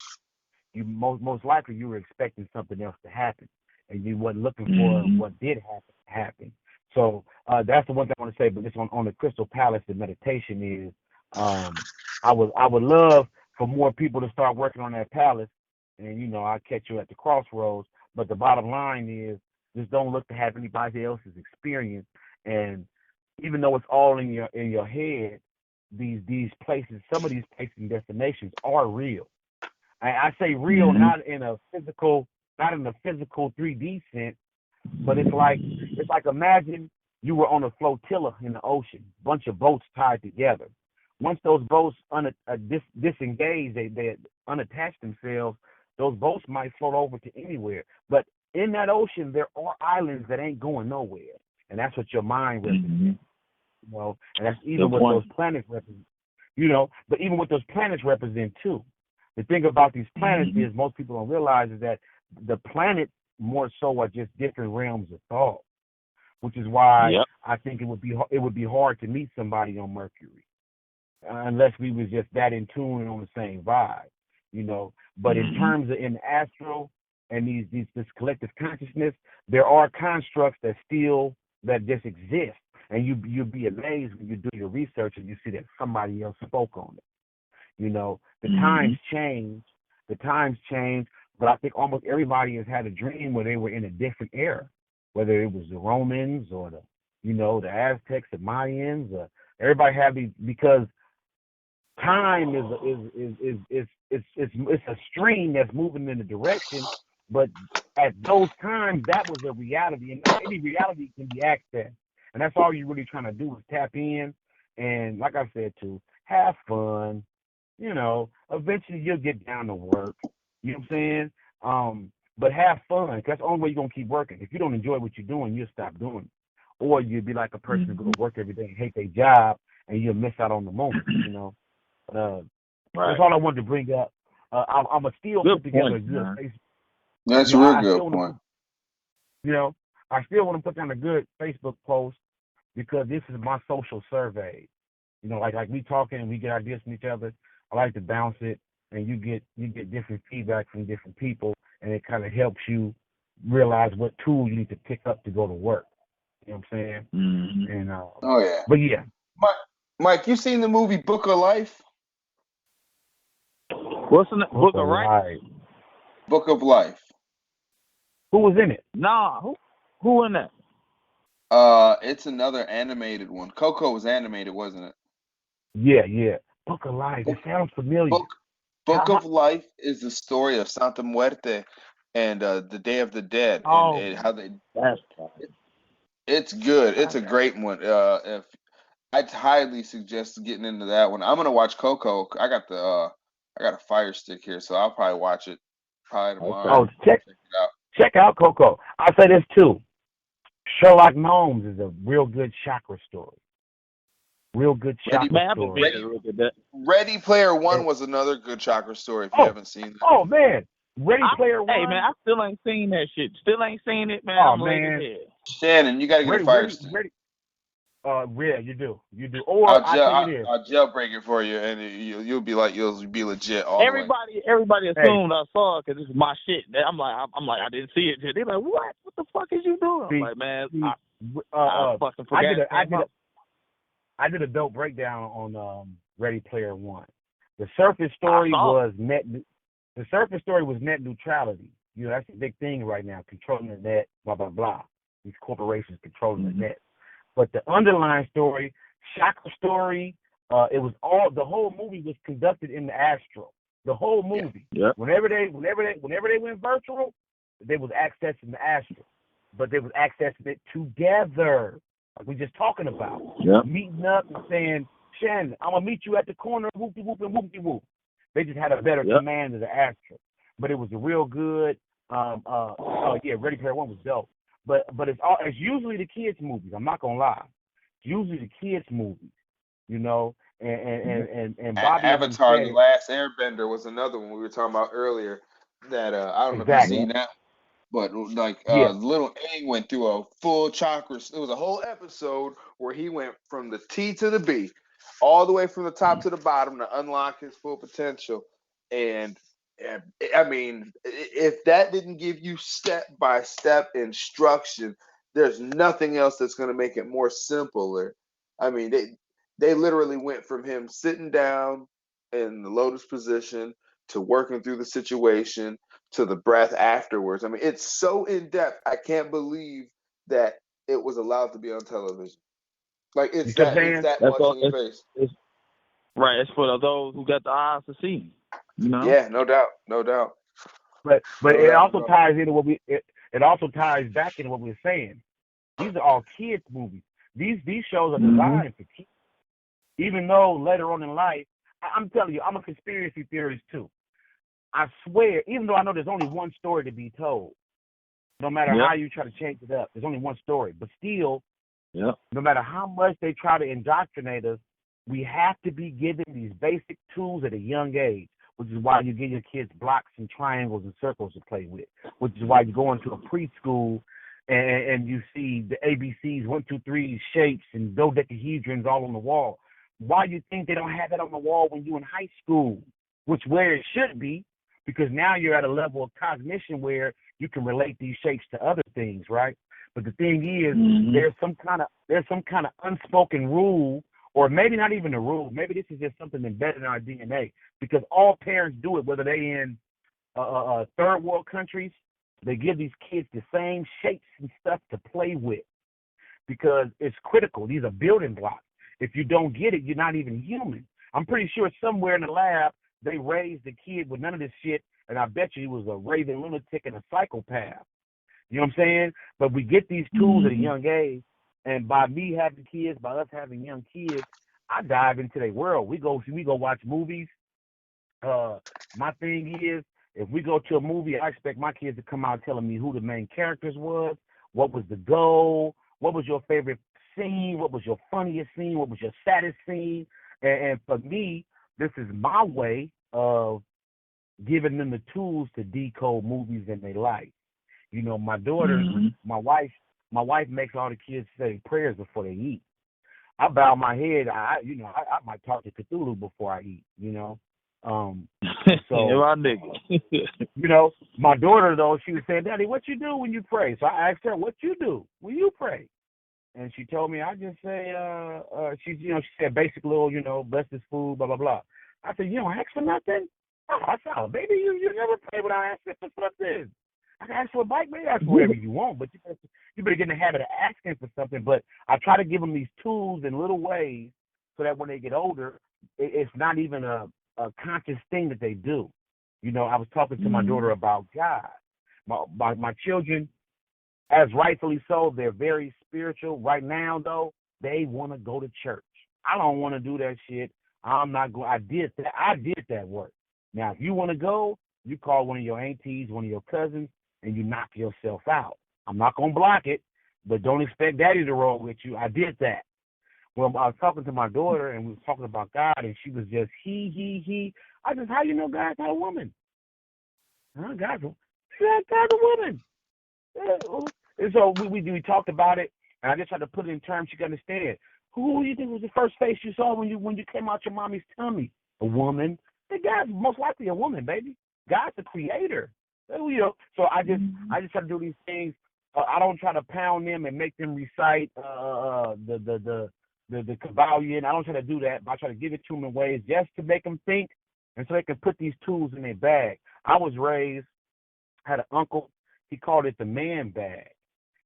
You most likely you were expecting something else to happen, and you wasn't looking for what did happen. So that's the one thing I want to say. But this on the Crystal Palace, the meditation is, I would love for more people to start working on that palace, and I'll catch you at the crossroads. But the bottom line is, just don't look to have anybody else's experience. And even though it's all in your head, these places, some of these places and destinations are real. I say real, not in a physical 3D sense, but it's like imagine you were on a flotilla in the ocean, bunch of boats tied together. Once those boats disengage, they unattach themselves, those boats might float over to anywhere. But in that ocean, there are islands that ain't going nowhere, and that's what your mind represents. And that's even what those planets represent. But even what those planets represent too. The thing about these planets is most people don't realize is that the planets more so are just different realms of thought, which is why I think it would be hard to meet somebody on Mercury unless we was just that in tune and on the same vibe, But in terms of in the astral and this collective consciousness, there are constructs that just exist, and you'll be amazed when you do your research and you see that somebody else spoke on it. The times change, but I think almost everybody has had a dream where they were in a different era, whether it was the Romans or the Aztecs, the Mayans, everybody had these, because time is a stream that's moving in a direction, but at those times that was a reality, and not any reality can be accessed, and that's all you're really trying to do is tap in, and like I said too, have fun. Eventually you'll get down to work. You know what I'm saying? But have fun, because that's the only way you're going to keep working. If you don't enjoy what you're doing, you'll stop doing it. Or you'll be like a person who go to work every day and hate their job, and you'll miss out on the moment, That's all I wanted to bring up. I'm a still put together a good Facebook. That's a real good point. I still want to put down a good Facebook post because this is my social survey. Like we talking and we get ideas from each other. I like to bounce it, and you get different feedback from different people, and it kind of helps you realize what tool you need to pick up to go to work. You know what I'm saying? And oh yeah. But yeah, Mike, you seen the movie Book of Life? What's in the Book of Life? Book of Life. Who was in it? Nah, who in that? It's another animated one. Coco was animated, wasn't it? Yeah. Book of Life. It sounds familiar. Book of Life is the story of Santa Muerte and the Day of the Dead, and how they. That's fine. It's good. It's a great one. If I'd highly suggest getting into that one. I'm gonna watch Coco. I got a Fire Stick here, so I'll probably watch it probably tomorrow. check it out. check out Coco. I'll say this too. Sherlock Gnomes is a real good chakra story. Real good chakra story. Ready Player One was another good chakra story. If you haven't seen it. Oh man, Ready Player One. Hey man, I still ain't seen that shit. Still ain't seen it, man. Oh I'm man, Shannon, you gotta get a Fire Stick. Yeah, you do. Or I tell you this, I'll jailbreak it for you, and you'll be legit all the way. Everybody assumed I saw it because this is my shit. I'm like, I didn't see it. They're like, what? What the fuck is you doing? I'm like, man, I fucking forgot. I did a dope breakdown on Ready Player One. The surface story was net. The surface story was net neutrality. You know, that's a big thing right now, controlling the net, blah blah blah. These corporations controlling the net. But the underlying story, chakra story, it was the whole movie was conducted in the astral. The whole movie. Yeah. Whenever they went virtual, they was accessing the astral, but they was accessing it together. Like we just talking about. Yeah. Meeting up and saying, Shannon, I'm gonna meet you at the corner, whoopty whoop and whoopty whoop. They just had a better command of the astral. But it was a real good Ready Player One was dope. But it's usually the kids' movies. I'm not gonna lie. It's usually the kids' movies, you know. And Bobby Avatar: The Last Airbender was another one we were talking about earlier. That I don't know if you've seen that, but little Aang went through a full chakra. It was a whole episode where he went from the T to the B, all the way from the top to the bottom to unlock his full potential. And I mean, if that didn't give you step-by-step instruction, there's nothing else that's going to make it more simpler. I mean, they literally went from him sitting down in the lotus position to working through the situation to the breath afterwards. I mean, it's so in-depth. I can't believe that it was allowed to be on television. Like, it's that much in your face. Right, it's for those who got the eyes to see. You know? Yeah, no doubt. But it also ties into it also ties back into what we're saying. These are all kids' movies. These shows are designed for kids. Even though later on in life, I'm telling you, I'm a conspiracy theorist too. I swear, even though I know there's only one story to be told, no matter how you try to change it up, there's only one story. But still, no matter how much they try to indoctrinate us, we have to be given these basic tools at a young age, which is why you give your kids blocks and triangles and circles to play with, which is why you go into a preschool and you see the ABCs, 1, 2, 3 shapes and dodecahedrons all on the wall. Why do you think they don't have that on the wall when you're in high school? Which where it should be, because now you're at a level of cognition where you can relate these shapes to other things, right? But the thing is, there's some kind of unspoken rule, or maybe not even a rule. Maybe this is just something embedded in our DNA, because all parents do it, whether they in third world countries. They give these kids the same shapes and stuff to play with because it's critical. These are building blocks. If you don't get it, you're not even human. I'm pretty sure somewhere in the lab they raised the kid with none of this shit, and I bet you he was a raving lunatic and a psychopath. You know what I'm saying? But we get these tools at a young age, and by me having kids, by us having young kids, I dive into their world. We go watch movies. My thing is, if we go to a movie, I expect my kids to come out telling me who the main characters was, what was the goal, what was your favorite scene, what was your funniest scene, what was your saddest scene. And for me, this is my way of giving them the tools to decode movies in their life. You know, my daughter, my wife makes all the kids say prayers before they eat. I bow my head. I might talk to Cthulhu before I eat. You know. So my nigga. You know, my daughter though, she was saying, Daddy, what you do when you pray? So I asked her, what you do when you pray? And she told me, I just say, she said basic little, bless this food, blah blah blah. I said, you don't ask for nothing? Oh, I said, oh, baby, you never pray without asking for something. I can ask for a bike, maybe ask for whatever you want, but you better get in the habit of asking for something. But I try to give them these tools in little ways so that when they get older, it's not even a conscious thing that they do. You know, I was talking to my daughter about God. My children, as rightfully so, they're very spiritual. Right now, though, they want to go to church. I don't want to do that shit. I'm not going. I did that work. Now, if you want to go, you call one of your aunties, one of your cousins, and you knock yourself out. I'm not going to block it, but don't expect daddy to roll with you. I did that. Well, I was talking to my daughter, and we were talking about God, and she was just, he. I just, how you know God's not a woman? Huh? God's a woman. And so we talked about it, and I just had to put it in terms you can understand. Who do you think was the first face you saw when you came out your mommy's tummy? A woman. The God's most likely a woman, baby. God's the creator. You know. So I just try to do these things. I don't try to pound them and make them recite the Kabbalion. I don't try to do that, but I try to give it to them in ways just to make them think, and so they can put these tools in their bag. I was raised, had an uncle. He called it the man bag.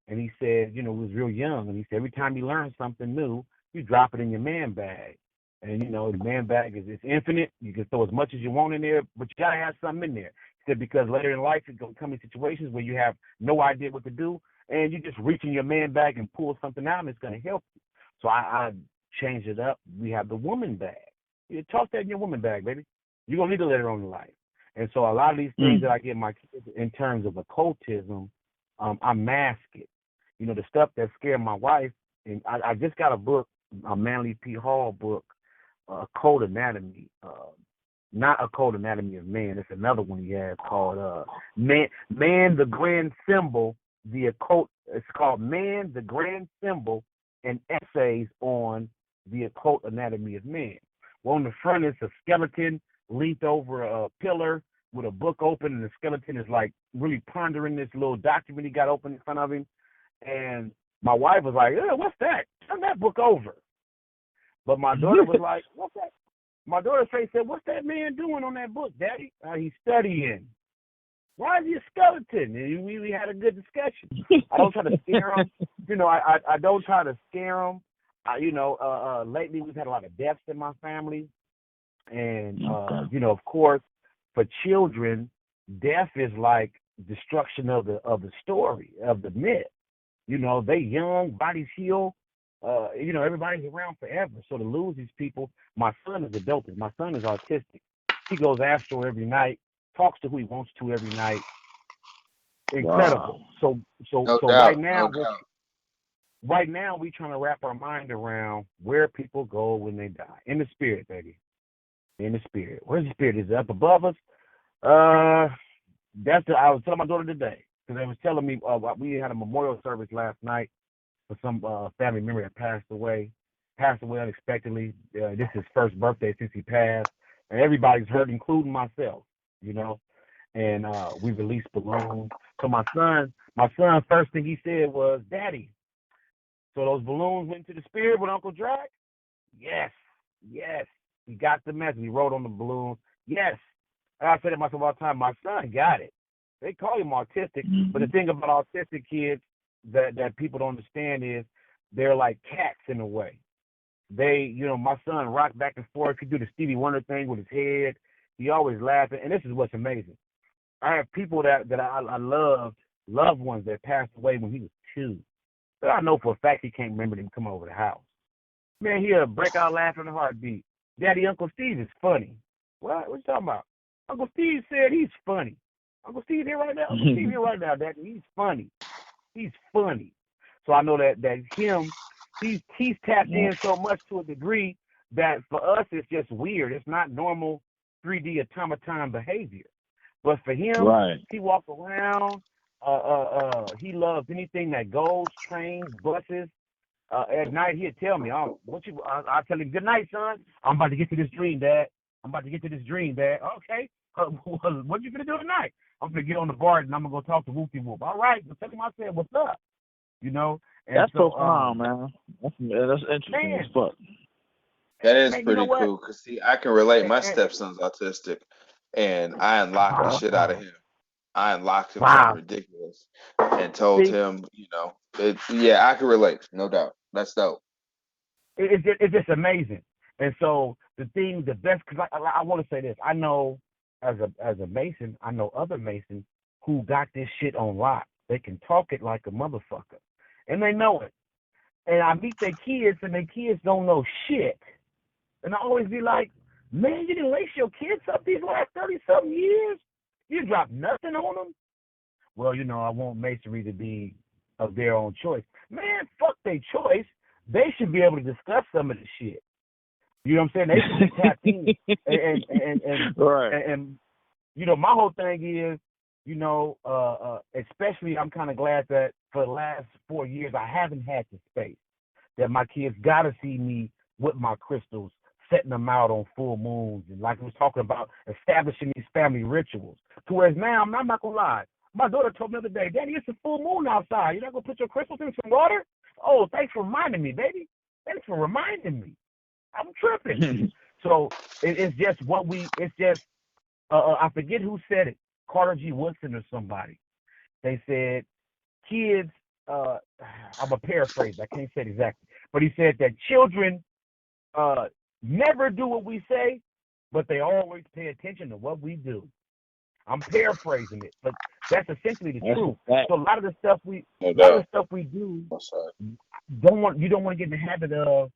And he said, you know, he was real young. And he said, every time you learn something new, you drop it in your man bag. And, you know, the man bag is infinite. You can throw as much as you want in there, but you got to have something in there. He said, because later in life, you're going to come in situations where you have no idea what to do, and you just reach in your man bag and pull something out, and it's going to help you. So I changed it up. We have the woman bag. You toss that in your woman bag, baby. You're going to need it later on in life. And so a lot of these things that I get my kids in terms of occultism, I mask it. You know, the stuff that scared my wife, and I just got a book, a Manly P. Hall book, Occult Anatomy. Not Occult Anatomy of Man. It's another one he has called Man, the Grand Symbol, the Occult. It's called Man, the Grand Symbol, and Essays on the Occult Anatomy of Man. Well, on the front is a skeleton leaned over a pillar with a book open, and the skeleton is like really pondering this little document he got open in front of him. And my wife was like, what's that? Turn that book over. But my daughter was like, what's that? My daughter said, what's that man doing on that book, Daddy? He's studying. Why is he a skeleton? And we had a good discussion. I don't try to scare him. You know, I don't try to scare him. Lately we've had a lot of deaths in my family. And, you know, of course, for children, death is like destruction of the story, of the myth. You know, they young, bodies heal. You know, everybody's around forever. So to lose these people, my son is a dopest. My son is autistic. He goes astral every night, talks to who he wants to every night. Incredible. Wow. So right now, right now we're trying to wrap our mind around where people go when they die. In the spirit, baby. In the spirit. Where's the spirit? Is it up above us? I was telling my daughter today, because they was telling me we had a memorial service last night for some family member that passed away unexpectedly. This is his first birthday since he passed, and everybody's hurt, including myself, you know. And we released balloons. So my son, first thing he said was, Daddy, so those balloons went to the spirit with Uncle Drac? Yes. He got the message. He wrote on the balloons, yes. And I said to myself all the time, my son got it. They call him autistic, but the thing about autistic kids that people don't understand is they're like cats in a way. They, you know, my son rocked back and forth. He do the Stevie Wonder thing with his head. He always laughing, and this is what's amazing. I have people that I loved ones that passed away when he was 2. But I know for a fact he can't remember them coming over the house. Man, he'll break out laughing in a heartbeat. Daddy, Uncle Steve is funny. What you talking about? Uncle Steve said he's funny. Uncle Steve here right now? Uncle Steve here right now, Daddy. He's funny. He's funny. So I know that him, he's tapped in so much to a degree that for us it's just weird. It's not normal 3D automaton behavior. But for him, he walks around. He loves anything that goes, trains, buses. At night he'll tell me, I'll tell him, good night, son. I'm about to get to this dream, Dad. Okay. What you gonna do tonight? I'm gonna get on the bar and I'm gonna go talk to Whoopie Whoop. All right, but tell him I said what's up. You know. And that's so fun, man. That's interesting as fuck. That is pretty cool. Cause see, I can relate. My stepson's autistic, and I unlocked the shit out of him. I unlocked him something ridiculous, and told him, you know, I can relate, no doubt. That's dope. It's just amazing. And so the best, because I want to say this. I know as a Mason, I know other Masons who got this shit on lock. They can talk it like a motherfucker, and they know it. And I meet their kids, and their kids don't know shit. And I always be like, man, you didn't lace your kids up these last 30-something years? You dropped nothing on them? Well, I want Masonry to be of their own choice. Man, fuck their choice. They should be able to discuss some of the shit. You know what I'm saying? They should be tapped in. Right. And my whole thing is, especially I'm kind of glad that for the last 4 years I haven't had the space, that my kids got to see me with my crystals, setting them out on full moons, and like we was talking about, establishing these family rituals. To whereas now, I'm not going to lie, my daughter told me the other day, Daddy, it's a full moon outside. You're not going to put your crystals in some water? Oh, thanks for reminding me, baby. Thanks for reminding me. I'm tripping. So it's just I forget who said it, Carter G. Woodson or somebody. They said, kids, I'm a paraphrase, I can't say it exactly, but he said that children never do what we say, but they always pay attention to what we do. I'm paraphrasing it, but that's essentially the truth. So a lot of the stuff we do, you don't want to get in the habit of,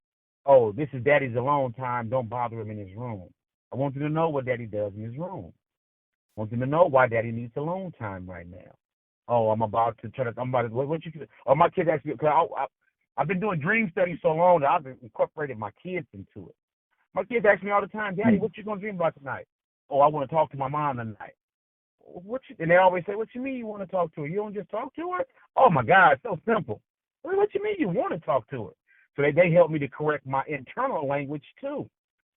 oh, this is Daddy's alone time, don't bother him in his room. I want you to know what Daddy does in his room. I want you to know why Daddy needs alone time right now. Oh, what you do? Oh, my kids ask me, because I've been doing dream studies so long that I've incorporated my kids into it. My kids ask me all the time, Daddy, what you going to dream about tonight? Oh, I want to talk to my mom tonight. And they always say, what you mean you want to talk to her? You don't just talk to her? Oh, my God, it's so simple. What you mean you want to talk to her? So they help me to correct my internal language, too.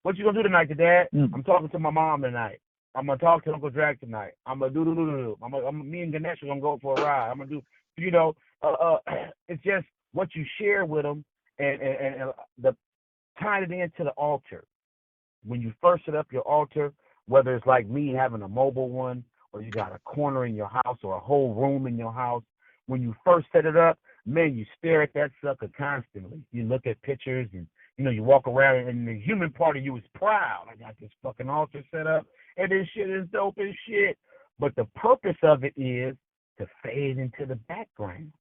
What you going to do tonight, Dad? I'm talking to my mom tonight. I'm going to talk to Uncle Drag tonight. I'm going to do. Me and Ganesh are going to go for a ride. I'm going to do, it's just what you share with them and the tying it into the altar. When you first set up your altar, whether it's like me having a mobile one, or you got a corner in your house or a whole room in your house, when you first set it up, man, you stare at that sucker constantly. You look at pictures and, you walk around and the human part of you is proud. I got this fucking altar set up and this shit is dope as shit. But the purpose of it is to fade into the background,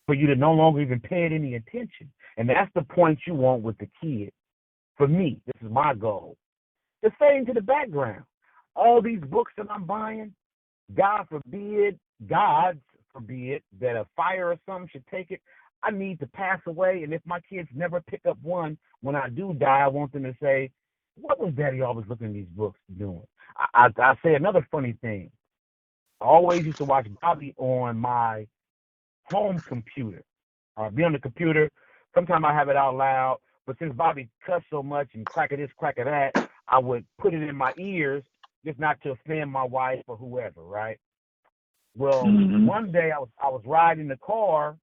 for you to no longer even pay it any attention. And that's the point you want with the kids. For me, this is my goal. To fade into the background. All these books that I'm buying, God forbid that a fire or something should take it. I need to pass away, and if my kids never pick up one, when I do die, I want them to say, what was Daddy always looking at these books doing? I say another funny thing. I always used to watch Bobby on my home computer. I'll be on the computer. Sometimes I have it out loud, but since Bobby cussed so much and crack of this, crack of that, I would put it in my ears just not to offend my wife or whoever, right? Well, one day I was riding the car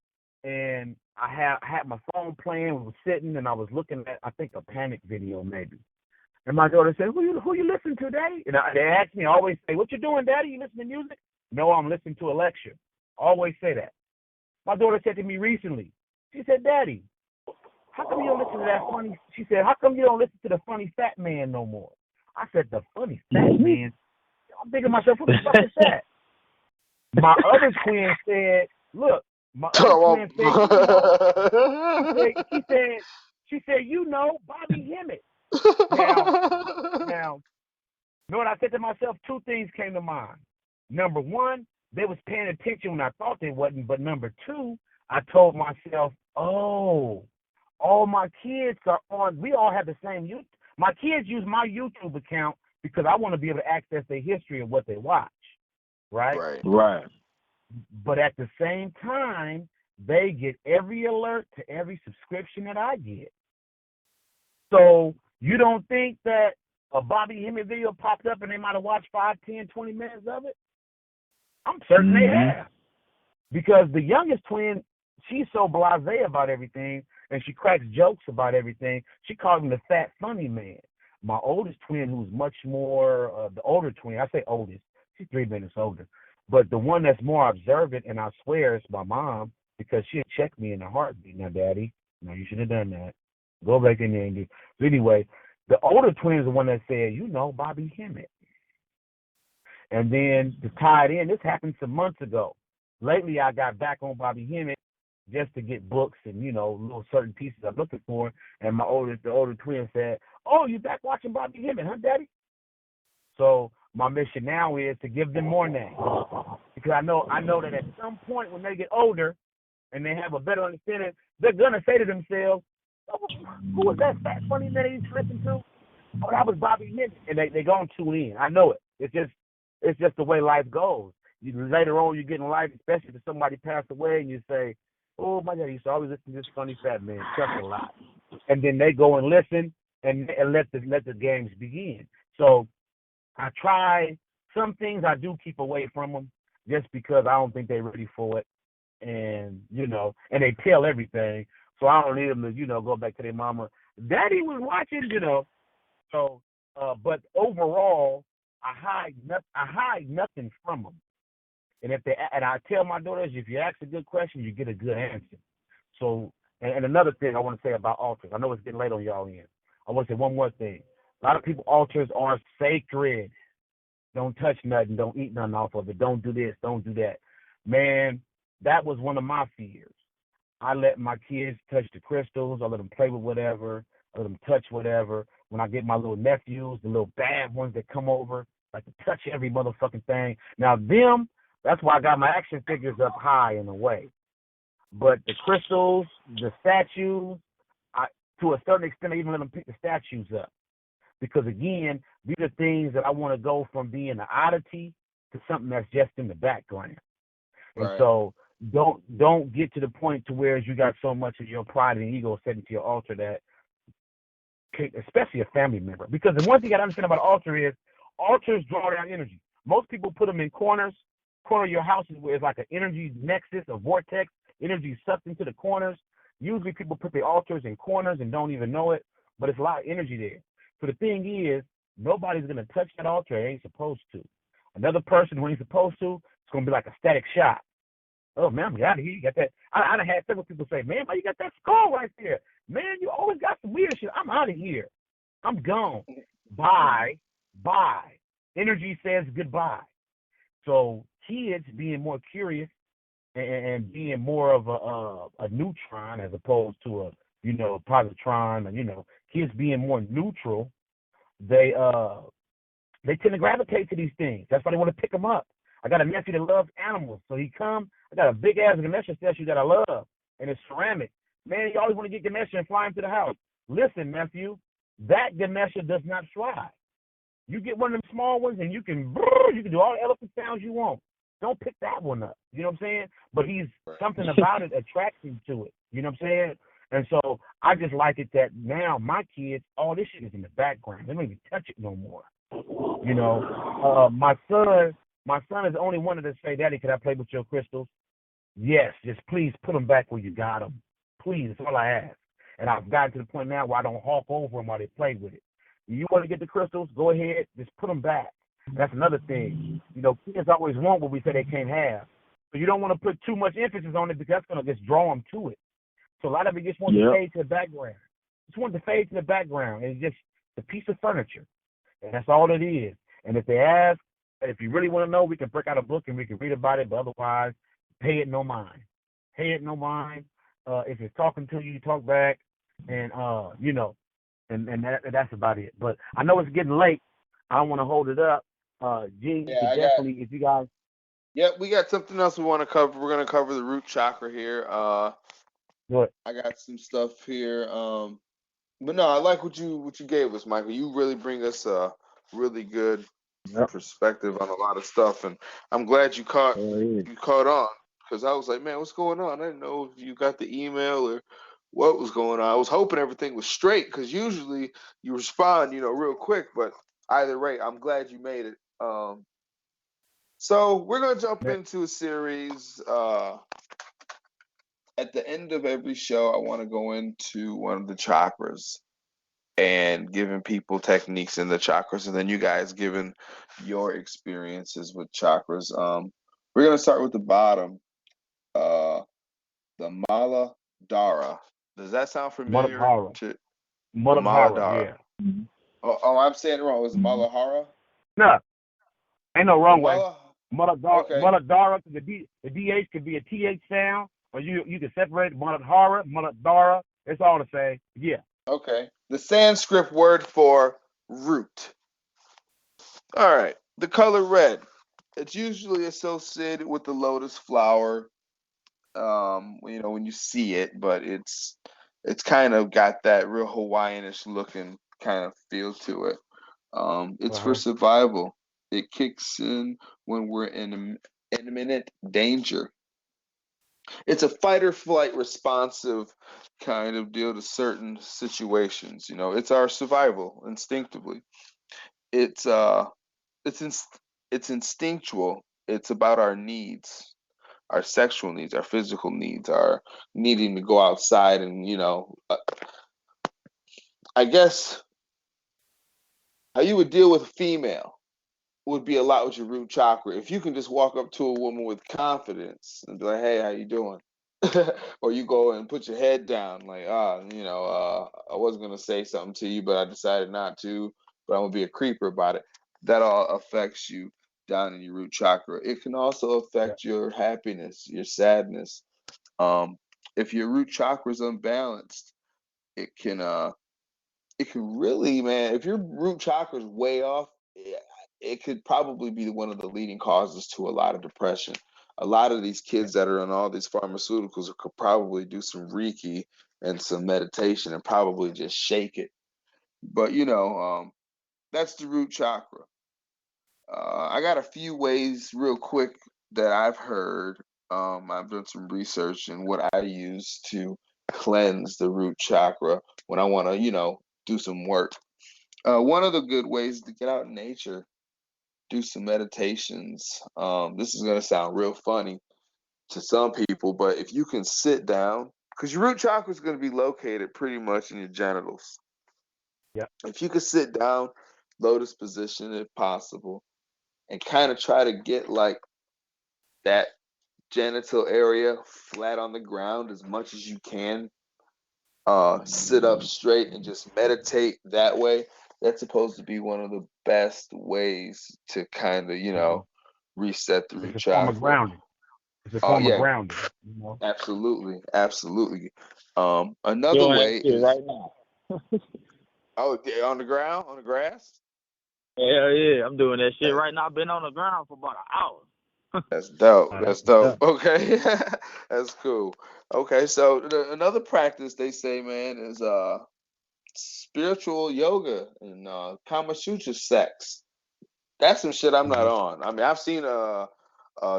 and I had my phone playing, we were sitting, and I was looking at, I think, a Panic video maybe. And my daughter said, who you listening to, Daddy? And they ask me, I always say, what you doing, Daddy? You listening to music? No, I'm listening to a lecture. I always say that. My daughter said to me recently, she said, Daddy, how come you don't listen to that funny? She said, how come you don't listen to the funny fat man no more? I said, the funny fat man? I'm thinking to myself, what the fuck is that? My other twin said, look, my other twin said, she said, Bobby Hemmett. Now, you know what I said to myself? Two things came to mind. Number one, they was paying attention when I thought they wasn't. But number two, I told myself, oh, all my kids are on. We all have the same YouTube. My kids use my YouTube account because I want to be able to access their history of what they watch, right? Right. But at the same time, they get every alert to every subscription that I get. So you don't think that a Bobby Hemmett video popped up and they might have watched 5, 10, 20 minutes of it? I'm certain they have. Because the youngest twin, she's so blasé about everything, and she cracks jokes about everything. She called him the fat funny man. My oldest twin, who's much more, the older twin, I say oldest, she's 3 minutes older. But the one that's more observant, and I swear it's my mom, because she'll check me in a heartbeat. Now, Daddy, no, you should have done that. Go back in there and do. So anyway, The older twin is the one that said, Bobby Hemmett. And then to tie it in, this happened some months ago. Lately, I got back on Bobby Hemmett just to get books and, little certain pieces I'm looking for. And the older twin said, "Oh, you back watching Bobby Hemmett, huh, Daddy?" So my mission now is to give them more names, because I know that at some point when they get older and they have a better understanding, they're gonna say to themselves, "Oh, who was that fat funny man you listened to? Oh, that was Bobby Hemmett," and they gonna tune in. I know it. It's just the way life goes. Later on, you get in life, especially if somebody passed away, and you say, "Oh, my dad used to always listen to this funny fat man, chuckle a lot," and then they go and listen and let the games begin. So I try some things. I do keep away from them just because I don't think they're ready for it, and and they tell everything. So I don't need them to go back to their mama. Daddy was watching, So, but overall, I hide nothing from them. And I tell my daughters, if you ask a good question, you get a good answer. So, and another thing I want to say about altars, I know it's getting late on y'all end. I want to say one more thing. A lot of people, altars are sacred. Don't touch nothing. Don't eat nothing off of it. Don't do this. Don't do that. Man, that was one of my fears. I let my kids touch the crystals. I let them play with whatever. I let them touch whatever. When I get my little nephews, the little bad ones that come over, like to touch every motherfucking thing. Now that's why I got my action figures up high in a way. But the crystals, the statues, to a certain extent, I even let them pick the statues up. Because, again, these are things that I want to go from being an oddity to something that's just in the background. And so don't get to the point to where you got so much of your pride and ego set into your altar that, especially a family member. Because the one thing you got to understand about an altar is altars draw down energy. Most people put them in corner of your house where it's like an energy nexus, a vortex, energy sucked into the corners. Usually people put their altars in corners and don't even know it, but it's a lot of energy there. So the thing is, nobody's going to touch that altar they ain't supposed to. Another person who ain't supposed to, it's going to be like a static shock. "Oh, man, I'm out of here. You got that." I done had several people say, "Man, why you got that skull right there? Man, you always got some weird shit. I'm out of here. I'm gone." Bye. Energy says goodbye. So kids being more curious and being more of a neutron as opposed to a positron, and kids being more neutral, they tend to gravitate to these things. That's why they want to pick them up. I got a nephew that loves animals, so he come. I got a big ass Ganesha statue that I love, and it's ceramic. Man, you always want to get Ganesha and fly him to the house. Listen, nephew, that Ganesha does not fly. You get one of them small ones, and you can do all the elephant sounds you want. Don't pick that one up. You know what I'm saying? But something about it attracts him to it. You know what I'm saying? And so I just like it that now my kids, all this shit is in the background. They don't even touch it no more. My son is the only one that say, "Daddy, can I play with your crystals?" Yes, just please put them back where you got them. Please, that's all I ask. And I've gotten to the point now where I don't hawk over them while they play with it. You want to get the crystals, go ahead, just put them back. That's another thing. Kids always want what we say they can't have. So you don't want to put too much emphasis on it because that's going to just draw them to it. So a lot of it just wants to fade to the background. Just want to fade to the background. And it's just a piece of furniture. And that's all it is. And if they ask, if you really want to know, we can break out a book and we can read about it. But otherwise, pay it no mind. Pay it no mind. If it's talking to you, you talk back. And, and that's about it. But I know it's getting late. I don't want to hold it up. Gene, if you guys. Yep, we got something else we want to cover. We're going to cover the root chakra here. Good. I got some stuff here. But no, I like what you gave us, Michael. You really bring us a really good perspective on a lot of stuff, and I'm glad you caught on, because I was like, man, what's going on? I didn't know if you got the email or what was going on. I was hoping everything was straight, because usually you respond, real quick. But either way, I'm glad you made it. So we're gonna jump into a series. At the end of every show, I want to go into one of the chakras and giving people techniques in the chakras, and then you guys giving your experiences with chakras. We're gonna start with the bottom, the Muladhara. Does that sound familiar? Muladhara, yeah. Oh, I'm saying it wrong. It was Muladhara? No, ain't no wrong way. Okay. Muladhara, the DH could be a TH sound, or you can separate Muladhara. It's all the same. Yeah. Okay. The Sanskrit word for root. All right. The color red. It's usually associated with the lotus flower. When you see it, but it's kind of got that real Hawaiianish looking kind of feel to it. It's for survival. It kicks in when we're in imminent danger. It's a fight or flight responsive kind of deal to certain situations. It's our survival instinctively. It's it's inst- it's instinctual. It's about our needs, our sexual needs, our physical needs, our needing to go outside and I guess how you would deal with a female would be a lot with your root chakra. If you can just walk up to a woman with confidence and be like, "Hey, how you doing?" Or you go and put your head down, like, I wasn't gonna say something to you, but I decided not to, but I'm gonna be a creeper about it. That all affects you down in your root chakra. It can also affect your happiness, your sadness. If your root chakra is unbalanced, it can really, man, if your root chakra is way off, it could probably be one of the leading causes to a lot of depression. A lot of these kids that are on all these pharmaceuticals could probably do some Reiki and some meditation and probably just shake it. But that's the root chakra. I got a few ways real quick that I've heard. I've done some research and what I use to cleanse the root chakra when I want to, do some work. One of the good ways is to get out in nature, do some meditations. This is going to sound real funny to some people, but if you can sit down, because your root chakra is going to be located pretty much in your genitals. Yeah. If you could sit down, lotus position if possible, and kind of try to get like that genital area flat on the ground as much as you can. Sit up straight and just meditate that way. That's supposed to be one of the best ways to kind of, reset the root It's a form of chakra. grounding. It's a Oh form of yeah, grounding. absolutely, absolutely. Another Doing that way shit is right now. on the ground, on the grass. Hell yeah, I'm doing that shit right now. I've been on the ground for about an hour. That's dope. Oh, That's that's what's dope. up. Okay, that's cool. Okay, so another practice they say, man, is spiritual yoga and Kama Sutra sex. That's some shit I'm not on. I mean, I've seen a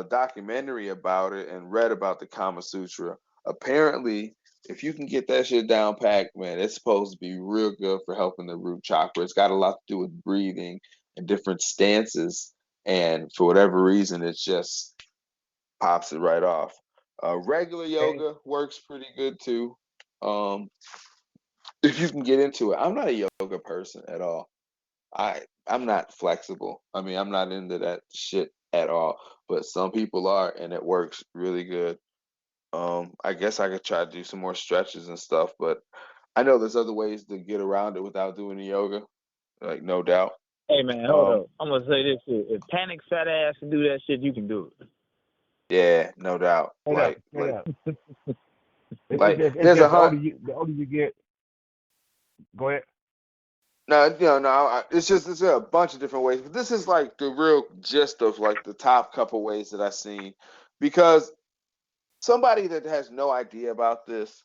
documentary about it and read about the Kama Sutra. Apparently, if you can get that shit down packed, man, it's supposed to be real good for helping the root chakra. It's got a lot to do with breathing and different stances, and for whatever reason, it just pops it right off. Regular Okay. yoga works pretty good too. Um, if you can get into it. I'm not a yoga person at all. I'm not flexible. I mean, I'm not into that shit at all. But some people are, and it works really good. I guess I could try to do some more stretches and stuff, but I know there's other ways to get around it without doing the yoga, like no doubt. Hey man, hold Um, up. I'm gonna say this shit. If Panic fat ass can do that shit, you can do it. yeah, no doubt. Straight up, straight up. It's There's a just hunt. the older you get. Go ahead. No, it's a bunch of different ways, but this is like the real gist of like the top couple ways that I've seen, because somebody that has no idea about this,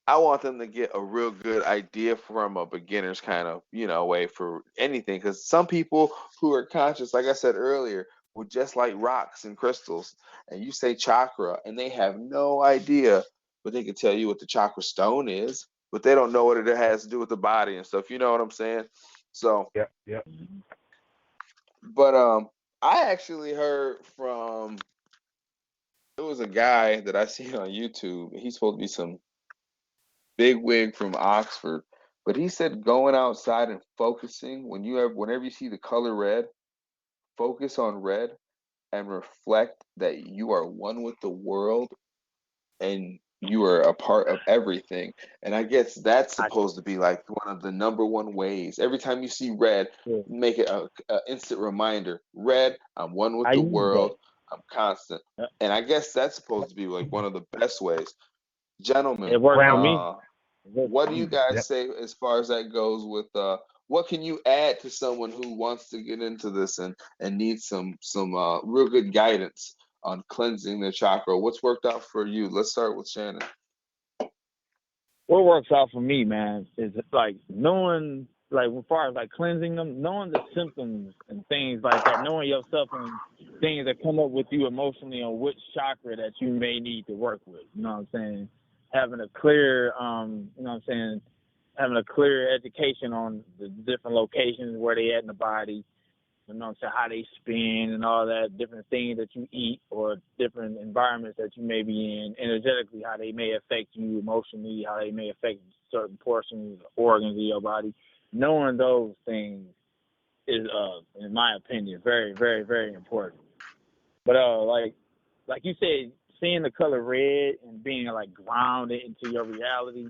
I want them to get a real good idea from a beginner's kind of, way for anything. Because some people who are conscious, like I said earlier, would just like rocks and crystals, and you say chakra, and they have no idea, but they can tell you what the chakra stone is, but they don't know what it has to do with the body and stuff. You know what I'm saying? So, Yep, yep. but I actually heard from there was a guy that I seen on YouTube. He's supposed to be some big wig from Oxford, but he said going outside and focusing whenever you see the color red, focus on red and reflect that you are one with the world and you are a part of everything. And I guess that's supposed to be like one of the number one ways. Every time you see red, make it a instant reminder. Red, I'm one with the world. I'm constant. And I guess that's supposed to be like one of the best ways. Gentlemen, It worked for me. what do you guys say as far as that goes with what can you add to someone who wants to get into this and needs some real good guidance on cleansing their chakra? What's worked out for you? Let's start with Shannon. What works out for me, man, is like knowing, like as far as like cleansing them, knowing the symptoms and things like that, knowing yourself and things that come up with you emotionally on which chakra that you may need to work with. You know what I'm saying? Having a clear, you know what I'm saying, having a clear education on the different locations where they at in the body, you know what I'm saying, how they spin and all that, different things that you eat or different environments that you may be in, energetically, how they may affect you emotionally, how they may affect certain portions, organs of your body. Knowing those things is, in my opinion, very, very, very important. But like you said, seeing the color red and being like grounded into your reality,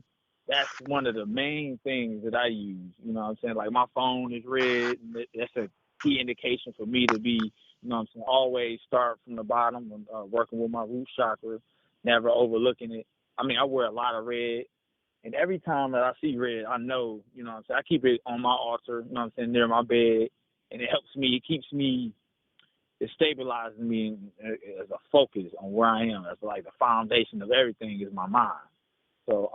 that's one of the main things that I use. You know what I'm saying? Like my phone is red, and that's a key indication for me to be, you know what I'm saying, always start from the bottom and working with my root chakra, never overlooking it. I mean, I wear a lot of red, and every time that I see red, I know, you know what I'm saying, I keep it on my altar, you know what I'm saying, near my bed, and it helps me, it keeps me, it stabilizes me as a focus on where I am. That's like the foundation of everything is my mind. So,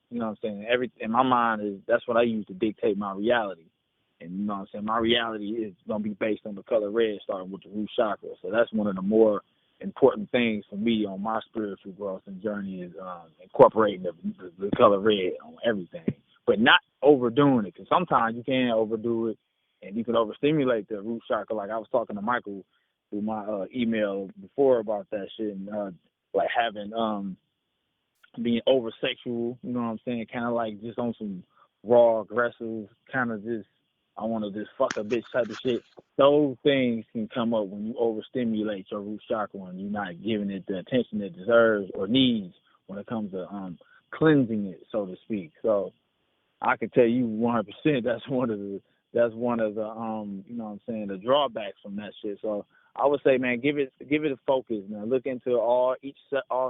you know what I'm saying? And my mind that's what I use to dictate my reality. And you know what I'm saying? My reality is going to be based on the color red, starting with the root chakra. So that's one of the more important things for me on my spiritual growth and journey is incorporating the color red on everything, but not overdoing it. Because sometimes you can overdo it and you can overstimulate the root chakra. Like I was talking to Michael through my email before about that shit, and like having being over sexual, you know what I'm saying, kind of like just on some raw aggressive kind of just I want to just fuck a bitch type of shit. Those things can come up when you overstimulate your root chakra and you're not giving it the attention it deserves or needs when it comes to cleansing it, so to speak. So I can tell you 100% that's one of the you know what I'm saying, the drawbacks from that shit. So I would say, man, give it a focus, man. Look into all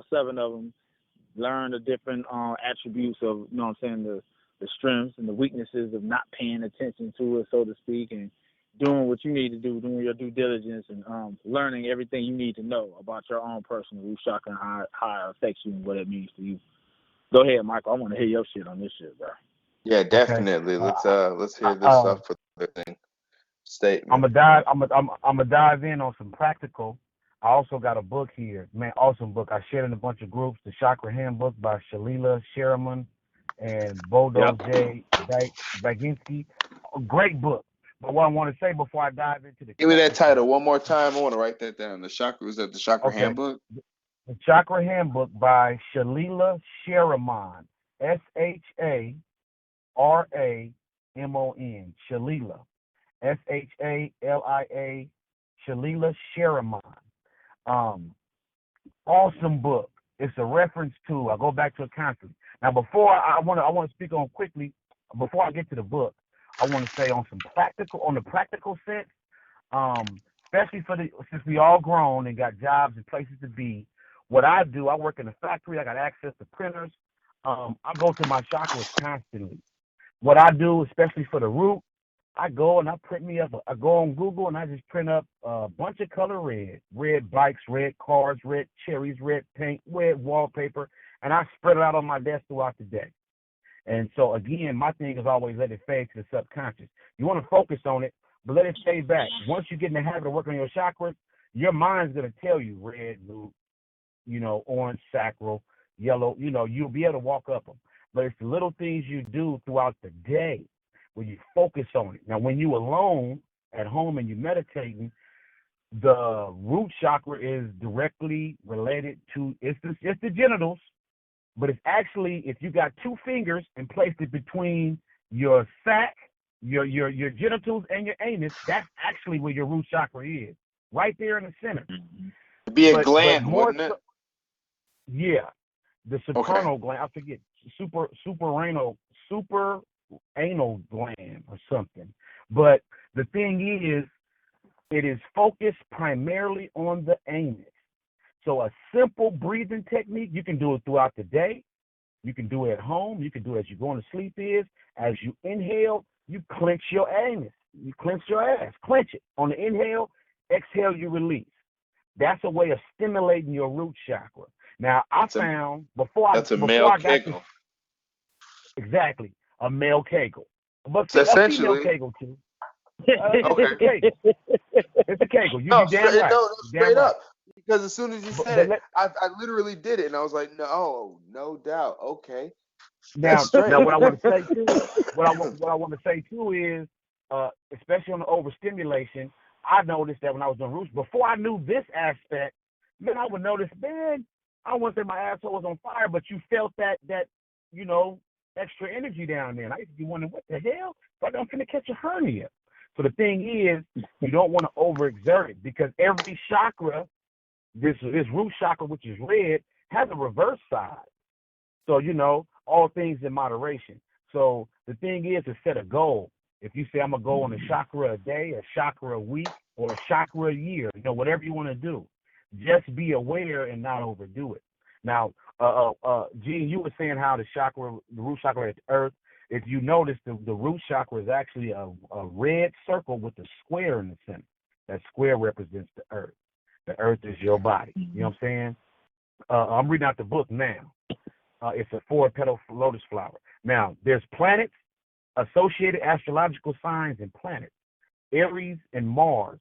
7 of them. Learn the different attributes of, you know what I'm saying, the strengths and the weaknesses of not paying attention to it, so to speak, and doing what you need to do, doing your due diligence, and learning everything you need to know about your own personal root chakra and how it affects you and what it means to you. Go ahead, Michael. I want to hear your shit on this shit, bro. Yeah, definitely. Okay. Let's hear this stuff for the thing. Statement. I'm gonna dive in on some practical. I also got a book here, man, awesome book. I shared in a bunch of groups. The Chakra Handbook by Shalila Sherman and Bodo J. Baginski. A great book. But what I want to say before I dive into the give me that title one more time. I want to write that down. The Chakra, is that the Chakra Handbook? The Chakra Handbook by Shalila Sheraman. SHARAMON. Shalila. SHALIA, Shalila Sheraman. Awesome book. It's a reference to, I go back to it constantly. Now, before I want to speak on quickly, before I get to the book, I want to say on the practical sense, especially since we all grown and got jobs and places to be. What I do, I work in a factory. I got access to printers. I go to my chakras constantly. What I do, especially for the root, I go and I print me up. I go on Google and I just print up a bunch of color red bikes, red cars, red cherries, red paint, red wallpaper, and I spread it out on my desk throughout the day. And so again, my thing is always let it fade to the subconscious. You want to focus on it, but let it fade back. Once you get in the habit of working on your chakras, your mind's gonna tell you red root, orange sacral, yellow. You'll be able to walk up them. But it's the little things you do throughout the day where you focus on it. Now, when you're alone at home and you're meditating, the root chakra is directly related to it's the genitals, but it's actually, if you got 2 fingers and placed it between your sac, your genitals and your anus, that's actually where your root chakra is, right there in the center. It'd be a gland, wouldn't it? Yeah. the supernal gland. I forget superanal gland or something. But the thing is, it is focused primarily on the anus. So a simple breathing technique, you can do it throughout the day. You can do it at home. You can do it as you're going to sleep. As you inhale, you clench your anus. You clench your ass. Clench it. On the inhale, exhale, you release. That's a way of stimulating your root chakra. Now, found before I got kegel. Exactly, a male kegel. But so a female kegel too. Okay. It's a kegel. You be damn right. No, straight up. Because as soon as you said it, I literally did it, and I was like, no doubt. Okay. Now what I want to say too, what I want to say too is, especially on the overstimulation, I noticed that when I was doing roots, before I knew this aspect, then I would notice, man, I don't want to say my asshole was on fire, but you felt that extra energy down there. And I used to be wondering, what the hell? But I'm gonna catch a hernia. So the thing is, you don't want to overexert it, because every chakra, this root chakra, which is red, has a reverse side. So, all things in moderation. So the thing is to set a goal. If you say, I'm going to go on a chakra a day, a chakra a week, or a chakra a year, whatever you want to do, just be aware and not overdo it. Now, Gene, you were saying how the root chakra is earth. If you notice, the root chakra is actually a red circle with a square in the center. That square represents the earth. The earth is your body. You know what I'm saying? I'm reading out the book now. It's a 4-petal lotus flower. Now, there's planets, associated astrological signs, and planets. Aries and Mars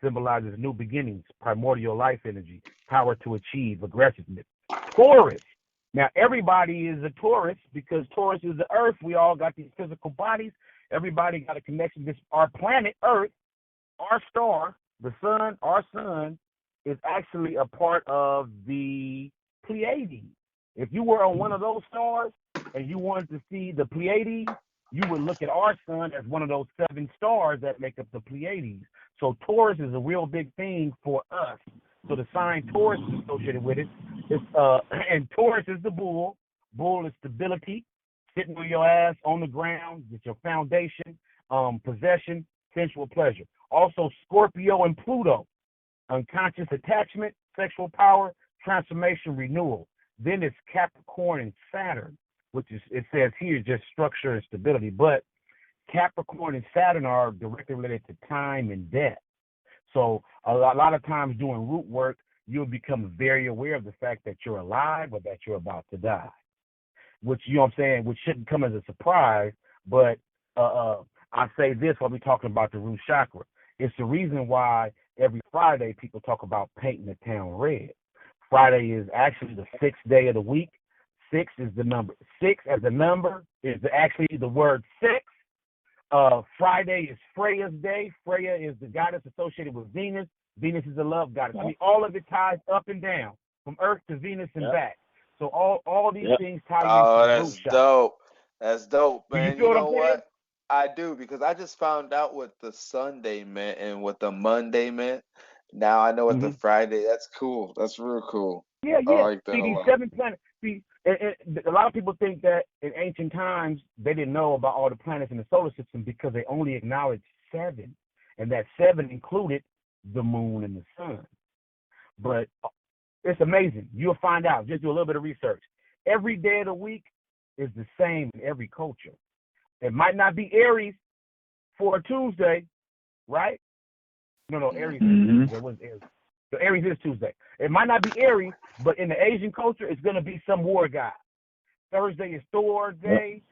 symbolizes new beginnings, primordial life energy, power to achieve, aggressiveness. Taurus. Now, everybody is a Taurus because Taurus is the earth. We all got these physical bodies. Everybody got a connection. Our planet, Earth, our star, the sun, our sun, is actually a part of the Pleiades. If you were on one of those stars and you wanted to see the Pleiades, you would look at our sun as one of those 7 stars that make up the Pleiades. So Taurus is a real big thing for us. So the sign Taurus is associated with it. And Taurus is the bull. Bull is stability, sitting with your ass on the ground, with your foundation, possession, sensual pleasure. Also Scorpio and Pluto, unconscious attachment, sexual power, transformation, renewal. Then it's Capricorn and Saturn, which is, it says here, just structure and stability. But Capricorn and Saturn are directly related to time and death. So a lot of times doing root work, you'll become very aware of the fact that you're alive or that you're about to die, which, which shouldn't come as a surprise. But I say this while we're talking about the root chakra. It's the reason why every Friday people talk about painting the town red. Friday is actually the 6th day of the week. 6 is the number. 6 as a number is actually the word 6. Friday is Freya's day. Freya is the goddess associated with Venus. Venus is the love goddess. I mean, all of it ties up and down, from Earth to Venus and back. So all these things tie into the root chakra. Dope. That's dope, man. Do you know what? I do, because I just found out what the Sunday meant and what the Monday meant. Now I know what the Friday. That's cool. That's real cool. Yeah. I like that. See, these 7 planets. See, a lot of people think that in ancient times they didn't know about all the planets in the solar system because they only acknowledged 7, and that 7 included the moon and the sun. But it's amazing. You'll find out. Just do a little bit of research. Every day of the week is the same in every culture. It might not be Aries for a Tuesday, right? No, Aries is Tuesday. What's Aries? So Aries is Tuesday. It might not be Aries, but in the Asian culture, it's going to be some war god. Thursday is Thor Day.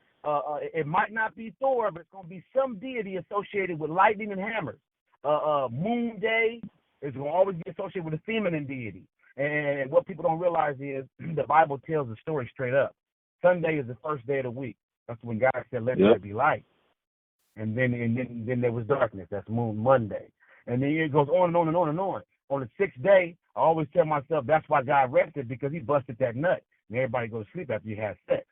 It might not be Thor, but it's going to be some deity associated with lightning and hammers. Moon Day is going to always be associated with a feminine deity. And what people don't realize is the Bible tells the story straight up. Sunday is the first day of the week. That's when God said, let there be light. And then there was darkness. That's Moon Monday. And then it goes on and on and on and on. On the 6th day, I always tell myself that's why God rested, because he busted that nut. And everybody goes to sleep after you have sex.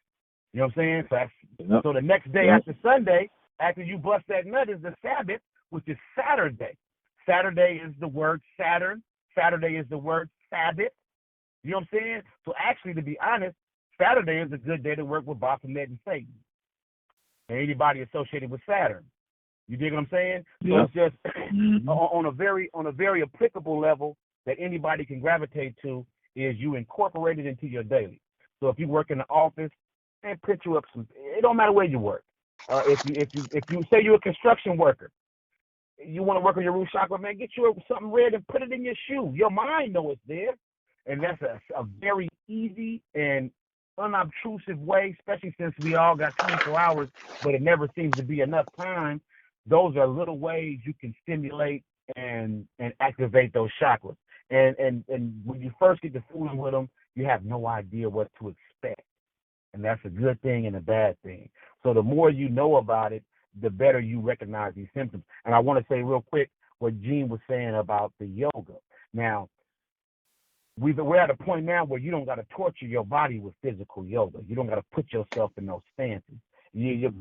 You know what I'm saying? So the next day after Sunday, after you bust that nut, is the Sabbath, which is Saturday. Saturday is the word Saturn. Saturday is the word Sabbath. You know what I'm saying? So actually, to be honest, Saturday is a good day to work with Baphomet and Satan and anybody associated with Saturn. You dig what I'm saying? Yeah. So it's just on a very applicable level that anybody can gravitate to is you incorporate it into your daily. So if you work in the office, and put you up some. It don't matter where you work. If you say you're a construction worker, you want to work on your root chakra, man, get you something red and put it in your shoe. Your mind knows it's there, and that's a very easy and unobtrusive way, especially since we all got 24 hours, but it never seems to be enough time. Those are little ways you can stimulate and activate those chakras. And when you first get to fooling with them, you have no idea what to expect. And that's a good thing and a bad thing. So the more you know about it, the better you recognize these symptoms. And I want to say real quick what Gene was saying about the yoga. Now, we're at a point now where you don't got to torture your body with physical yoga. You don't got to put yourself in those stances,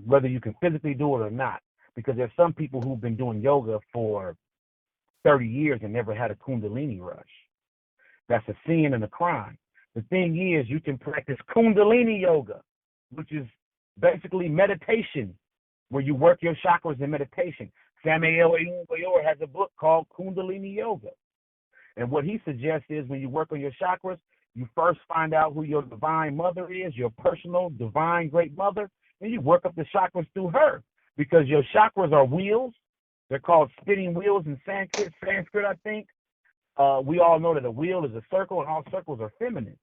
whether you can physically do it or not. Because there's some people who've been doing yoga for 30 years and never had a kundalini rush. That's a sin and a crime. The thing is, you can practice kundalini yoga, which is basically meditation, where you work your chakras in meditation. Samuel Ayoor has a book called Kundalini Yoga. And what he suggests is when you work on your chakras, you first find out who your divine mother is, your personal divine great mother, and you work up the chakras through her. Because your chakras are wheels. They're called spinning wheels in Sanskrit, I think. We all know that a wheel is a circle, and all circles are feminine.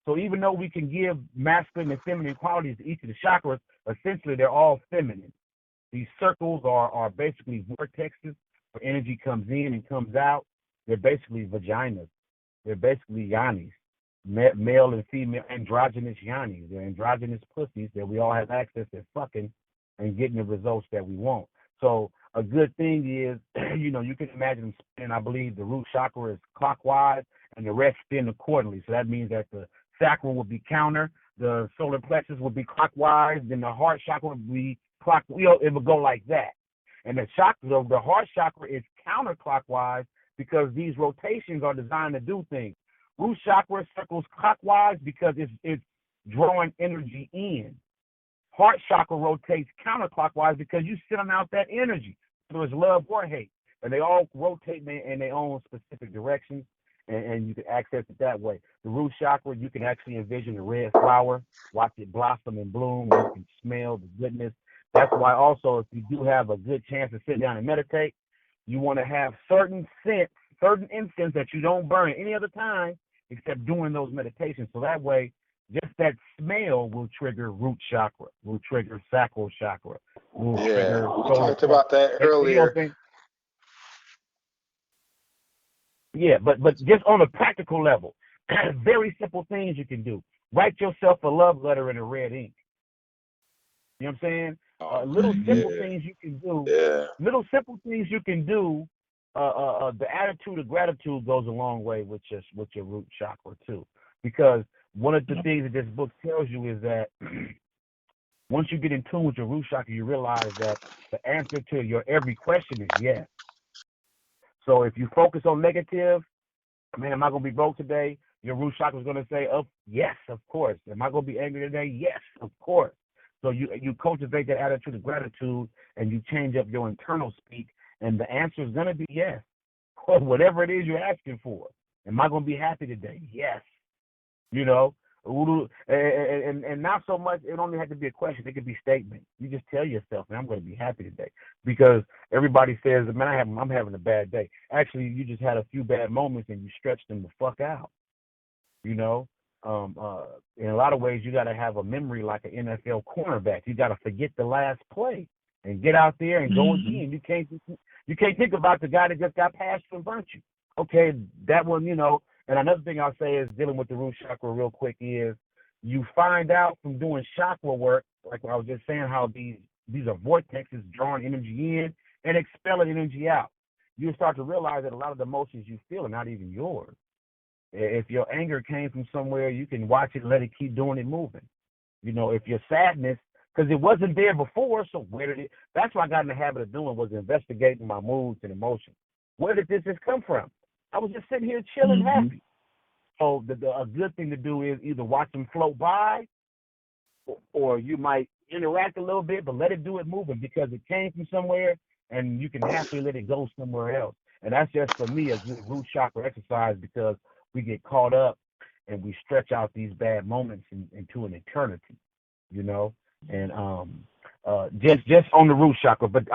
So even though we can give masculine and feminine qualities to each of the chakras, essentially they're all feminine. These circles are basically vortexes where energy comes in and comes out. They're basically vaginas. They're basically yanis, male and female androgynous yanis. They're androgynous pussies that we all have access to fucking and getting the results that we want. So a good thing is, you can imagine them spinning. I believe the root chakra is clockwise and the rest spin accordingly. So that means that the sacral would be counter, the solar plexus would be clockwise, then the heart chakra would be clockwise. It would go like that. And the heart chakra is counterclockwise because these rotations are designed to do things. Root chakra circles clockwise because it's drawing energy in. Heart chakra rotates counterclockwise because you're sending out that energy. So it's love or hate. And they all rotate in their own specific directions, and you can access it that way. The root chakra, you can actually envision a red flower, watch it blossom and bloom. You can smell the goodness. That's why also if you do have a good chance to sit down and meditate, you want to have certain incense that you don't burn any other time except during those meditations. So that way, just that smell will trigger root chakra, will trigger sacral chakra. We talked about that earlier. Yeah, but just on a practical level, very simple things you can do. Write yourself a love letter in a red ink. You know what I'm saying? Little simple things you can do. Yeah. Little simple things you can do. The attitude of gratitude goes a long way with your root chakra too, because one of the things that this book tells you is that once you get in tune with your root chakra, you realize that the answer to your every question is yes. So if you focus on negative, man, am I going to be broke today? Your root chakra is going to say, oh, yes, of course. Am I going to be angry today? Yes, of course. So you cultivate that attitude of gratitude and you change up your internal speak, and the answer is going to be yes. Whatever it is you're asking for. Am I going to be happy today? Yes. And not so much, it only has to be a question. It could be a statement. You just tell yourself, man, I'm going to be happy today. Because everybody says, man, I'm having a bad day. Actually, you just had a few bad moments and you stretched them the fuck out. In a lot of ways, you got to have a memory like an NFL cornerback. You got to forget the last play and get out there and go again. You can't think about the guy that just got past you and burnt you. Okay, that one, And another thing I'll say is dealing with the root chakra real quick is you find out from doing chakra work, like I was just saying, how these are vortexes drawing energy in and expelling energy out. You start to realize that a lot of the emotions you feel are not even yours. If your anger came from somewhere, you can watch it and let it keep doing it moving. If your sadness, because it wasn't there before, so where did it? That's what I got in the habit of doing, was investigating my moods and emotions. Where did this come from? I was just sitting here chilling, happy. So a good thing to do is either watch them float by, or you might interact a little bit, but let it do it moving, because it came from somewhere, and you can happily let it go somewhere else. And that's just, for me, a good root chakra exercise, because we get caught up and we stretch out these bad moments into an eternity, you know. And just on the root chakra. But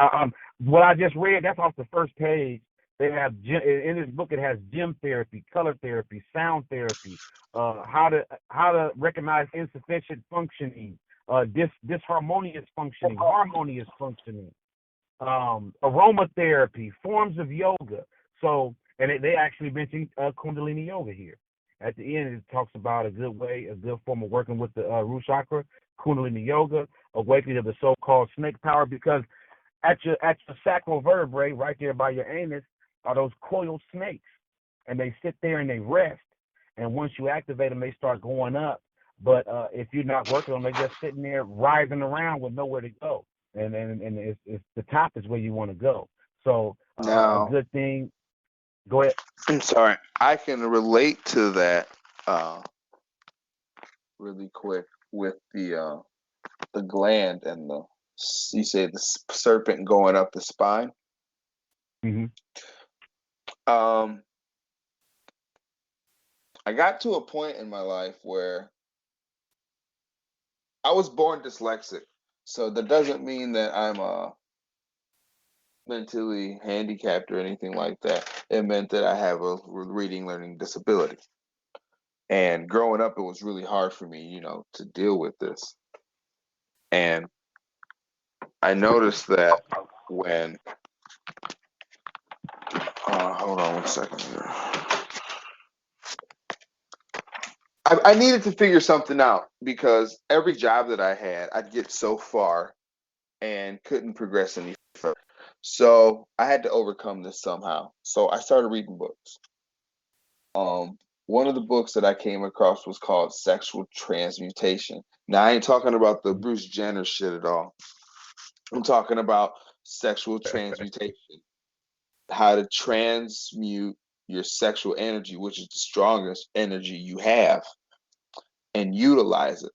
what I just read, that's off the first page. They have in this book. It has gem therapy, color therapy, sound therapy, how to recognize insufficient functioning, disharmonious functioning, harmonious functioning, aromatherapy, forms of yoga. So, and they actually mention Kundalini yoga here. At the end, it talks about a good form of working with the root chakra, Kundalini yoga, awakening of the so-called snake power, because at your sacral vertebrae, right there by your anus, are those coiled snakes, and they sit there and they rest. And once you activate them, they start going up. But if you're not working on them, they're just sitting there writhing around with nowhere to go. And it's the top is where you want to go. So a good thing. Go ahead. I'm sorry. I can relate to that really quick with the gland and you say the serpent going up the spine. Mm-hmm. I got to a point in my life where I was born dyslexic, so that doesn't mean that I'm mentally handicapped or anything like that. It meant that I have a reading learning disability. And growing up, it was really hard for me, to deal with this. And I noticed that when, hold on 1 second here. I needed to figure something out, because every job that I had, I'd get so far and couldn't progress any further. So I had to overcome this somehow. So I started reading books. One of the books that I came across was called Sexual Transmutation. Now, I ain't talking about the Bruce Jenner shit at all. I'm talking about sexual transmutation, how to transmute your sexual energy, which is the strongest energy you have, and utilize it.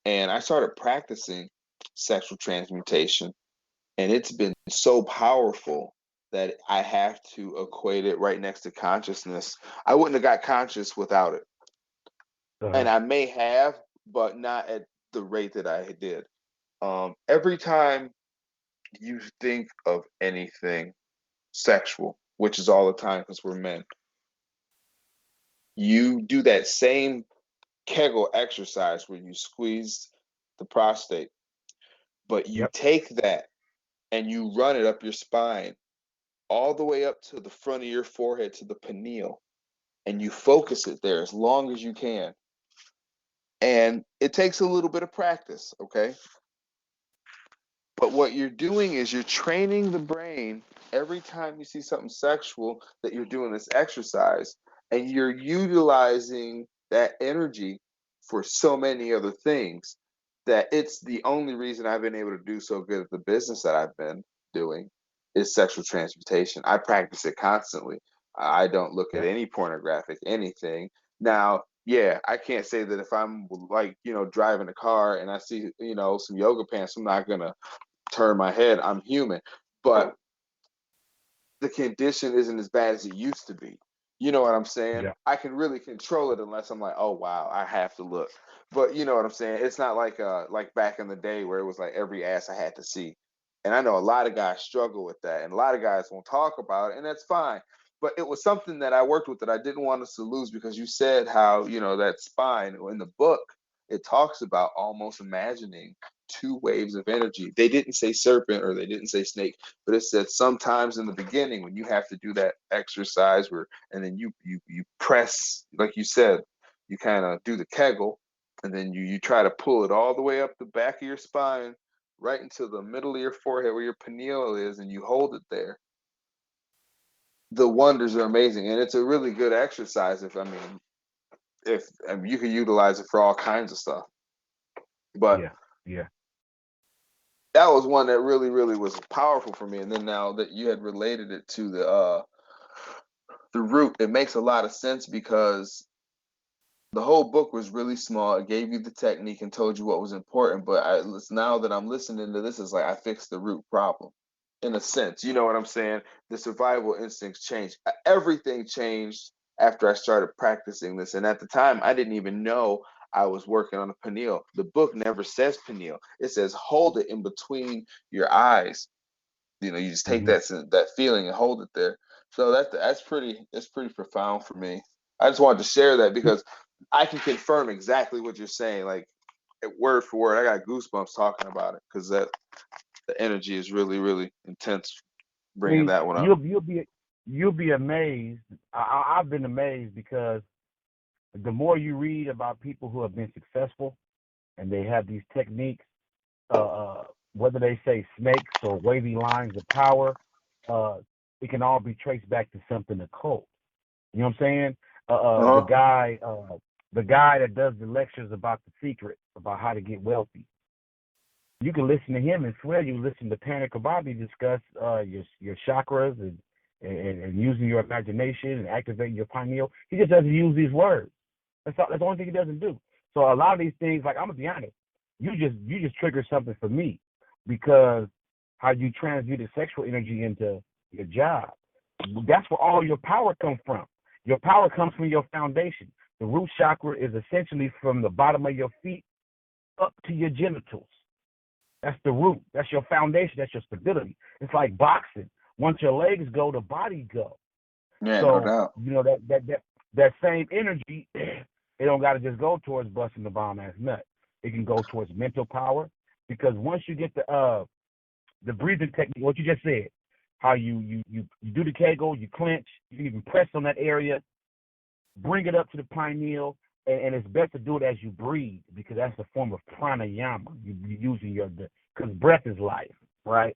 And I started practicing sexual transmutation, and it's been so powerful that I have to equate it right next to consciousness. I wouldn't have got conscious without it. And I may have, but not at the rate that I did. Every time you think of anything sexual, which is all the time because we're men, you do that same Kegel exercise where you squeeze the prostate, but you take that and you run it up your spine all the way up to the front of your forehead, to the pineal, and you focus it there as long as you can. And it takes a little bit of practice, okay? But what you're doing is you're training the brain every time you see something sexual that you're doing this exercise, and you're utilizing that energy for so many other things that it's the only reason I've been able to do so good at the business that I've been doing is sexual transmutation. I practice it constantly. I don't look at any pornographic anything. Now, yeah, I can't say that if I'm like, driving a car and I see, some yoga pants, I'm not going to turn my head. I'm human. But the condition isn't as bad as it used to be. You know what I'm saying? Yeah. I can really control it unless I'm like, oh wow, I have to look. But you know what I'm saying? It's not like back in the day where it was like every ass I had to see. And I know a lot of guys struggle with that, and a lot of guys won't talk about it, and that's fine. But it was something that I worked with that I didn't want us to lose, because you said how, that spine in the book, it talks about almost imagining two waves of energy. They didn't say serpent or they didn't say snake, but it said sometimes in the beginning when you have to do that exercise and then you press, like you said, you kind of do the Kegel, and then you try to pull it all the way up the back of your spine, right into the middle of your forehead where your pineal is, and you hold it there. The wonders are amazing, and it's a really good exercise if you can utilize it for all kinds of stuff. But yeah. That was one that really, really was powerful for me. And then now that you had related it to the root, it makes a lot of sense, because the whole book was really small. It gave you the technique and told you what was important. But now that I'm listening to this, it's like I fixed the root problem, in a sense. You know what I'm saying? The survival instincts changed. Everything changed after I started practicing this. And at the time, I didn't even know I was working on a pineal. The book never says pineal. It says hold it in between your eyes. You just take that feeling and hold it there. So that's pretty profound for me. I just wanted to share that because I can confirm exactly what you're saying, like word for word. I got goosebumps talking about it because the energy is really, really intense. Bringing that one up. You'll be amazed. I've been amazed because the more you read about people who have been successful and they have these techniques, whether they say snakes or wavy lines of power, it can all be traced back to something occult. You know what I'm saying? The guy that does the lectures about the secret, about how to get wealthy. You can listen to him and swear you listen to Panic Bobby discuss your chakras and using your imagination and activating your pineal. He just doesn't use these words. That's the only thing he doesn't do. So a lot of these things, like I'm gonna be honest, you just trigger something for me because how you transmuted sexual energy into your job. That's where all your power comes from. Your power comes from your foundation. The root chakra is essentially from the bottom of your feet up to your genitals. That's the root. That's your foundation. That's your stability. It's like boxing. Once your legs go, the body go. Yeah, so, no doubt. That same energy, it don't got to just go towards busting the bomb ass nut. It can go towards mental power because once you get the breathing technique, what you just said, how you do the Kegel, you clench, you can even press on that area, bring it up to the pineal, and it's best to do it as you breathe because that's a form of pranayama. You're using because breath is life, right?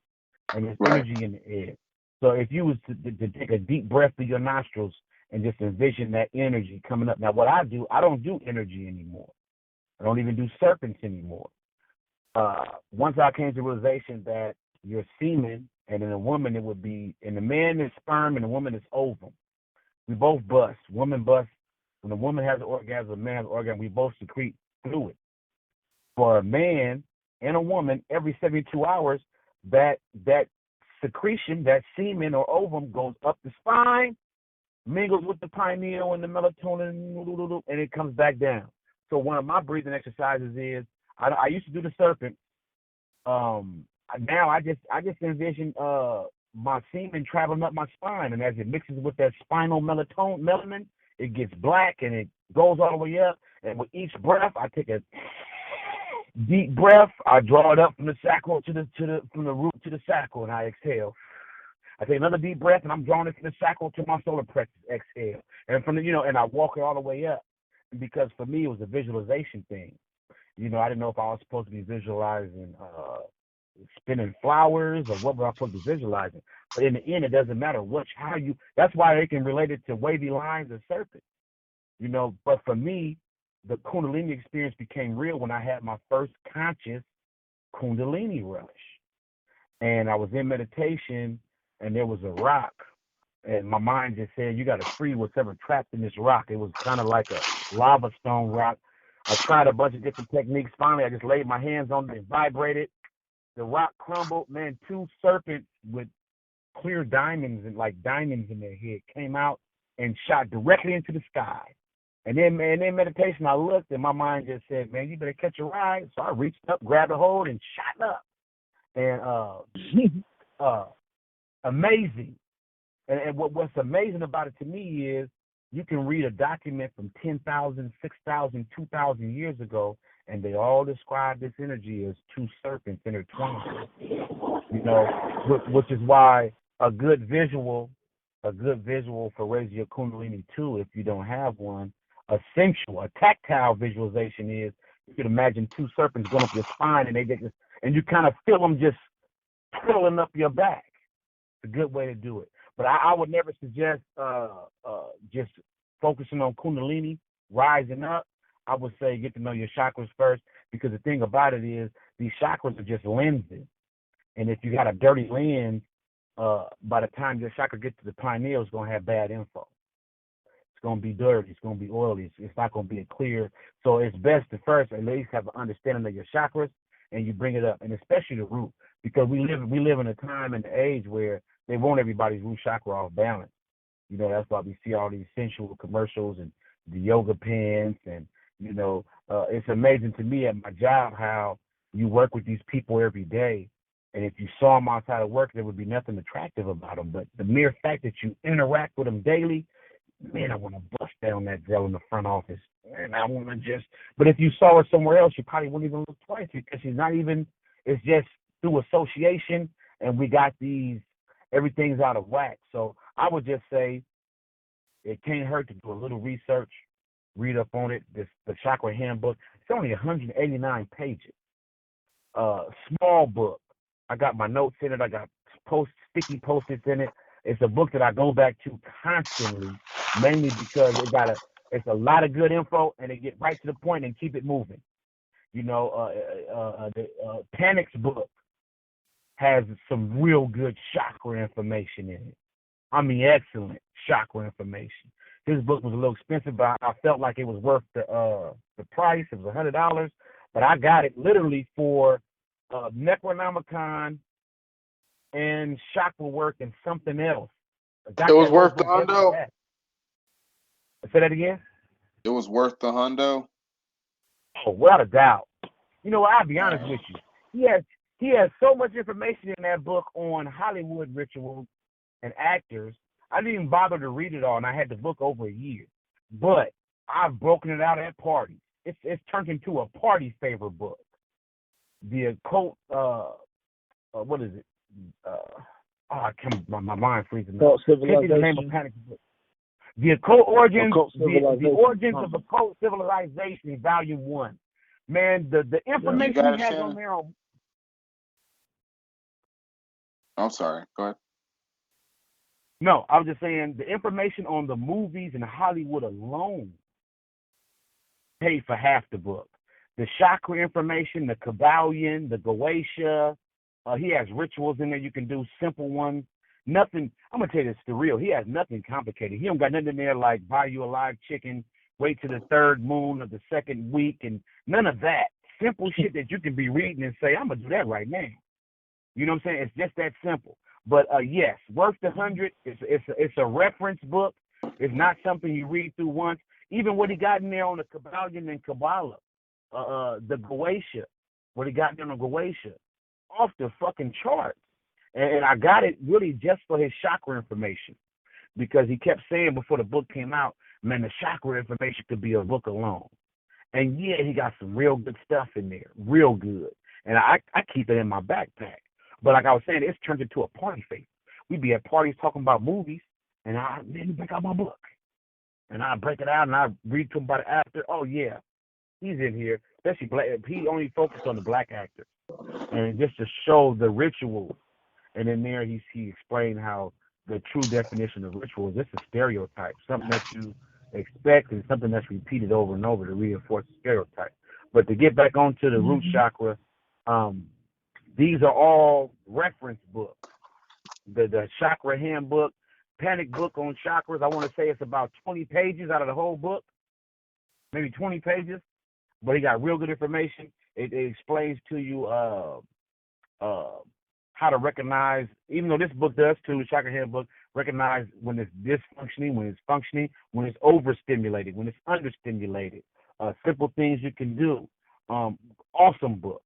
And there's energy in the air. So if you was to take a deep breath through your nostrils and just envision that energy coming up. Now, what I do, I don't do energy anymore. I don't even do serpents anymore. Once I came to the realization that your semen, and in a woman it would be, in a man is sperm and a woman is ovum. We both bust. Woman bust. When a woman has an orgasm, a man has an orgasm, we both secrete fluid. For a man and a woman, every 72 hours, that secretion, that semen or ovum goes up the spine, mingles with the pineal and the melatonin, and it comes back down. So one of my breathing exercises is, I used to do the serpent. Now I just envision my semen traveling up my spine, and as it mixes with that spinal melanin, it gets black and it goes all the way up. And with each breath, I take a deep breath. I draw it up from the sacral from the root to the sacral, and I exhale. I take another deep breath, and I'm drawing it from the sacral to my solar plexus. Exhale, and and I walk it all the way up. Because for me, it was a visualization thing. I didn't know if I was supposed to be visualizing spinning flowers or what was I supposed to be visualizing. But in the end, it doesn't matter that's why they can relate it to wavy lines and serpents. But for me, the Kundalini experience became real when I had my first conscious Kundalini rush. And I was in meditation and there was a rock. And my mind just said, you got to free whatever trapped in this rock. It was kind of like a lava stone rock. I tried a bunch of different techniques. Finally, I just laid my hands on it and vibrated. The rock crumbled. Man, 2 serpents with clear diamonds and like diamonds in their head came out and shot directly into the sky. And then, man, in meditation, I looked and my mind just said, man, you better catch a ride. So I reached up, grabbed a hold, and shot up. And amazing. And what's amazing about it to me is you can read a document from 10,000, 6,000, 2,000 years ago, and they all describe this energy as 2 serpents intertwined. Which is why a good visual for raising your Kundalini too, if you don't have one, a tactile visualization is you can imagine 2 serpents going up your spine, and you kind of feel them just twirling up your back. It's a good way to do it. But I would never suggest just focusing on Kundalini, rising up. I would say get to know your chakras first, because the thing about it is these chakras are just lenses. And if you got a dirty lens, by the time your chakra gets to the pineal, it's going to have bad info. It's going to be dirty. It's going to be oily. It's not going to be a clear. So it's best to first at least have an understanding of your chakras, and you bring it up, and especially the root, because we live in a time and age where they want everybody's root chakra off balance. You know, that's why we see all these sensual commercials and the yoga pants, and you know, it's amazing to me at my job how you work with these people every day. And if you saw them outside of work, there would be nothing attractive about them. But the mere fact that you interact with them daily, man, I want to bust down that girl in the front office. And I want to just, but if you saw her somewhere else, you probably wouldn't even look twice because she's not even, it's just through association. And we got everything's out of whack. So I would just say it can't hurt to do a little research, read up on it. The Chakra Handbook, it's only 189 pages. Small book. I got my notes in it. I got sticky post-its in it. It's a book that I go back to constantly, mainly because it's a lot of good info, and they get right to the point and keep it moving. You know, the Panic's book has some real good chakra information in it. I mean, excellent chakra information. His book was a little expensive, but I felt like it was worth the price. It was $100, but I got it literally for Necronomicon and chakra work and something else. It was worth the hundo. Say that again. It was worth the hundo. Oh, without a doubt. You know, I'll be honest with you. He has so much information in that book on Hollywood rituals and actors. I didn't even bother to read it all, and I had the book over a year. But I've broken it out at parties. It's turned into a party favorite book. The occult, what is it? I can't. My mind freezing. Occult civilization. The name of Panic book. The occult origins. The origins of occult civilization, Volume 1. Man, the information he has on there. I'm sorry. Go ahead. No, I was just saying the information on the movies in Hollywood alone paid for half the book. The chakra information, the Kabbalion, the Goetia. He has rituals in there you can do, simple ones. Nothing, I'm going to tell you this, the real. He has nothing complicated. He don't got nothing in there like buy you a live chicken, wait to the third moon of the second week, and none of that. Simple shit that you can be reading and say, I'm going to do that right now. You know what I'm saying? It's just that simple. But yes, worth the 100. It's a reference book. It's not something you read through once. Even what he got in there on the Kabbalion and Kabbalah, the Goetia, what he got in there on Goetia, off the fucking charts. And I got it really just for his chakra information, because he kept saying before the book came out, man, the chakra information could be a book alone. And yeah, he got some real good stuff in there, real good. And I keep it in my backpack. But like I was saying, it's turned into a party favorite. We'd be at parties talking about movies, and I break out my book. And I break it out, and I read to him about it after. Oh, yeah, he's in here. Especially black. He only focused on the black actors. And just to show the rituals. And in there, he explained how the true definition of ritual is just a stereotype, something that you expect and something that's repeated over and over to reinforce the stereotype. But to get back onto the root chakra, these are all reference books. The Chakra Handbook, Panic book on chakras, I want to say it's about 20 pages out of the whole book, maybe 20 pages. But he got real good information. It explains to you how to recognize, even though this book does too, the Chakra Handbook, recognize when it's dysfunctioning, when it's functioning, when it's overstimulated, when it's understimulated. Simple things you can do. Awesome book.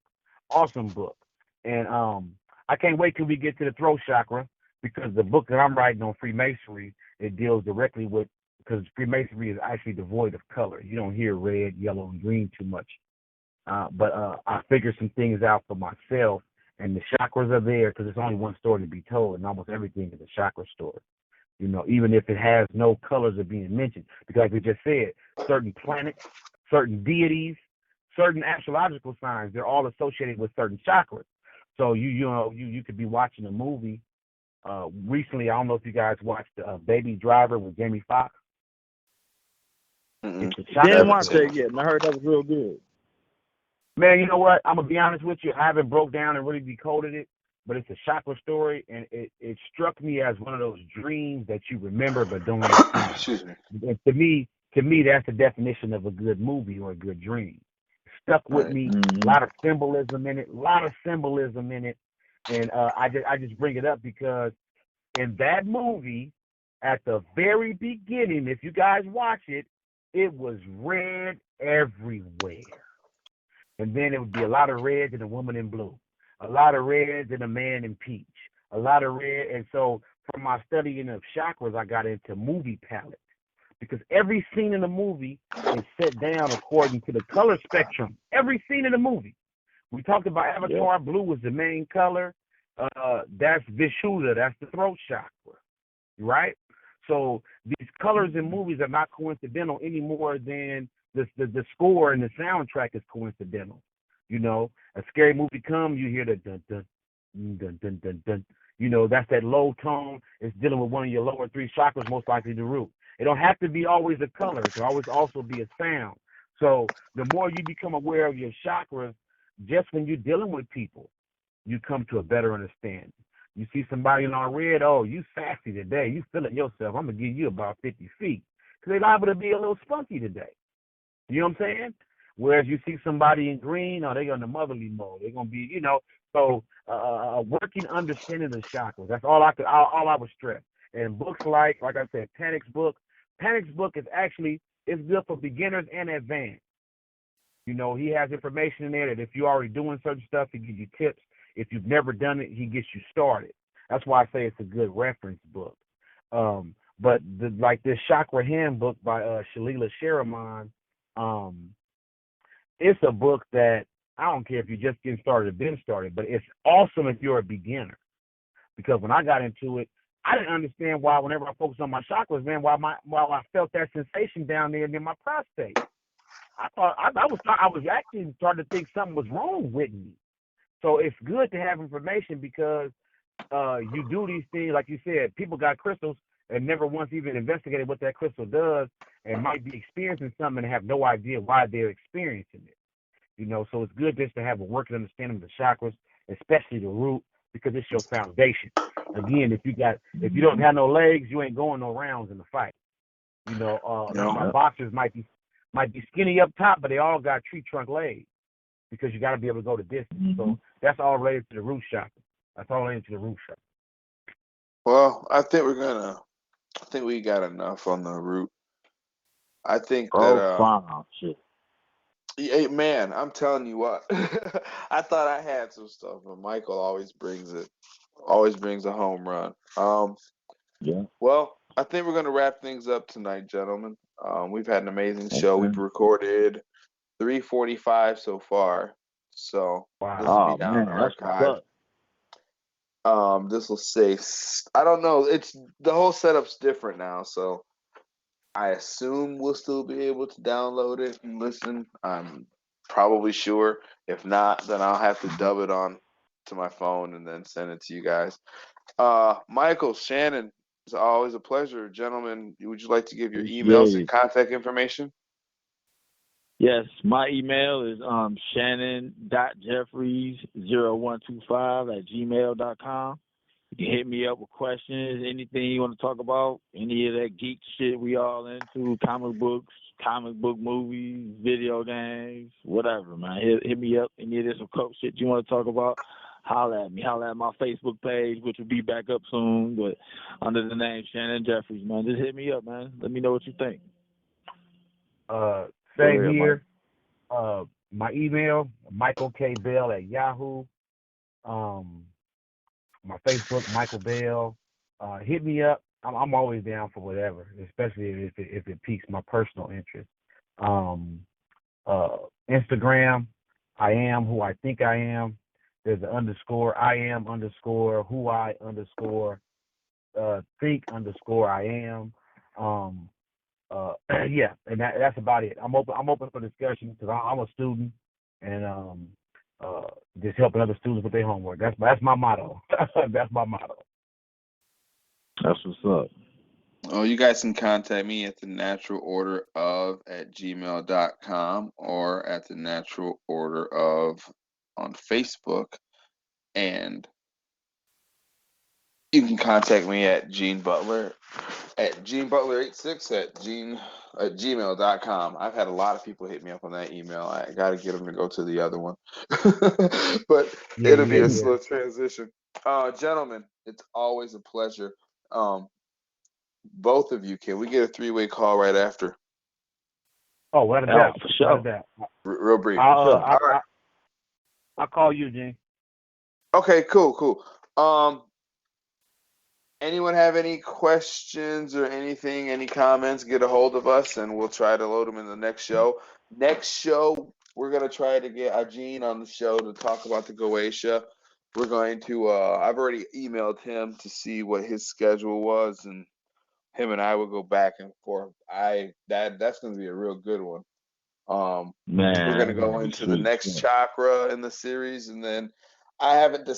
And I can't wait till we get to the throat chakra, because the book that I'm writing on Freemasonry, it deals directly with, because Freemasonry is actually devoid of color. You don't hear red, yellow, and green too much. But I figured some things out for myself, and the chakras are there because there's only one story to be told, and almost everything is a chakra story. You know, even if it has no colors are being mentioned, because like we just said, certain planets, certain deities, certain astrological signs, they're all associated with certain chakras. So you could be watching a movie. Recently, I don't know if you guys watched Baby Driver with Jamie Foxx. Didn't watch that yet, and I heard that was real good. Man, you know what? I'm gonna be honest with you. I haven't broke down and really decoded it, but it's a chakra story, and it struck me as one of those dreams that you remember but don't want to see. Excuse me. And to me, that's the definition of a good movie or a good dream. It stuck with Right. me. A lot of symbolism in it. And I just bring it up because in that movie, at the very beginning, if you guys watch it, it was red everywhere. And then it would be a lot of reds and a woman in blue, a lot of reds and a man in peach, a lot of red. And so from my studying of chakras, I got into movie palettes because every scene in the movie is set down according to the color spectrum. Every scene in the movie. We talked about Avatar. Yeah. Blue was the main color. That's Vishuddha. That's the throat chakra, right? So these colors in movies are not coincidental any more than the score and the soundtrack is coincidental. You know, a scary movie comes, you hear the dun dun dun dun dun dun. You know, that's that low tone. It's dealing with one of your lower three chakras, most likely the root. It don't have to be always a color. It can always also be a sound. So the more you become aware of your chakras, just when you're dealing with people, you come to a better understanding. You see somebody in all red, oh, you sassy today. You feeling yourself. I'm going to give you about 50 feet. Because they're liable to be a little spunky today. You know what I'm saying? Whereas you see somebody in green, oh, they're on the motherly mode. They're going to be, you know, so working understanding the chakras. That's all I would stress. And books like I said, Panic's book is actually, it's good for beginners and advanced. You know, he has information in there that if you're already doing certain stuff, he gives you tips. If you've never done it, he gets you started. That's why I say it's a good reference book. But like this Chakra Handbook by Shalila Sharaman, it's a book that I don't care if you're just getting started or been started, but it's awesome if you're a beginner. Because when I got into it, I didn't understand why whenever I focused on my chakras, man, why I felt that sensation down there near my prostate. I was actually starting to think something was wrong with me. So it's good to have information because you do these things, like you said, people got crystals and never once even investigated what that crystal does and might be experiencing something and have no idea why they're experiencing it. You know, so it's good just to have a working understanding of the chakras, especially the root, because it's your foundation. Again, if you don't have no legs, you ain't going no rounds in the fight. You know, my boxers might be skinny up top, but they all got tree trunk legs because you got to be able to go the distance. Mm-hmm. So that's all related to the root chakra. That's all related to the root chakra. Well, I think we got enough on the root. I think that shit. Hey, man, I'm telling you what. I thought I had some stuff, but Michael always brings a home run. Yeah. Well, I think we're gonna wrap things up tonight, gentlemen. We've had an amazing show. We've recorded 3:45 so far. So this will be down in archive. This will say, I don't know. It's the whole setup's different now, so I assume we'll still be able to download it and listen. I'm probably sure. If not, then I'll have to dub it on to my phone and then send it to you guys. Michael, Shannon, it's always a pleasure. Gentlemen, would you like to give your emails and contact information? Yes, my email is shannon.jefferies0125@gmail.com. You can hit me up with questions, anything you want to talk about, any of that geek shit we all into, comic books, comic book movies, video games, whatever, man. Hit me up, any of this occult shit you want to talk about, holla at me. Holla at my Facebook page, which will be back up soon, but under the name Shannon Jefferies, man. Just hit me up, man. Let me know what you think. Same here. My email, Michael K. Bell at Yahoo. My Facebook, Michael Bell. Hit me up. I'm always down for whatever, especially if it piques my personal interest. Instagram, I am who I think I am. There's an underscore, I am underscore, who I underscore, think underscore, I am. Yeah, and that's about it. I'm open for discussion because I'm a student and just helping other students with their homework. That's my motto. That's my motto. That's what's up. Oh, you guys can contact me at thenaturalorderof@gmail.com or at the Natural Order of on Facebook. And You can contact me at Gene Butler at GeneButler86 at gmail.com. I've had a lot of people hit me up on that email. I got to get them to go to the other one. But it'll be a slow transition. Gentlemen, it's always a pleasure. Both of you, can we get a 3-way call right after? Oh, what about? For sure. What about? Real brief. All right. I'll call you, Gene. Okay, cool. Anyone have any questions or anything, any comments, get a hold of us and we'll try to load them in the next show. Next show, we're going to try to get Gene on the show to talk about the Goetia. We're going to, I've already emailed him to see what his schedule was, and him and I will go back and forth. That's going to be a real good one. We're going to go into the next chakra in the series, and then I haven't decided